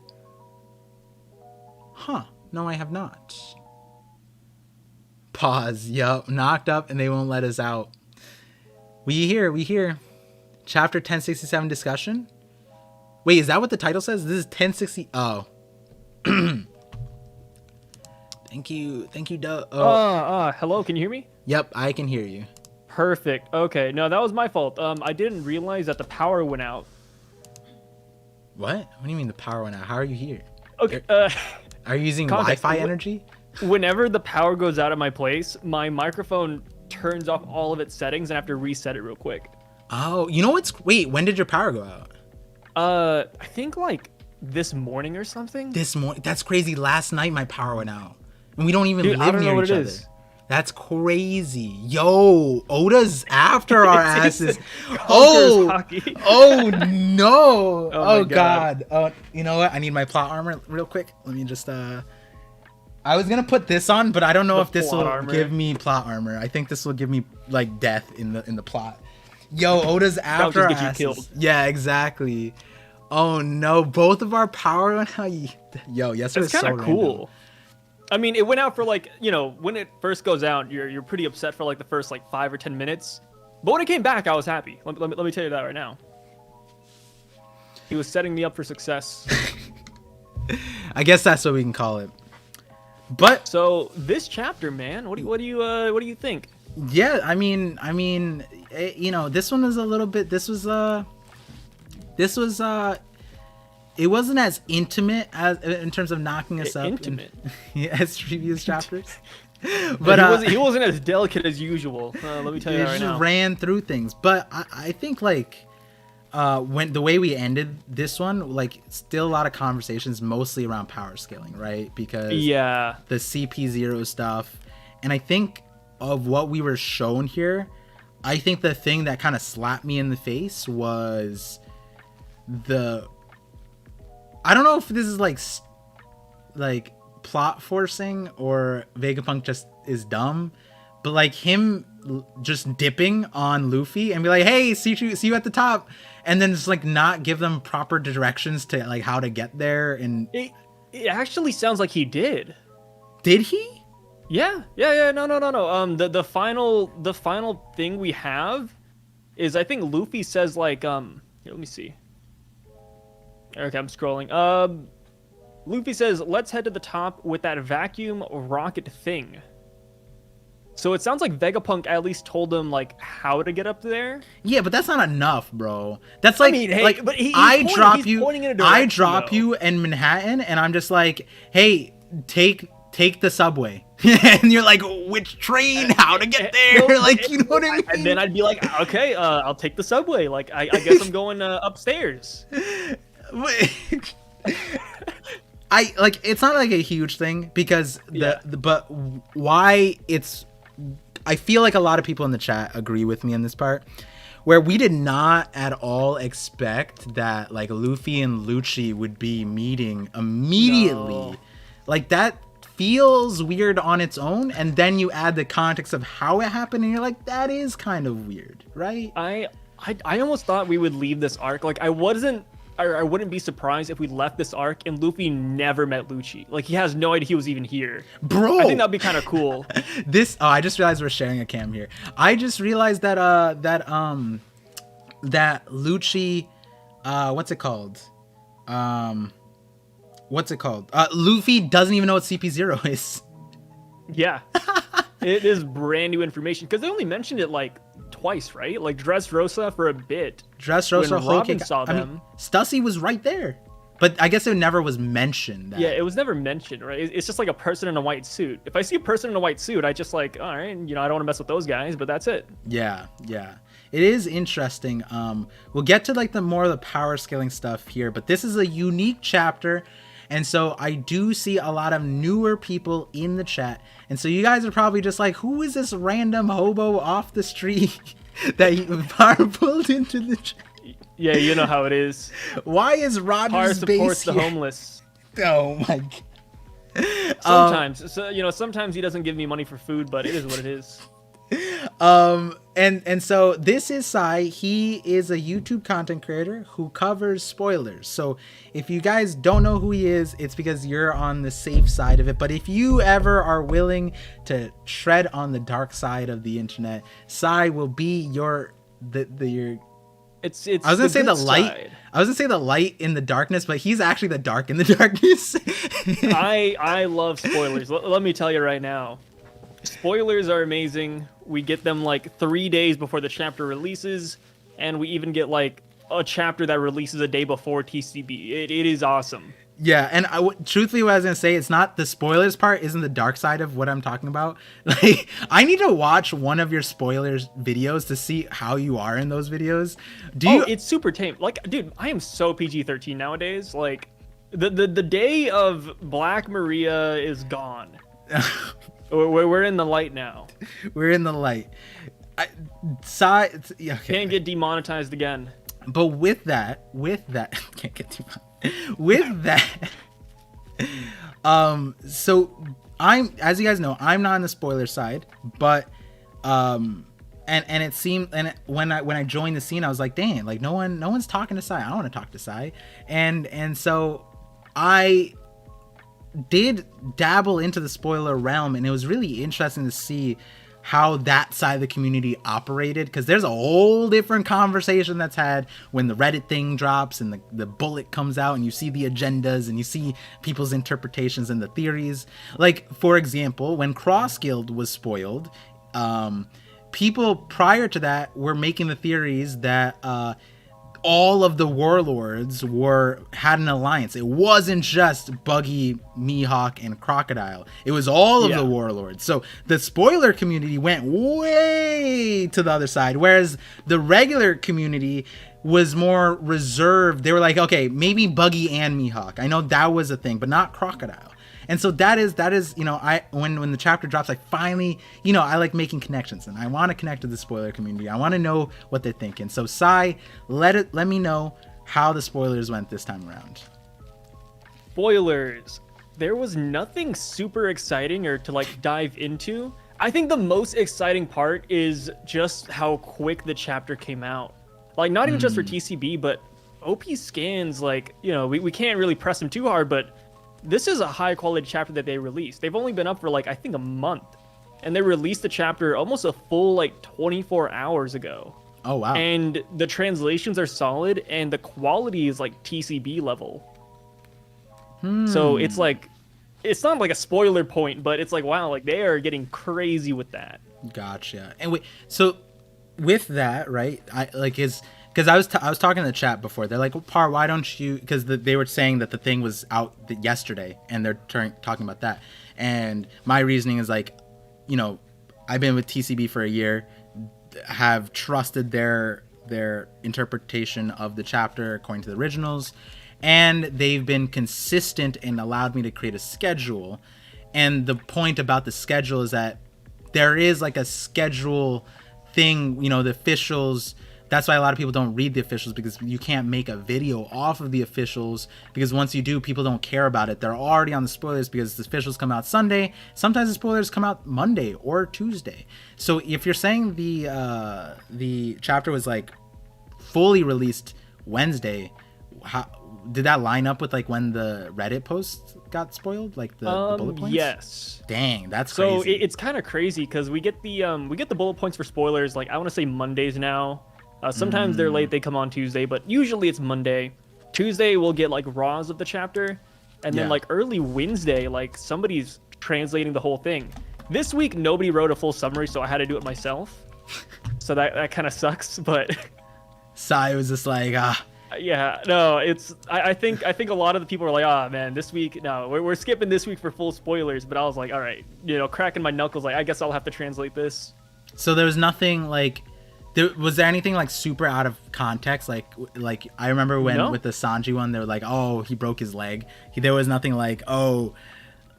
Huh. No, I have not. Pause. Yup. Knocked up and they won't let us out. We here. Chapter 1067 discussion. Wait, is that what the title says? This is 1060. Oh. Thank you, Doug. Hello, can you hear me? Yep, I can hear you. Perfect. Okay, no, that was my fault. I didn't realize that the power went out. What? What do you mean the power went out? How are you here? Okay. Are you using Wi-Fi energy? Whenever the power goes out at my place, my microphone turns off all of its settings and I have to reset it real quick. Oh, you know what's... Wait, when did your power go out? I think like this morning or something. This morning? That's crazy. Last night my power went out. And we don't even live near each other. That's crazy. Yo, Oda's after our asses. Oh no. Oh God. Oh, you know what? I need my plot armor real quick. Let me just I was gonna put this on, but I don't know if this will give me plot armor. I think this will give me like death in the plot. Yo, Oda's after our asses. You killed. Yeah, exactly. Oh no, both of our power went out. Yo, yesterday was so random. That's kind of cool. I mean, it went out for like, you know, when it first goes out, you're pretty upset for like the first like 5 or 10 minutes. But when it came back, I was happy. Let me tell you that right now. He was setting me up for success. I guess that's what we can call it. But so this chapter, man, what do you think? Yeah, I mean, you know, this one was a little bit. It wasn't as intimate as in terms of knocking us up as previous chapters. But he wasn't as delicate as usual. Let me tell you right now. He just ran through things. But I think like when the way we ended this one, like still a lot of conversations mostly around power scaling, right? Because the CP0 stuff. And I think of what we were shown here, I think the thing that kind of slapped me in the face was I don't know if this is like plot forcing or Vegapunk just is dumb, but like him just dipping on Luffy and be like, hey, see you at the top, and then just like not give them proper directions to like how to get there. And it actually sounds like he did. Did he? Yeah. No. The final thing we have is I think Luffy says like here, let me see. Okay, I'm scrolling. Luffy says, let's head to the top with that vacuum rocket thing. So it sounds like Vegapunk at least told him like how to get up there. Yeah, but that's not enough, bro. That's like, I mean, hey, like but I drop you in Manhattan, and I'm just like, hey, take take the subway. And you're like, which train? How to get there? Like, you know what I mean? And then I'd be like, okay, I'll take the subway. Like, I guess I'm going upstairs. I like, it's not like a huge thing because but why it's, I feel like a lot of people in the chat agree with me on this part, where we did not at all expect that like Luffy and Lucci would be meeting immediately. No. Like, that feels weird on its own, and then you add the context of how it happened and you're like, that is kind of weird, right? I almost thought we would leave this arc. Like, I wouldn't be surprised if we left this arc and Luffy never met Lucci. Like, he has no idea he was even here. Bro, I think that'd be kind of cool. I just realized we're sharing a cam here. I just realized that that Lucci, what's it called? Luffy doesn't even know what CP0 is. Yeah. It is brand new information because they only mentioned it like twice, right? Like Dressrosa for a bit. Dressrosa, when Robin saw them. I mean, Stussy was right there, but I guess it never was mentioned. Yeah, it was never mentioned, right? It's just like a person in a white suit. If I see a person in a white suit, I just like, all right, you know, I don't want to mess with those guys, but that's it. Yeah. It is interesting. We'll get to like the more of the power scaling stuff here, but this is a unique chapter. And so I do see a lot of newer people in the chat. And so you guys are probably just like, who is this random hobo off the street that you Par pulled into the chat? Yeah, you know how it is. Why is Roger's base supports the homeless. Oh my god. Sometimes he doesn't give me money for food, but it is what it is. And so this is Sai. He is a YouTube content creator who covers spoilers. So if you guys don't know who he is, it's because you're on the safe side of it. But if you ever are willing to tread on the dark side of the internet, Sai will be your. It's I was gonna say the light. Side. I was gonna say the light in the darkness, but he's actually the dark in the darkness. I love spoilers. Let me tell you right now. Spoilers are amazing. We get them like 3 days before the chapter releases, and we even get like a chapter that releases a day before TCB. It is awesome. Yeah, and truthfully, what I was gonna say, it's not the spoilers part, isn't the dark side of what I'm talking about. Like, I need to watch one of your spoilers videos to see how you are in those videos. It's super tame. Like, dude, I am so PG-13 nowadays. Like, the day of Black Maria is gone. We're in the light now. We're in the light. Okay. Can't get demonetized again. But with that, can't get demonetized. With that, so as you guys know, I'm not on the spoiler side, but and it seemed, when I joined the scene, I was like, dang, like no one's talking to Sai. I want to talk to Sai, and so I did dabble into the spoiler realm, and it was really interesting to see how that side of the community operated, because there's a whole different conversation that's had when the Reddit thing drops and the bullet comes out and you see the agendas and you see people's interpretations and the theories. Like, for example, when Cross Guild was spoiled, people prior to that were making the theories that all of the warlords had an alliance. It wasn't just Buggy, Mihawk, and Crocodile. It was all of the warlords. So the spoiler community went way to the other side, whereas the regular community was more reserved. They were like, okay, maybe Buggy and Mihawk. I know that was a thing, but not Crocodile. And so that is, when the chapter drops, I finally, I like making connections, and I want to connect to the spoiler community. I want to know what they're thinking. So Sai, let me know how the spoilers went this time around. Spoilers. There was nothing super exciting or to like dive into. I think the most exciting part is just how quick the chapter came out. Like, not even just for TCB, but OP scans, like, we can't really press them too hard, but this is a high quality chapter that they released. They've only been up for like, I think, a month, and they released the chapter almost a full like 24 hours ago. Oh, wow. And the translations are solid, and the quality is like TCB level. So it's like, it's not like a spoiler point, but it's like, wow, like they are getting crazy with that. Gotcha. And wait, so with that, right? because I was talking to the chat before. They're like, well, Par, why don't you? Because they were saying that the thing was out yesterday, and they're talking about that. And my reasoning is like, you know, I've been with TCB for a year, have trusted their interpretation of the chapter according to the originals, and they've been consistent and allowed me to create a schedule. And the point about the schedule is that there is like a schedule thing, you know, the officials. That's why a lot of people don't read the officials, because you can't make a video off of the officials, because once you do, people don't care about it. They're already on the spoilers because the officials come out Sunday. Sometimes the spoilers come out Monday or Tuesday. So if you're saying the chapter was like fully released Wednesday, how did that line up with like when the Reddit post got spoiled, like the bullet points? Yes. Dang, that's so crazy. it's kind of crazy because we get the bullet points for spoilers. Like I want to say Mondays now. Sometimes they're late, they come on Tuesday, but usually it's Monday. Tuesday we'll get like raws of the chapter, and then like early Wednesday, like somebody's translating the whole thing. This week nobody wrote a full summary, so I had to do it myself. So that kind of sucks, but Sai was just like, yeah, no, it's I think a lot of the people are like, oh man, this week no, we're skipping this week for full spoilers. But I was like, all right, you know, cracking my knuckles, like I guess I'll have to translate this. So there was nothing like, was there anything like super out of context? Like I remember when with the Sanji one, they were like, oh, he broke his leg. There was nothing like, oh,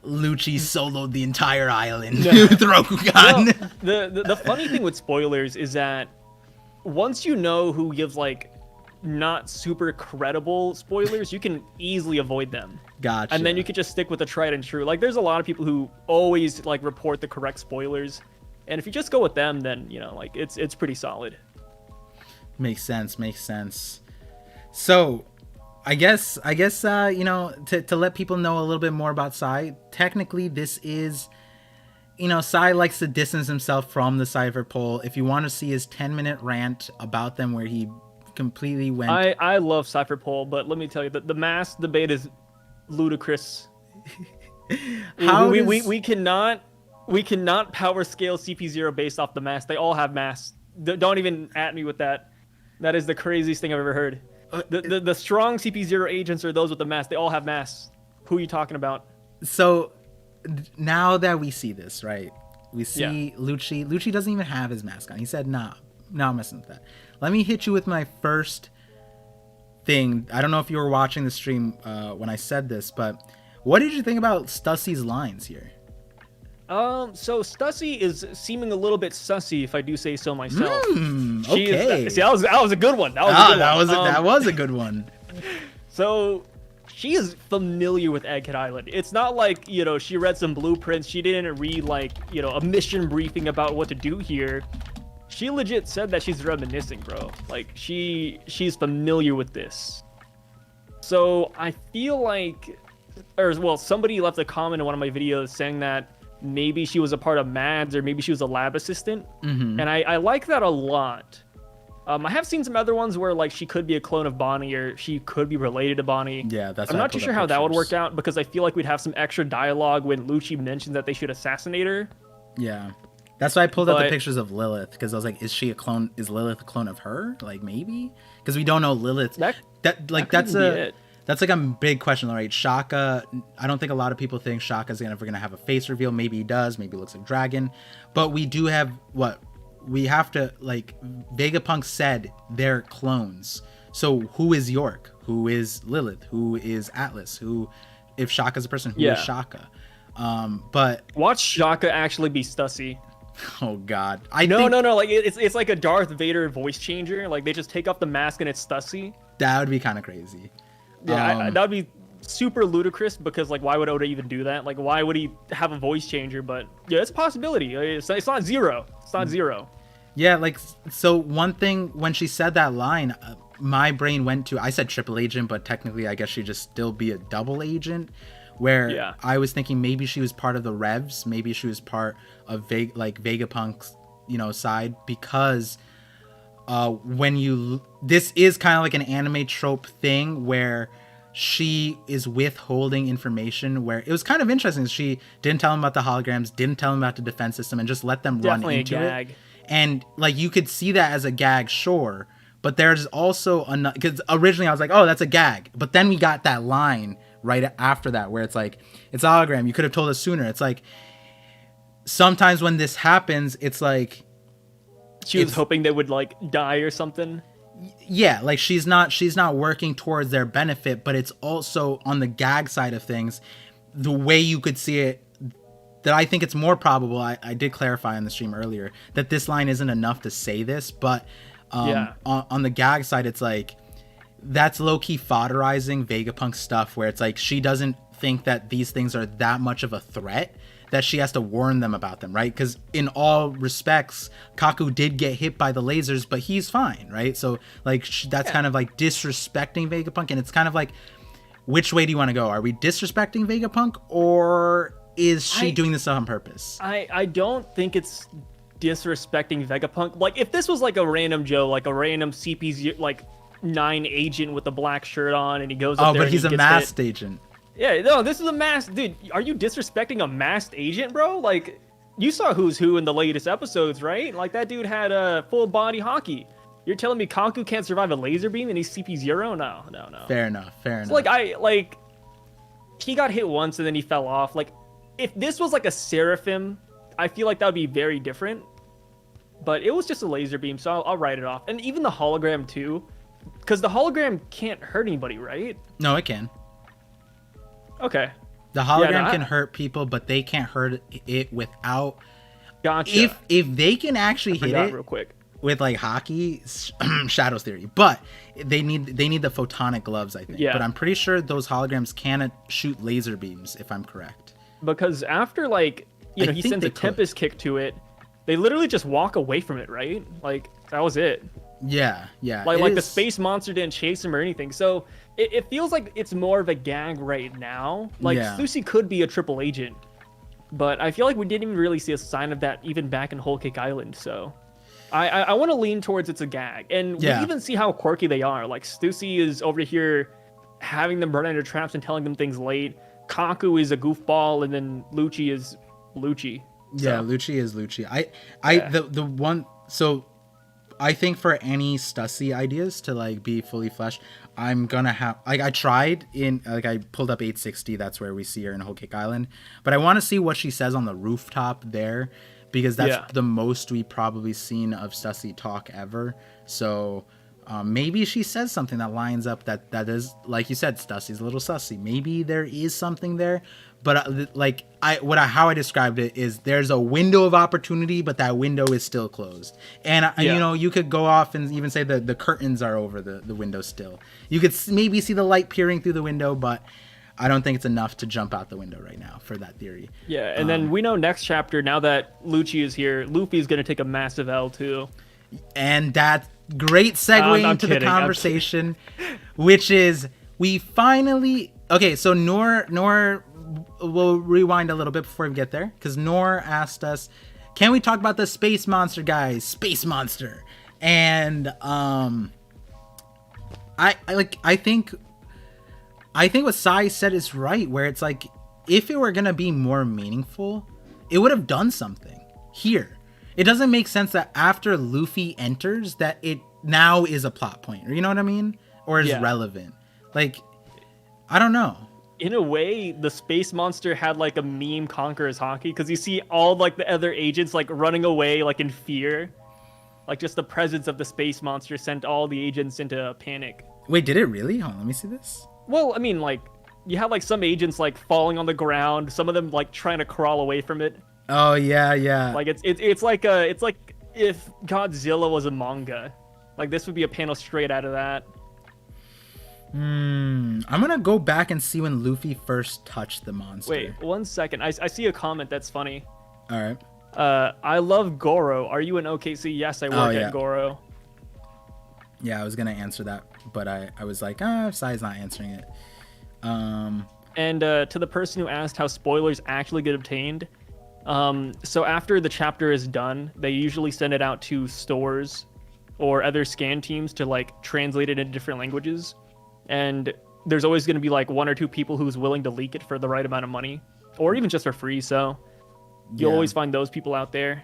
Lucci soloed the entire island with Rokugan. Well, the funny thing with spoilers is that once you know who gives like not super credible spoilers, you can easily avoid them. Gotcha. And then you could just stick with the tried and true. Like there's a lot of people who always like report the correct spoilers, and if you just go with them, then you know, like it's pretty solid. Makes sense. So I guess you know, to let people know a little bit more about Sai, technically this is, you know, Sai likes to distance himself from the Cypher poll. If you want to see his 10-minute rant about them where he completely went, I love Cypher poll, but let me tell you that the mass debate is ludicrous. We cannot power scale CP0 based off the mass. They all have mass. Don't even at me with that. That is the craziest thing I've ever heard. The strong CP0 agents are those with the mass. They all have mass. Who are you talking about? So now that we see this, right? We see Lucci. Lucci doesn't even have his mask on. He said, nah, I'm messing with that. Let me hit you with my first thing. I don't know if you were watching the stream when I said this, but what did you think about Stussy's lines here? So Stussy is seeming a little bit sussy, if I do say so myself. Okay. See, that was a good one. That was a good one. So she is familiar with Egghead Island. It's not like, you know, she read some blueprints. She didn't read like, you know, a mission briefing about what to do here. She legit said that she's reminiscing, bro. Like she's familiar with this. So I feel like, somebody left a comment in one of my videos saying that maybe she was a part of MADS or maybe she was a lab assistant. And I like that a lot. I have seen some other ones where like she could be a clone of Bonnie or she could be related to Bonnie. Yeah, that's. I'm not too sure how that would work out, because I feel like we'd have some extra dialogue when Lucci mentioned that they should assassinate her. Yeah, that's why I pulled out the pictures of Lilith, because I was like, is she a clone? Is Lilith a clone of her? Like maybe, because we don't know Lilith. That's like a big question, right? Shaka, I don't think a lot of people think Shaka's ever gonna have a face reveal. Maybe he does. Maybe he looks like Dragon. But we do have we have to, like, Vegapunk said they're clones. So who is York? Who is Lilith? Who is Atlas? Who, if Shaka's a person, who is Shaka? But watch Shaka actually be Stussy. Oh God, No. Like it's like a Darth Vader voice changer. Like they just take off the mask and it's Stussy. That would be kind of crazy. Yeah, that would be super ludicrous, because like why would Oda even do that? Like why would he have a voice changer? But yeah, it's a possibility. It's not zero. It's not zero. Yeah, like, so one thing, when she said that line, my brain went to, I said triple agent, but technically I guess she'd just still be a double agent, where I was thinking maybe she was part of the Revs, maybe she was part of Vegapunk's, you know, side, because this is kind of like an anime trope thing where she is withholding information, where it was kind of interesting. She didn't tell him about the holograms, didn't tell him about the defense system, and just let them run into it. And like you could see that as a gag, sure, But there's also another, because originally I was like, oh, that's a gag. But then we got that line right after that where it's like, it's a hologram. You could have told us sooner. It's like, sometimes when this happens, it's like, she was hoping they would like die or something. Yeah, like she's not working towards their benefit, but it's also on the gag side of things, the way you could see it, that I think it's more probable. I did clarify on the stream earlier that this line isn't enough to say this, but on the gag side, it's like, that's low-key fodderizing Vegapunk stuff where it's like she doesn't think that these things are that much of a threat that she has to warn them about them, right? Because in all respects, Kaku did get hit by the lasers, but he's fine, right? So like that's kind of like disrespecting Vegapunk, and it's kind of like, which way do you want to go? Are we disrespecting Vegapunk, or is she doing this on purpose? I don't think it's disrespecting Vegapunk. Like if this was like a random Joe, like a random CP's like 9 agent with a black shirt on, and he goes up there, but he's a masked agent. Yeah, no, this is a masked dude. Are you disrespecting a masked agent, bro? Like, you saw who's who in the latest episodes, right? Like that dude had a full body hockey. You're telling me Kaku can't survive a laser beam and he's CP0? No. Fair enough. Like he got hit once and then he fell off. Like, if this was like a Seraphim, I feel like that would be very different. But it was just a laser beam, so I'll write it off. And even the hologram too, because the hologram can't hurt anybody, right? No, it can. Okay. The hologram can hurt people, but they can't hurt it without. Gotcha. If they can actually hit it real quick with like hockey, Shadow's theory, but they need the photonic gloves, I think. Yeah. But I'm pretty sure those holograms can shoot laser beams, if I'm correct. Because after like he sends a Tempest kick to it, they literally just walk away from it, right? Like that was it. Yeah. Like the space monster didn't chase him or anything. So it feels like it's more of a gag right now. Like Stussy could be a triple agent, but I feel like we didn't even really see a sign of that even back in Whole Cake Island. So I want to lean towards it's a gag, and we even see how quirky they are. Like Stussy is over here having them run into traps and telling them things late. Kaku is a goofball, and then Lucci is Lucci. So. Yeah, Lucci is Lucci. The one. So I think for any Stussy ideas to like be fully fleshed, I'm gonna have I tried in I pulled up 860. That's where we see her in Whole Cake Island, but I want to see what she says on the rooftop there, because that's the most we probably seen of Stussy talk ever. So maybe she says something that lines up that is, like you said, Stussy's a little sussy. Maybe there is something there. But how I described it is there's a window of opportunity, but that window is still closed. And you could go off and even say the curtains are over the window still. You could maybe see the light peering through the window, but I don't think it's enough to jump out the window right now for that theory. Yeah, and then we know next chapter, now that Lucci is here, Luffy's going to take a massive L too. And that great segue into the conversation, which is we finally... Okay, so Noor, we'll rewind a little bit before we get there, because Noor asked us, can we talk about the space monster, guys? Space monster. And I think what Sai said is right, where it's like, if it were gonna be more meaningful, it would have done something here. It doesn't make sense that after Luffy enters, that it now is a plot point, or you know what I mean, or is relevant. Like, I don't know. In a way, the space monster had like a meme Conqueror's Hockey, because you see all like the other agents like running away like in fear. Like just the presence of the space monster sent all the agents into a panic. Wait, did it really? Hold on, let me see this. Well, I mean, like you have like some agents like falling on the ground, some of them like trying to crawl away from it. Oh yeah. Like it's like if Godzilla was a manga. Like this would be a panel straight out of that. I'm gonna go back and see when Luffy first touched the monster. Wait, 1 second. I see a comment that's funny. All right. I love Goro. Are you in OKC? Yes, I work at Goro. Yeah, I was gonna answer that, but I was like, Sai's not answering it. And to the person who asked how spoilers actually get obtained, so after the chapter is done, they usually send it out to stores or other scan teams to like translate it into different languages. And there's always going to be like 1 or 2 people who's willing to leak it for the right amount of money, or even just for free. So you'll always find those people out there.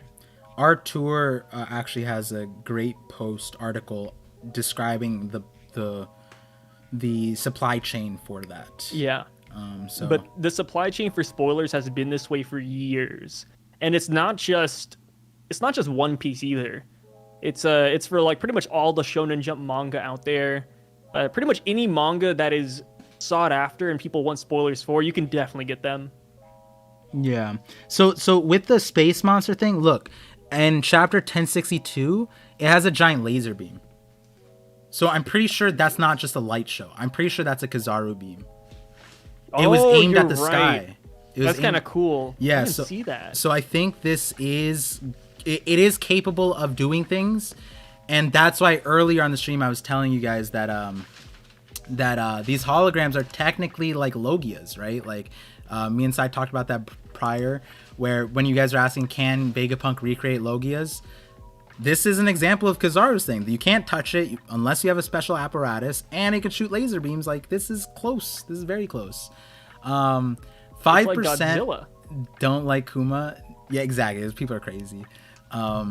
Our tour actually has a great post article describing the supply chain for that. Yeah. So But the supply chain for spoilers has been this way for years, and it's not just One Piece either. It's for like pretty much all the Shonen Jump manga out there. Pretty much any manga that is sought after and people want spoilers for, you can definitely get them. yeah. So with the space monster thing, look, in chapter 1062, it has a giant laser beam. So I'm pretty sure that's not just a light show. I'm pretty sure that's a Kizaru beam. It was aimed at the sky. That's kind of cool. Yeah, I didn't see that. So I think this is it is capable of doing things, and that's why earlier on the stream I was telling you guys that these holograms are technically like Logias, right? Like me and Sai talked about that prior, where when you guys are asking, can Vegapunk recreate Logias? This is an example of Kizaru's thing. You can't touch it unless you have a special apparatus, and it can shoot laser beams. Like, this is close. This is very close. 5% like don't like Kuma. Yeah, exactly. Those people are crazy.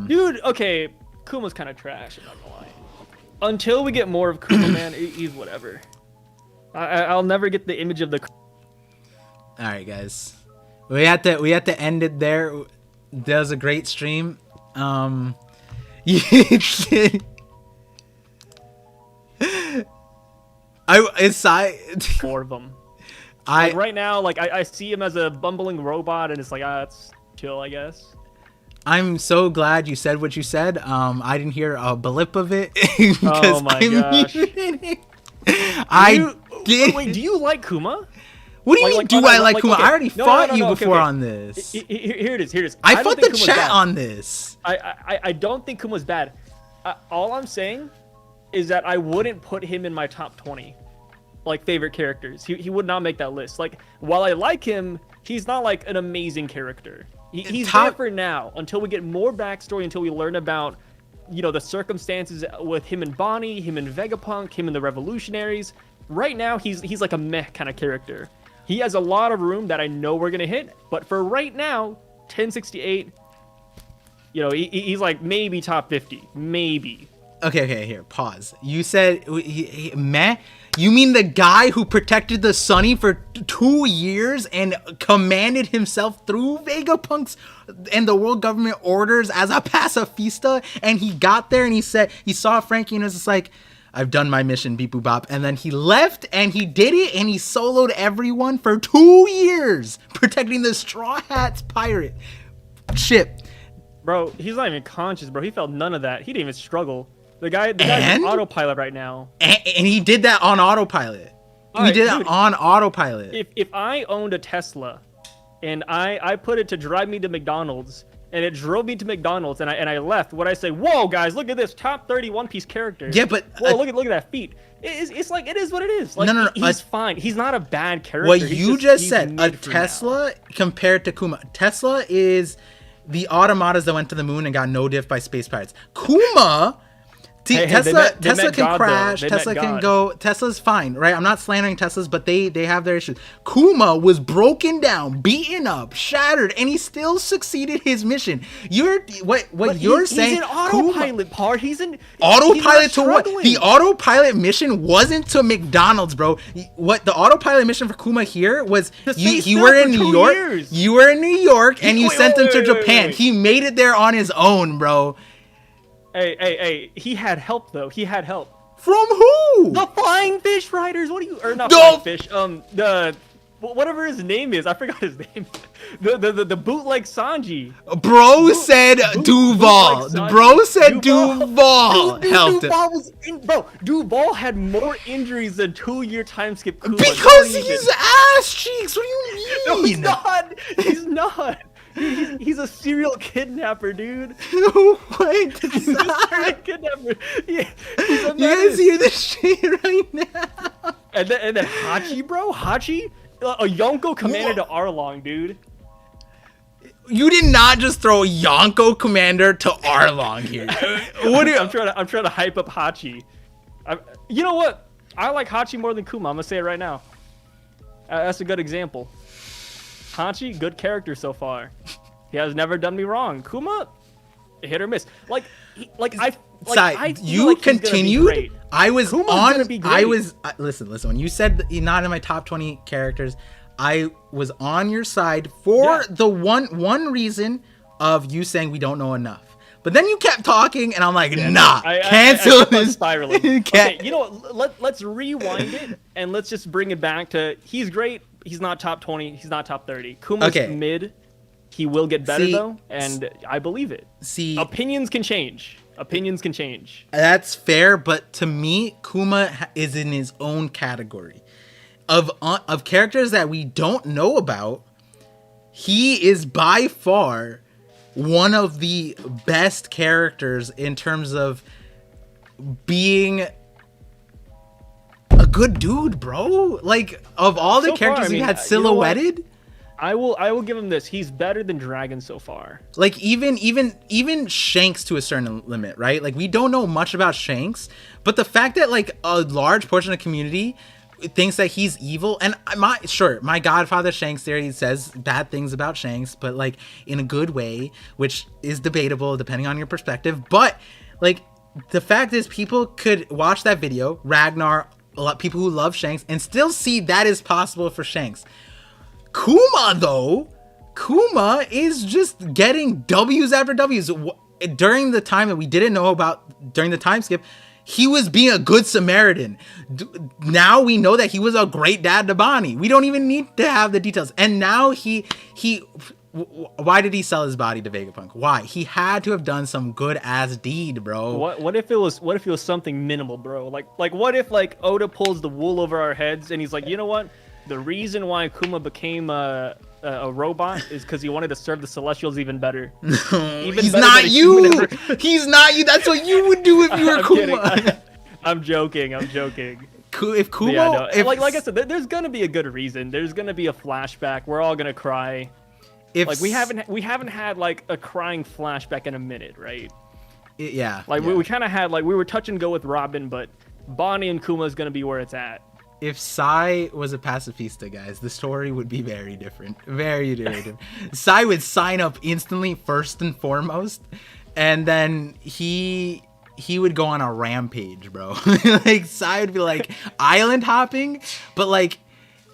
Dude, okay, Kuma's kind of trash, I'm not gonna lie. Until we get more of Kuma, man, he's whatever. I'll never get the image of the... All right, guys. We had to end it there. That was a great stream. Four of them. Like right now, like I see him as a bumbling robot, and it's like, it's chill, I guess. I'm so glad you said what you said. I didn't hear a blip of it. Oh my gosh. Wait, do you like Kuma? What do you mean, do I like Kuma? Okay. I already fought you before on this. Here it is. I fought the chat on this. I don't think Kuma's bad. All I'm saying is that I wouldn't put him in my top 20, like, favorite characters. He would not make that list. Like, while I like him, he's not, like, an amazing character. He's there for now, until we get more backstory, until we learn about, you know, the circumstances with him and Bonnie, him and Vegapunk, him and the Revolutionaries. Right now, he's like a meh kind of character. He has a lot of room that I know we're going to hit, but for right now, 1068, you know, he's like maybe top 50, maybe. Okay, here, pause. You said, meh? You mean the guy who protected the Sunny for 2 years and commanded himself through Vegapunk's and the world government orders as a pacifista, and he got there and he said, he saw Frankie and was just like, I've done my mission, beep boop bop. And then he left and he did it and he soloed everyone for 2 years protecting the Straw Hats pirate ship. Bro, he's not even conscious, bro. He felt none of that. He didn't even struggle. The guy's on autopilot right now. And he did that on autopilot. He did that on autopilot. If I owned a Tesla and I put it to drive me to McDonald's, and it drove me to McDonald's, and I left, would I say, whoa, guys, look at this top 30 One Piece character? Yeah, but... Whoa, look at that feat. It's like, it is what it is. Like, no. He's fine. He's not a bad character. What you just said, a Tesla compared to Kuma. Tesla is the automatas that went to the moon and got no diff by space pirates. Kuma... Tesla can crash. Tesla can go. Tesla's fine, right? I'm not slandering Teslas, but they have their issues. Kuma was broken down, beaten up, shattered, and he still succeeded his mission. You're saying? He's in autopilot, part. He's in autopilot to what? The autopilot mission wasn't to McDonald's, bro. What the autopilot mission for Kuma here was? You were in New York. You were in New York, and you sent him to Japan. He made it there on his own, bro. Hey, he had help, though. He had help. From who? The Flying Fish Riders. What are you... Or not Flying Fish. Whatever his name is. I forgot his name. The bootleg Sanji. Bro said Duval. Bro said Duval helped him. Duval had more injuries than 2-year time skip Kuma. Because he's ass cheeks. What do you mean? No, he's not. He's not. He's a serial kidnapper, dude. What? He's a serial kidnapper. Yeah, he's a you guys hear this shit right now? And then Hachi, bro. Hachi? A Yonko commander to Arlong, dude. You did not just throw Yonko commander to Arlong here. I'm trying to hype up Hachi. You know what? I like Hachi more than Kuma. I'm gonna say it right now. That's a good example. Hachi, good character so far. He has never done me wrong. Kuma, hit or miss. Like, Sai, I feel you like he's gonna be continued. great. I was Kuma's on. gonna be great. I was listen. When you said not in my top 20 characters, I was on your side for the one reason of you saying we don't know enough. But then you kept talking, and I'm like, nah, cancel this. Spiraling. Okay, you know what? Let's rewind it and let's just bring it back to he's great. He's not top 20. He's not top 30. Kuma's mid. He will get better though, and I believe it. See, opinions can change. Opinions can change. That's fair, but to me, Kuma is in his own category of characters that we don't know about. He is by far one of the best characters in terms of being a good dude, bro. Like, of all the characters we had silhouetted, I will give him this. He's better than Dragon so far. Like, even Shanks to a certain limit, right? Like, we don't know much about Shanks, but the fact that like a large portion of the community thinks that he's evil, and my Godfather Shanks theory says bad things about Shanks, but like in a good way, which is debatable depending on your perspective. But like, the fact is, people could watch that video, Ragnar, a lot of people who love Shanks, and still see that is possible for Shanks. Kuma is just getting W's after W's. During the time that we didn't know about, during the time skip, he was being a good Samaritan. Now we know that he was a great dad to Bonnie. We don't even need to have the details. And now why did he sell his body to Vegapunk? Why? He had to have done some good ass deed, bro. What if it was something minimal, bro? Like what if like Oda pulls the wool over our heads and he's like, you know what? The reason why Kuma became a robot is because he wanted to serve the Celestials even better. He's not you. He's not you. That's what you would do if you were Kuma. I'm joking. If Kuma, yeah, like I said, there's gonna be a good reason. There's gonna be a flashback. We're all gonna cry. Like we haven't had like a crying flashback in a minute, right? Yeah. Like we kind of had, like, we were touch and go with Robin, but Bonnie and Kuma is gonna be where it's at. If Sai was a pacifista, guys, the story would be very different. Very, very different. Sai would sign up instantly, first and foremost, and then he would go on a rampage, bro. Like, Sai would be like island hopping, but like,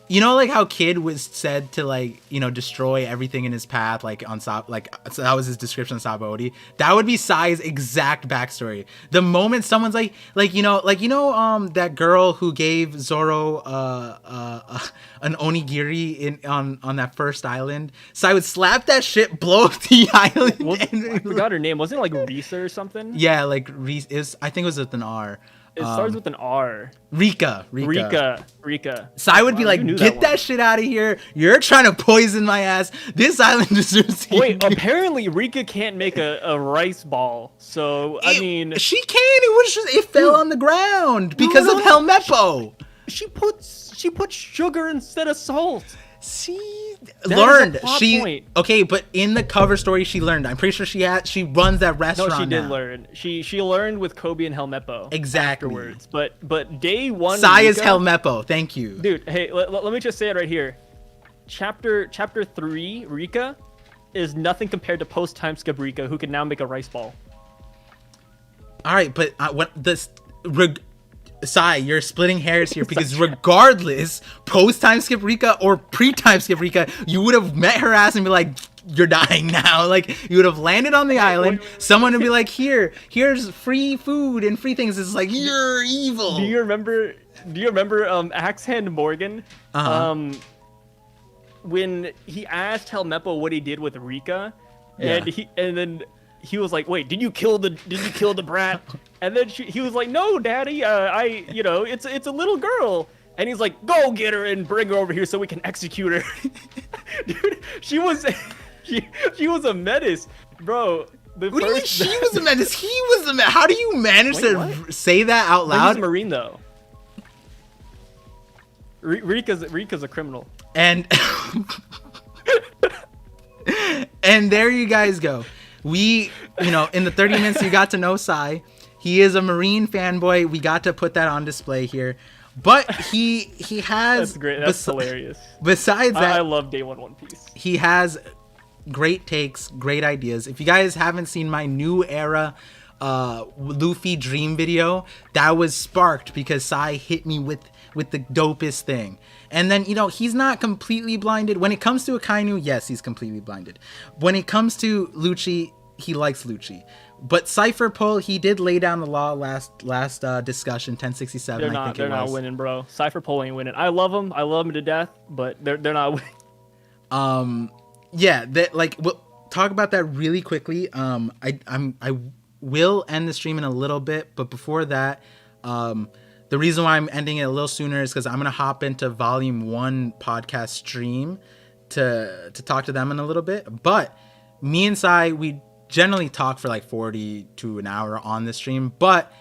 you know, like how Kid was said to, like, you know, destroy everything in his path, like on Sab, like, so that was his description of Sabaody. That would be Sai's exact backstory. The moment someone's like that girl who gave Zoro an onigiri on that first island, Sai would slap that shit, blow up the island. I forgot her name. Wasn't it like Risa or something? Yeah, like Risa. I think it was with an R. It starts with an R. Rika. Sai would be like, get that shit out of here. You're trying to poison my ass. This island deserves to. Wait, apparently Rika can't make a rice ball. So, I mean. She can. It fell on the ground because of Helmeppo. She puts sugar instead of salt. Okay, but in the cover story she learned. I'm pretty sure she runs that restaurant. No, she did learn. She learned with Kobe and Helmeppo. Exactly. Afterwards. But day one, Sai is Helmeppo. Thank you. Dude, hey, let me just say it right here. Chapter 3, Rika is nothing compared to post time skip Rika, who can now make a rice ball. All right, but Sai, you're splitting hairs here, because regardless, post-time skip Rika or pre-time skip Rika, you would have met her ass and be like, you're dying now. Like, you would have landed on the island. Someone would be like, here's free food and free things. It's like, you're evil. Do you remember Axe Hand Morgan? When he asked Helmeppo what he did with Rika, and then he was like, wait, did you kill the brat? And then he was like, no, daddy, it's a little girl. And he's like, go get her and bring her over here so we can execute her. Dude, she was a menace, bro. What do you mean she was a menace? He was a menace. How do you manage to say that out loud? He's a Marine, though. Rika's a criminal. And there you guys go. We, in the 30 minutes you got to know Sai. He is a Marine fanboy. We got to put that on display here. But he has... That's great. That's hilarious. Besides that... I love Day One Piece. He has great takes, great ideas. If you guys haven't seen my new era Luffy dream video, that was sparked because Sai hit me with the dopest thing. And then, he's not completely blinded. When it comes to Akainu, yes, he's completely blinded. When it comes to Lucci, he likes Lucci. But Cypher Pull, he did lay down the law last discussion, 1067. They're not winning, bro. Cypher Pull ain't winning. I love them to death, but they're not winning. Yeah, we'll talk about that really quickly. I will end the stream in a little bit, but before that, the reason why I'm ending it a little sooner is because I'm gonna hop into Volume 1 podcast stream to talk to them in a little bit. But me and Sai, we generally talk for like 40 to an hour on the stream, but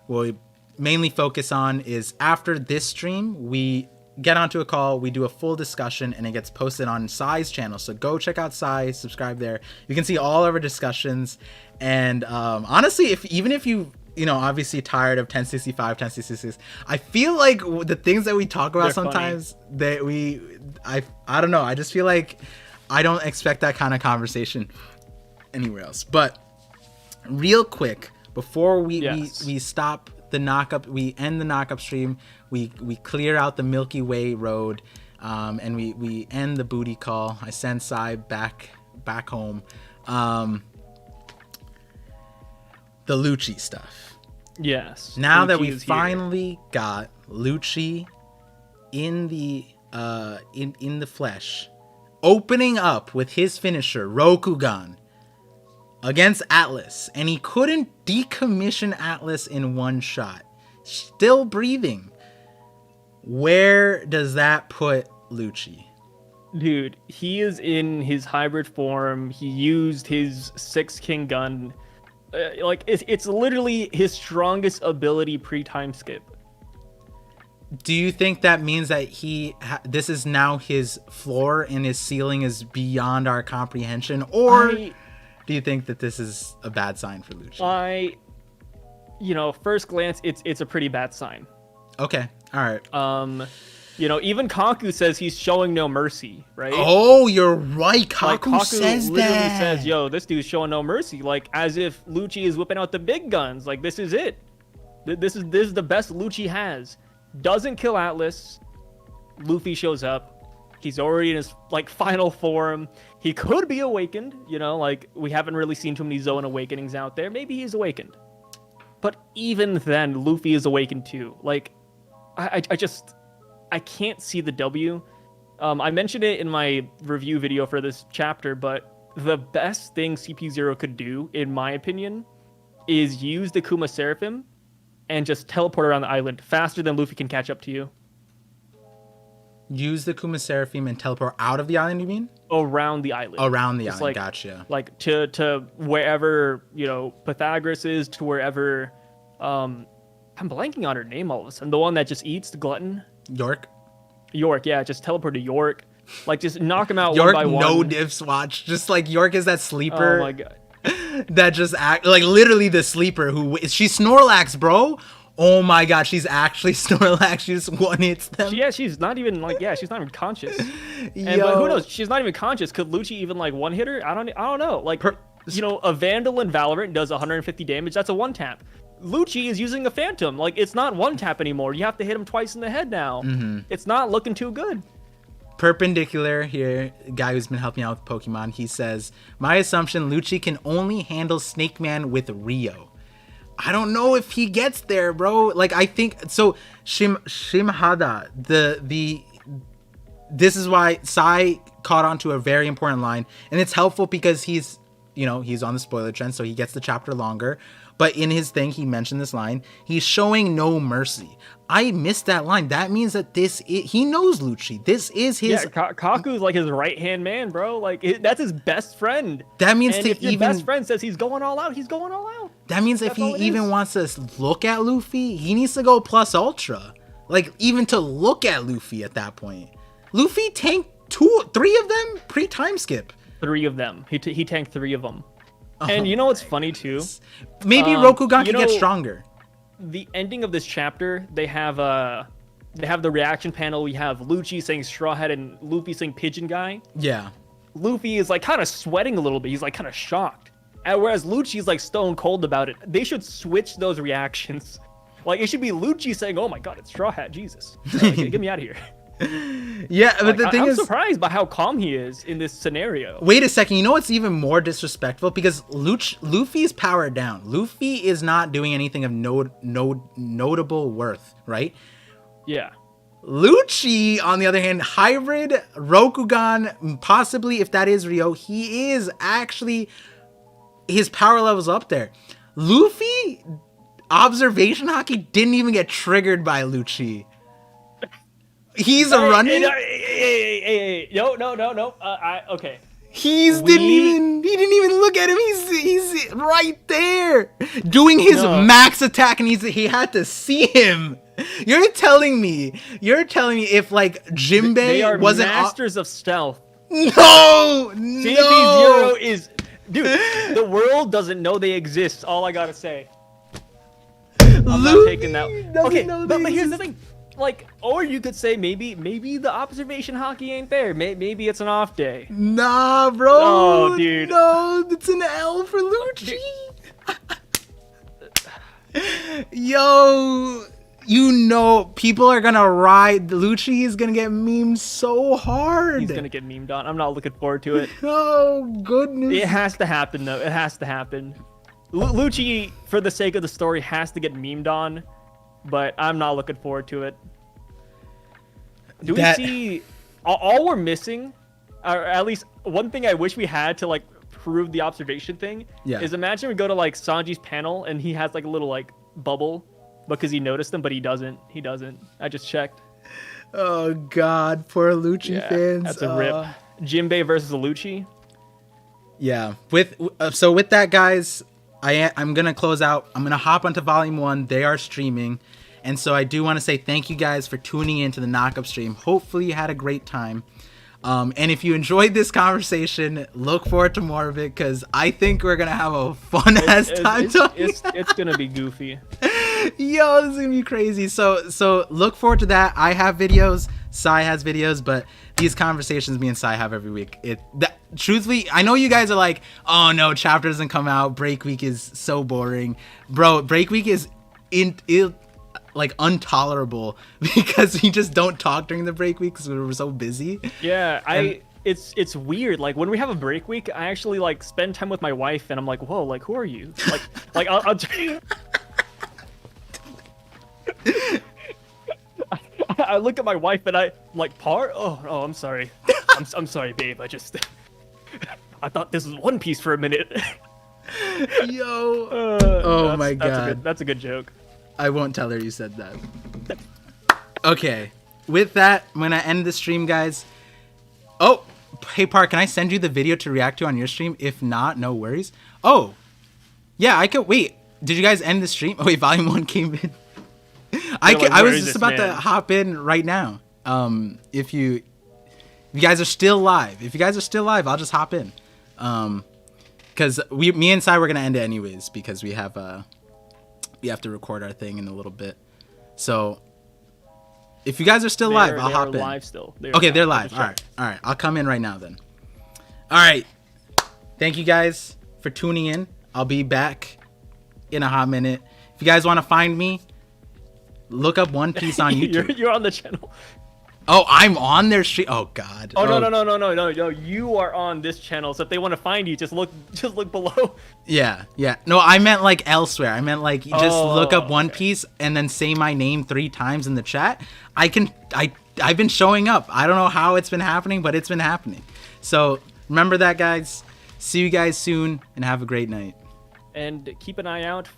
what we mainly focus on is after this stream, we get onto a call, we do a full discussion, and it gets posted on Sai's channel. So go check out Sai, subscribe there. You can see all of our discussions. And honestly, even if you obviously tired of 1065, 1066, I feel like the things that we talk about sometimes that I don't know. I just feel like I don't expect that kind of conversation anywhere else. But real quick, before we stop the Knockup, we end the Knockup stream, we clear out the Milky Way road, and we end the booty call. I send Sai back home. The Lucci stuff. Yes. Now Lucci that we finally got Lucci in the flesh, opening up with his finisher Rokugan against Atlas, and he couldn't decommission Atlas in one shot. Still breathing. Where does that put Lucci? Dude, he is in his hybrid form. He used his 6 King gun. It's literally his strongest ability pre-time skip. Do you think that means that this is now his floor and his ceiling is beyond our comprehension? Or do you think that this is a bad sign for Lucci? First glance, it's a pretty bad sign. Okay. All right. Even Kaku says he's showing no mercy, right? Oh, you're right. Kaku says literally that. Says, yo, this dude's showing no mercy. Like, as if Lucci is whipping out the big guns. Like, this is it. This is the best Lucci has. Doesn't kill Atlas. Luffy shows up. He's already in his, final form. He could be awakened. We haven't really seen too many Zoan awakenings out there. Maybe he's awakened. But even then, Luffy is awakened too. I can't see the W. I mentioned it in my review video for this chapter, but the best thing CP0 could do, in my opinion, is use the Kuma Seraphim and just teleport around the island faster than Luffy can catch up to you. Use the Kuma Seraphim and teleport out of the island, you mean? Around the island. Around the island, gotcha. To wherever, Pythagoras is, to wherever... I'm blanking on her name all of a sudden. The one that just eats, the glutton. York, yeah, just teleport to York. Just knock him out York, one by one. no diff swatch. Just York is that sleeper. Oh my god. That just literally the sleeper she's Snorlax, bro. Oh my god, she's actually Snorlax. She just one hits them. She's not even she's not even conscious. But who knows? She's not even conscious. Could Lucci even one hit her? I don't know. A Vandal in Valorant does 150 damage. That's a one tap. Lucci is using a Phantom. It's not one tap anymore. You have to hit him twice in the head now. Mm-hmm. It's not looking too good. Perpendicular here, guy who's been helping out with Pokemon, he says, my assumption, Lucci can only handle Snake Man with Rio. I don't know if he gets there, bro. I think so. Shimhada, this is why Sai caught on to a very important line, and it's helpful because he's on the spoiler trend, so he gets the chapter longer. But in his thing, he mentioned this line. He's showing no mercy. I missed that line. That means that he knows Lucci. This is his... Yeah, Kaku's his right-hand man, bro. That's his best friend. That means if your best friend says he's going all out, he's going all out. That means if he even wants to look at Luffy, he needs to go plus ultra. Even to look at Luffy at that point. Luffy tanked 3 of them pre-time skip. 3 of them. He tanked 3 of them. And you know what's funny too? Maybe Rokugan can get stronger. The ending of this chapter, they have the reaction panel. We have Lucci saying Straw Hat and Luffy saying Pigeon Guy. Yeah. Luffy is kind of sweating a little bit. He's kind of shocked. And whereas Lucci's like stone cold about it. They should switch those reactions. Like it should be Lucci saying, "Oh my God, it's Straw Hat, Jesus, get me out of here." Yeah, but like, the thing I'm is, surprised by how calm he is in this scenario. wait a second. You know what's even more disrespectful? Because Luffy's powered down. Luffy is not doing anything of notable worth, right? Yeah. Lucci, on the other hand, hybrid Rokugan, possibly if that is Ryo, he is actually, his power level's up there. Luffy, observation hockey didn't even get triggered by Lucci. He's a running. Hey, no. Okay. He didn't even look at him. He's right there doing his max attack, and he had to see him. You're telling me if like Jinbei wasn't masters of stealth. No. CP0 is, dude. The world doesn't know they exist. All I gotta say. I'm not taking that. Okay, but here's the thing. Like, or you could say maybe the observation hockey ain't there. Maybe it's an off day. Nah, bro. Oh, dude. No, it's an L for Lucci. Yo, you know people are gonna ride. Lucci is gonna get memed so hard. He's gonna get memed on. I'm not looking forward to it. Oh goodness. It has to happen though. It has to happen. Lucci, for the sake of the story, has to get memed on. But I'm not looking forward to it. Do we see all we're missing, or at least one thing I wish we had to like prove the observation thing, is imagine we go to like Sanji's panel and he has like a little like bubble because he noticed them, but he doesn't. I just checked. Oh God, poor Lucci fans. That's a rip. Jinbei versus Lucci. Yeah. With that, guys, I'm gonna close out. I'm gonna hop onto volume 1. They are streaming, and so I do want to say thank you guys for tuning in to the Knockup stream. Hopefully you had a great time, and if you enjoyed this conversation, look forward to more of it, because I think we're gonna have a fun ass time talking. It's gonna be goofy. Yo, this is gonna be crazy. So look forward to that. I have videos, Sai has videos, but these conversations me and Sai have every week. Truthfully, I know you guys are like, oh no, chapter doesn't come out, break week is so boring. Bro, break week is like intolerable because we just don't talk during the break week because we're so busy. Yeah, it's weird. Like when we have a break week, I actually like spend time with my wife and I'm like, whoa, like who are you? Like I'll I look at my wife and I'm like, oh, I'm sorry. I'm sorry, babe. I thought this was One Piece for a minute. Yo. Oh my God. That's a good joke. I won't tell her you said that. Okay. With that, I'm going to end the stream, guys. Oh, hey, Park, can I send you the video to react to on your stream? If not, no worries. Oh, yeah, I could. Wait, did you guys end the stream? Oh, wait, volume 1 came in. I was just about to hop in right now. If you guys are still live, I'll just hop in. Because me and Sai were gonna end it anyways because we have to record our thing in a little bit. So if you guys are still live, I'll hop in. They're live still. They're live. All right. I'll come in right now then. All right. Thank you guys for tuning in. I'll be back in a hot minute. If you guys want to find me, look up One Piece on YouTube. You're on the channel. Oh, I'm on their stream. Oh God. Oh no. You are on this channel. So if they want to find you, just look below. Yeah. No, I meant like elsewhere. I meant like just look up One Piece and then say my name 3 times in the chat. I've been showing up. I don't know how it's been happening, but it's been happening. So remember that, guys. See you guys soon and have a great night. And keep an eye out for